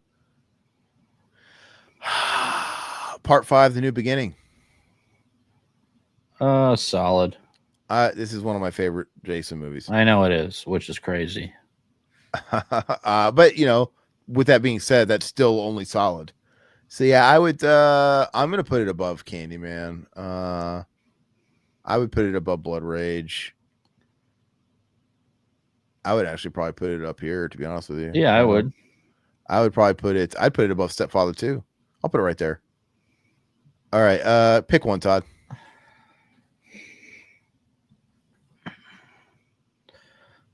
part 5, The New Beginning. Solid. This is one of my favorite Jason movies. I know it is, which is crazy. But with that being said, that's still only solid. So yeah, I would. I'm gonna put it above Candyman. I would put it above Blood Rage. I would actually probably put it up here, to be honest with you. Yeah, I would. I would probably put it. I'd put it above Stepfather 2. I'll put it right there. All right, pick one, Todd.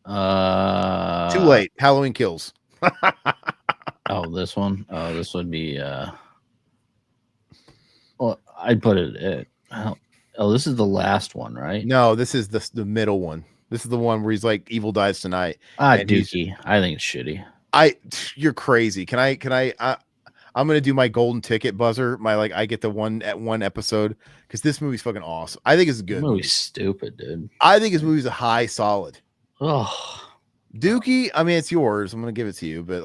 Too late. Halloween Kills. This one. This would be. Well, I'd put it at. This is the last one, right? No, this is the middle one. This is the one where he's like, "Evil dies tonight." Dookie. I think it's shitty. You're crazy. I'm gonna do my golden ticket buzzer. I get the one episode because this movie's fucking awesome. I think it's a good movie. Stupid, dude. I think this movie's a high solid. Oh, Dookie, I mean, it's yours. I'm gonna give it to you, but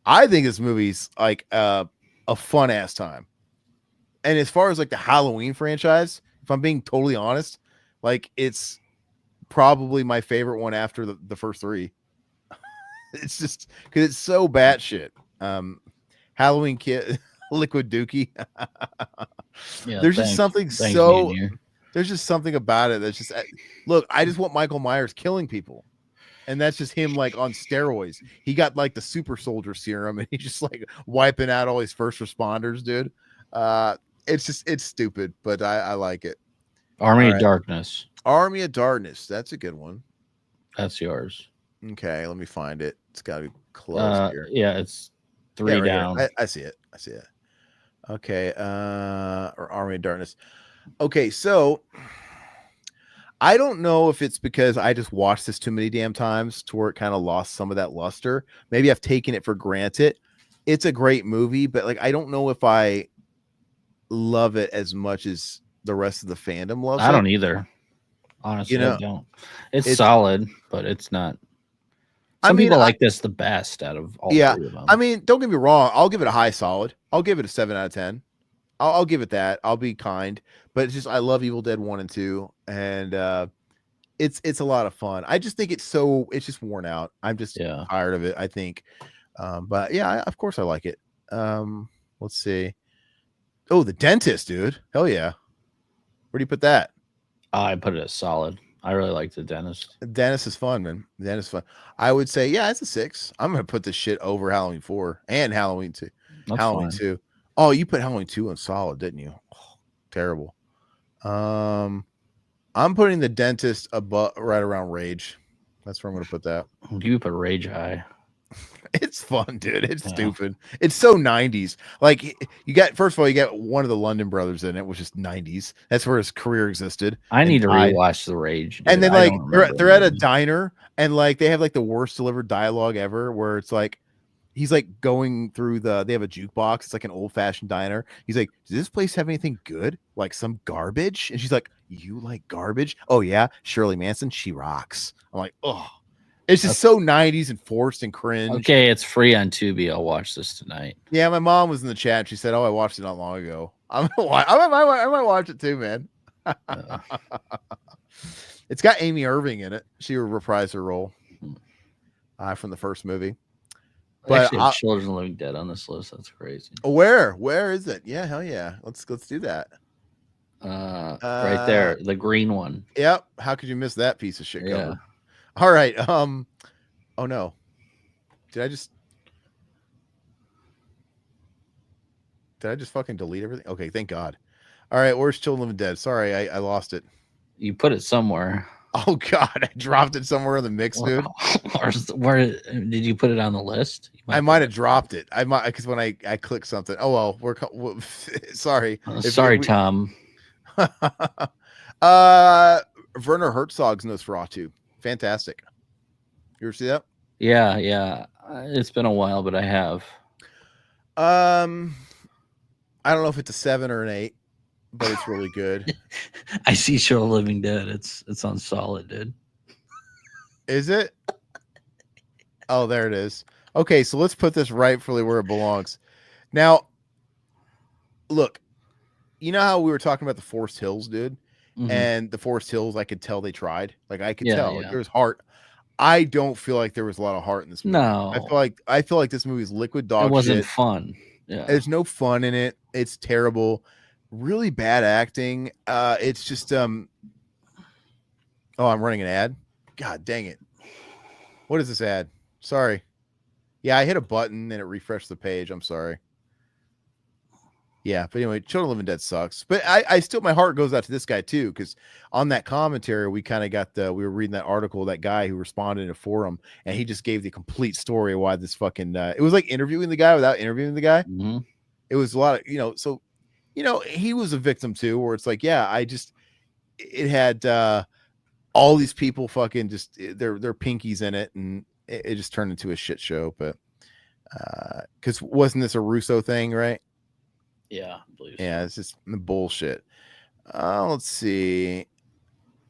I think this movie's a fun ass time. And as far as the Halloween franchise, if I'm being totally honest, it's probably my favorite one after the first three. It's just because it's so batshit. Halloween Kid, Liquid Dookie. yeah, There's just something there's just something about it that's just look. I just want Michael Myers killing people, and that's just him on steroids. He got the super soldier serum, and he's just wiping out all his first responders, dude. It's stupid, but I like it. Army of Darkness. Army of Darkness. That's a good one. That's yours. Okay, let me find it. It's got to be close here. Yeah, it's 3 down. I see it. Okay, or Army of Darkness. Okay, so I don't know if it's because I just watched this too many damn times to where it kind of lost some of that luster. Maybe I've taken it for granted. It's a great movie, but I don't know if I love it as much as the rest of the fandom loves it. I don't either. Honestly, I don't. It's solid, but it's not. Some people like this the best out of all three of them. I mean, don't get me wrong. I'll give it a high solid. I'll give it a 7 out of 10. I'll give it that. I'll be kind, but it's just I love Evil Dead 1 and 2, and it's a lot of fun. I just think it's just worn out. I'm just tired of it, I think. But yeah, of course I like it. Let's see. Oh, The Dentist, dude. Hell yeah. Where do you put that? I put it as solid. I really like The Dentist. The Dentist is fun, man. The Dentist is fun. I would say, yeah, it's a 6. I'm gonna put this shit over Halloween 4 and Halloween 2. Halloween 2. Oh, you put Halloween 2 on solid, didn't you? Oh, terrible. I'm putting The Dentist above, right around Rage. That's where I'm gonna put that. You put Rage high. It's fun, dude. It's stupid. It's so 90s. You got, first of all, you got one of the London brothers in it, which is 90s. That's where his career existed. I need to rewatch The Rage. Dude. And then they're at a diner and they have the worst delivered dialogue ever, where it's he's going through they have a jukebox. It's an old fashioned diner. He's like, does this place have anything good? Some garbage? And she's like, you like garbage? Oh yeah, Shirley Manson, she rocks. I'm like, oh. It's just so 90s and forced and cringe. Okay, it's free on Tubi. I'll watch this tonight. Yeah, my mom was in the chat. She said, "Oh, I watched it not long ago." I might watch it too, man. It's got Amy Irving in it. She reprised her role from the first movie. But actually, Children of the Living Dead on this list. That's crazy. Where is it? Yeah, hell yeah. Let's do that. Right there, the green one. Yep. How could you miss that piece of shit cover? All right. Oh no. Did I just fucking delete everything? Okay, thank God. All right, where's Children of the Dead? Sorry, I lost it. You put it somewhere. Oh God, I dropped it somewhere in the mix, dude. Where did you put it on the list? I might have dropped it. I might, because when I click something. Oh well, we're sorry. Sorry, Tom. Werner Herzog's Nosferatu. Fantastic. You ever see that? Yeah. It's been a while, but I have. I don't know if it's a 7 or an 8, but it's really good. I see Show of Living Dead. It's on solid, dude. Is it? Oh, there it is. Okay, so let's put this rightfully where it belongs. Now, look, you know how we were talking about the Forest Hills, dude? Mm-hmm. And the Forest Hills, I could tell they tried. I could tell there was heart. I don't feel like there was a lot of heart in this movie. No, I feel like this movie's liquid dog. It wasn't shit. Fun. Yeah, there's no fun in it. It's terrible. Really bad acting. It's just Oh, I'm running an ad. God dang it! What is this ad? Sorry. Yeah, I hit a button and it refreshed the page. I'm sorry. Yeah, but anyway, Children of the Living Dead sucks. But I still, my heart goes out to this guy too, because on that commentary, we kind of got we were reading that article, that guy who responded in a forum, and he just gave the complete story of why this fucking, it was like interviewing the guy without interviewing the guy. Mm-hmm. It was a lot of, so, he was a victim too, where it's it had all these people fucking just, their pinkies in it, and it just turned into a shit show. But Because wasn't this a Russo thing, right? Yeah, please. Yeah, it's just bullshit. Let's see.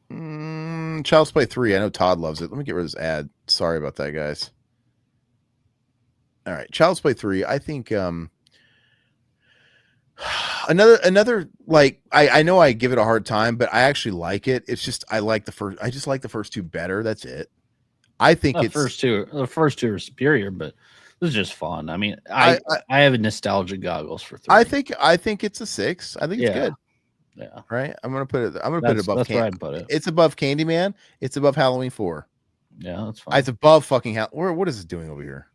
Child's Play 3. I know Todd loves it. Let me get rid of this ad. Sorry about that, guys. All right, Child's Play 3. I think another like I know I give it a hard time, but I actually like it. It's just I just like the first two better. That's it. I think the first two are superior, but this is just fun. I mean, I have a nostalgia goggles for 3. I think it's a 6. I think it's good. Yeah. Right. I'm gonna put it above. That's where I'd put it. It's above Candyman. It's above Halloween 4. Yeah, that's fine. It's above fucking what is it doing over here?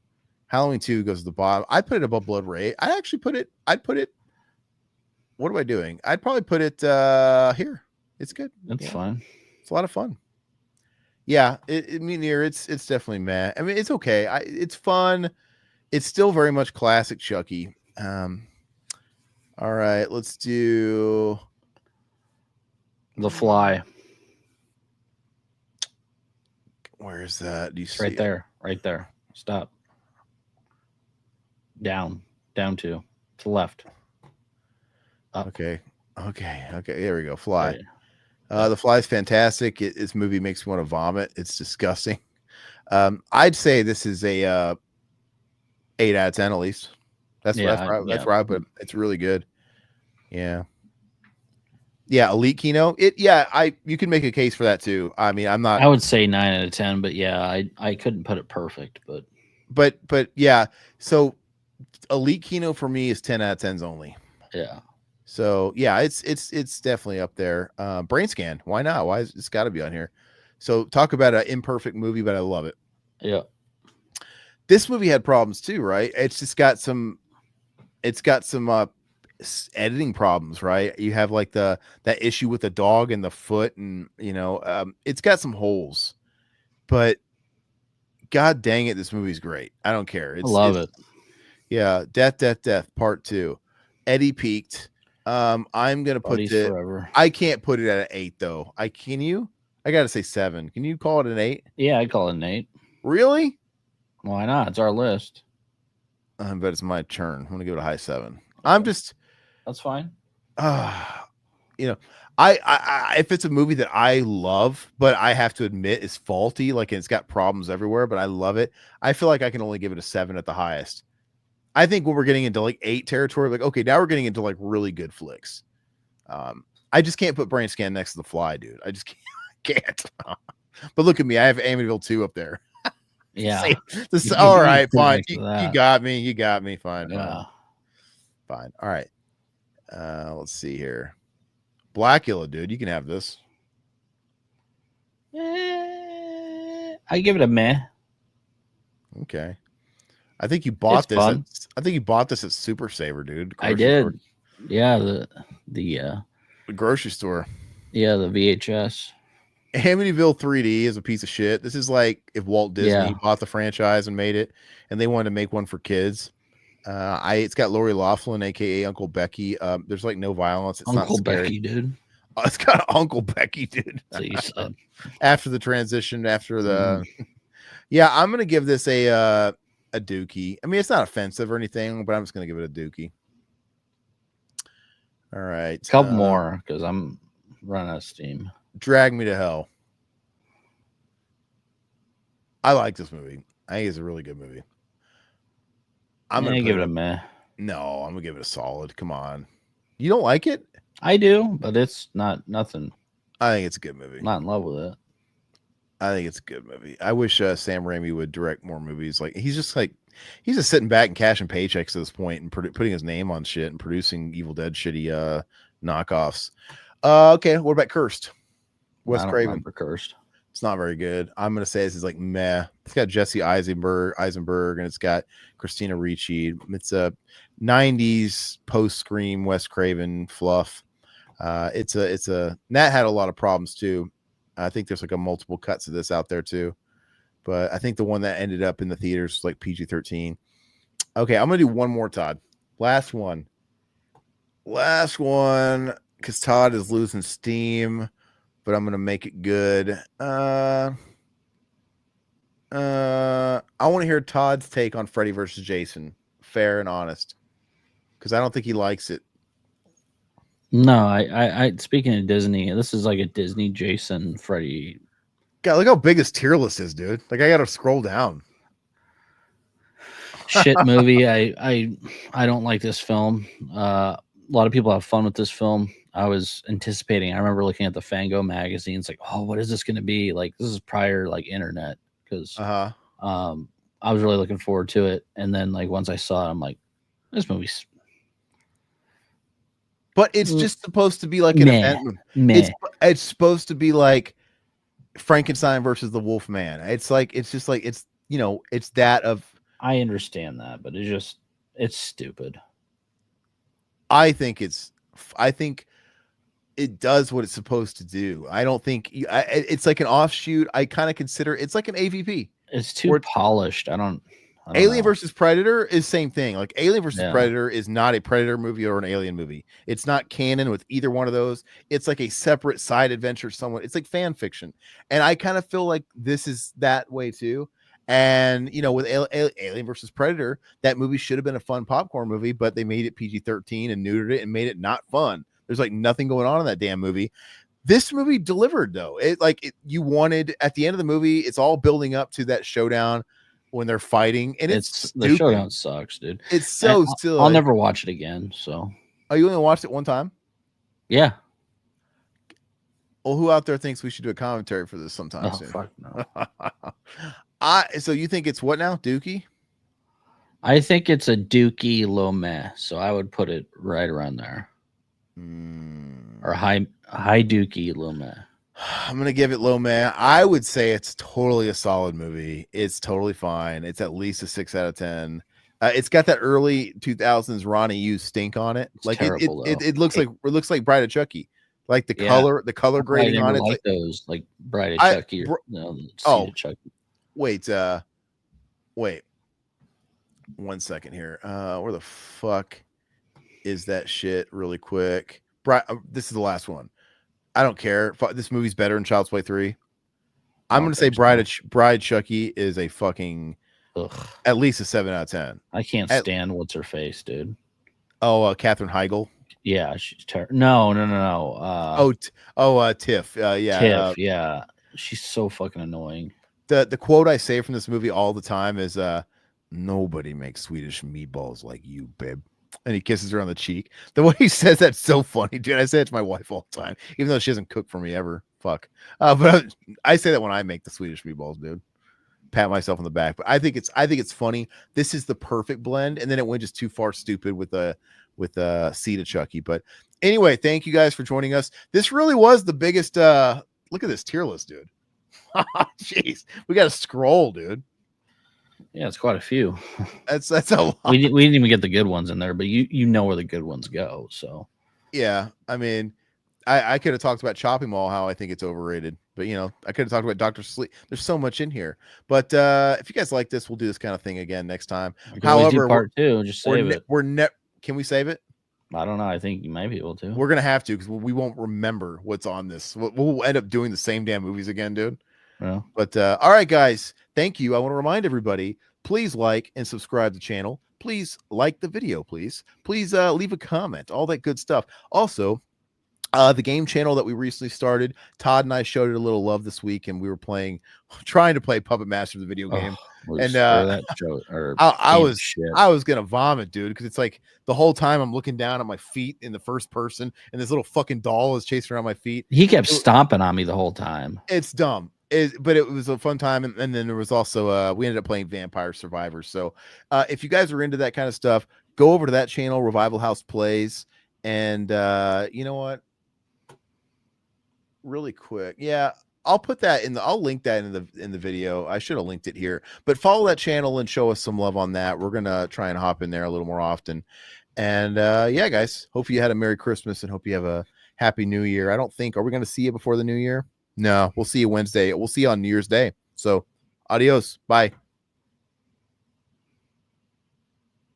Halloween 2 goes to the bottom. I put it above Blood Ray. I'd put it. What am I doing? I'd probably put it here. It's good. That's fine. It's a lot of fun. Yeah, it's definitely meh. I mean, it's okay. It's fun. It's still very much classic Chucky. All right, let's do The Fly. Where is that? Do you see right there? Right there. Stop. Down 2 to the left. Up. Okay. There we go. Fly. Right. The Fly is fantastic. This movie makes me want to vomit. It's disgusting. I'd say this is a 8 out of 10 at least. That's where I put it. It's really good. Yeah. Yeah, Elite Kino. You can make a case for that too. I mean, I would say 9 out of 10, but yeah, I couldn't put it perfect, but yeah. So Elite Kino for me is 10 out of 10s only. Yeah. So yeah, it's definitely up there. Brain Scan. Why not? Why is it's got to be on here? So talk about an imperfect movie, but I love it. Yeah. This movie had problems too, right? It's got some editing problems, right? You have like that issue with the dog and the foot, and it's got some holes. But God dang it, this movie's great. I don't care. I love it. Yeah, Death Part 2. Eddie peaked. I'm gonna put it forever. I can't put it at an 8 though. Can you? I gotta say 7. Can you call it an 8? Yeah, I call it an 8. Really? Why not? It's our list. But it's my turn. I'm gonna give it a high 7. Okay. That's fine. I if it's a movie that I love, but I have to admit is faulty, like it's got problems everywhere, but I love it, I feel like I can only give it a 7 at the highest. I think when we're getting into like 8 territory, like, okay, now we're getting into like really good flicks. I just can't put Brain Scan next to The Fly, dude. I just can't. But look at me. I have Amityville 2 up there. Yeah. All right, fine. You got me. You got me. Fine. Yeah. Fine. All right. Let's see here. Blackula, dude. You can have this. I give it a meh. Okay. I think you bought this. I think you bought this at Super Saver, dude. I did. Store. Yeah, the grocery store. Yeah, the VHS. Amityville 3D is a piece of shit. This is like if Walt Disney bought the franchise and made it, and they wanted to make one for kids. It's got Lori Loughlin, aka Uncle Becky. There's like no violence. It's Uncle not scary. Becky, dude. Oh, it's got Uncle Becky, dude. So you said. After the transition, after the yeah, I'm gonna give this a dookie. I mean, it's not offensive or anything, but I'm just gonna give it a dookie. All right, a couple more because I'm running out of steam. Drag Me to Hell. I like this movie. I think it's a really good movie. I'm gonna give it a meh. No, I'm gonna give it a solid. Come on, you don't like it? I do, but it's nothing. I think it's a good movie. I'm not in love with it. I think it's a good movie. I wish Sam Raimi would direct more movies. Like he's just sitting back and cashing paychecks at this point and putting his name on shit and producing Evil Dead shitty knockoffs. Okay, what about Cursed? Wes Craven. Cursed. It's not very good. I'm gonna say this is like meh. It's got Jesse Eisenberg, and it's got Christina Ricci. It's a 90s post-Scream Wes Craven fluff. It's a Nat had a lot of problems too. I think there's like a multiple cuts of this out there too, but I think the one that ended up in the theaters was like PG-13. Okay, I'm gonna do one more, Todd. Last one, because Todd is losing steam, but I'm gonna make it good. I'm I want to hear Todd's take on Freddy versus Jason, fair and honest, because I don't think he likes it. No, I speaking of Disney, this is like a Disney Jason Freddy. God, look how big his tier list is, dude. Like I got to scroll down. Shit movie. I don't like this film. A lot of people have fun with this film. I was anticipating. I remember looking at the Fango magazines, like, oh, what is this going to be? Like, this is prior like internet, because I was really looking forward to it. And then like once I saw it, I'm like, this movie's. But it's just supposed to be like an event. It's supposed to be like Frankenstein versus the Wolf Man. It's just like it's that of. I understand that, but it's stupid. I think it does what it's supposed to do. I don't think it's like an offshoot. I kind of consider it's like an AVP. It's too polished. I don't Alien know. versus Predator is same thing. Like Alien versus Predator is not a Predator movie or an Alien movie. It's not canon with either one of those. It's like a separate side adventure. It's like fan fiction. And I kind of feel like this is that way too. And with Alien versus Predator, that movie should have been a fun popcorn movie, but they made it PG-13 and neutered it and made it not fun. There's like nothing going on in that damn movie. This movie delivered though. You wanted at the end of the movie, it's all building up to that showdown when they're fighting, and it's the showdown sucks, dude. It's so silly. I'll never watch it again. So, oh, you only watched it one time? Yeah. Well, who out there thinks we should do a commentary for this sometime soon? Fuck no. So you think it's what now, Dookie? I think it's a Dookie low meh. So I would put it right around there, or high Dookie low meh. I'm gonna give it low meh. I would say it's totally a solid movie. It's totally fine. It's at least a 6 out of 10. It's got that early 2000s Ronnie Yu stink on it. It's terrible, it looks like Bride of Chucky. Like the color grading on it. Like those like Bride of Chucky. Chucky. Wait, 1 second here. Where the fuck is that shit? Really quick. This is the last one. I don't care. This movie's better than Child's Play 3. I'm going to say Bride Chucky is a fucking at least a 7 out of 10. I can't stand what's her face, dude. Oh, Katherine Heigl. Yeah, she's terrible. No. Tiff. Tiff. Yeah, she's so fucking annoying. The quote I say from this movie all the time is, "Nobody makes Swedish meatballs like you, babe." And he kisses her on the cheek. The way he says that's so funny, dude. I say it to my wife all the time, even though she doesn't cook for me ever. Fuck. But I say that when I make the Swedish meatballs, dude. Pat myself on the back. But I think it's funny. This is the perfect blend, and then it went just too far stupid with Seed of Chucky. But anyway, thank you guys for joining us. This really was the biggest. Look at this tier list, dude. Jeez, we got to scroll, dude. Yeah, it's quite a few. That's a lot. We didn't even get the good ones in there, but you know where the good ones go. So yeah, I mean, I could have talked about Chopping Mall, how I think it's overrated, but I could have talked about Dr. Sleep. There's so much in here. But if you guys like this, we'll do this kind of thing again next time. However, part 2, just save it. Can we save it? I don't know. I think you might be able to. We're gonna have to, because we won't remember what's on this. We'll end up doing the same damn movies again, dude. Yeah. But all right, guys, thank you. I want to remind everybody, please like and subscribe to the channel. Please like the video, please leave a comment, all that good stuff. Also, the game channel that we recently started, Todd and I showed it a little love this week, and we were trying to play Puppet Master, the video game. And I was gonna vomit, dude, because it's like the whole time I'm looking down at my feet in the first person, and this little fucking doll is chasing around my feet. He kept stomping on me the whole time. It's dumb. But it was a fun time, and then there was also we ended up playing Vampire Survivors. So if you guys are into that kind of stuff, go over to that channel, Revival House Plays, and you know what? Really quick, yeah, I'll link that in the video. I should have linked it here, but follow that channel and show us some love on that. We're gonna try and hop in there a little more often. And yeah, guys, hope you had a Merry Christmas and hope you have a Happy New Year. Are we gonna see you before the New Year? No, we'll see you Wednesday. We'll see you on New Year's Day. So adios. Bye.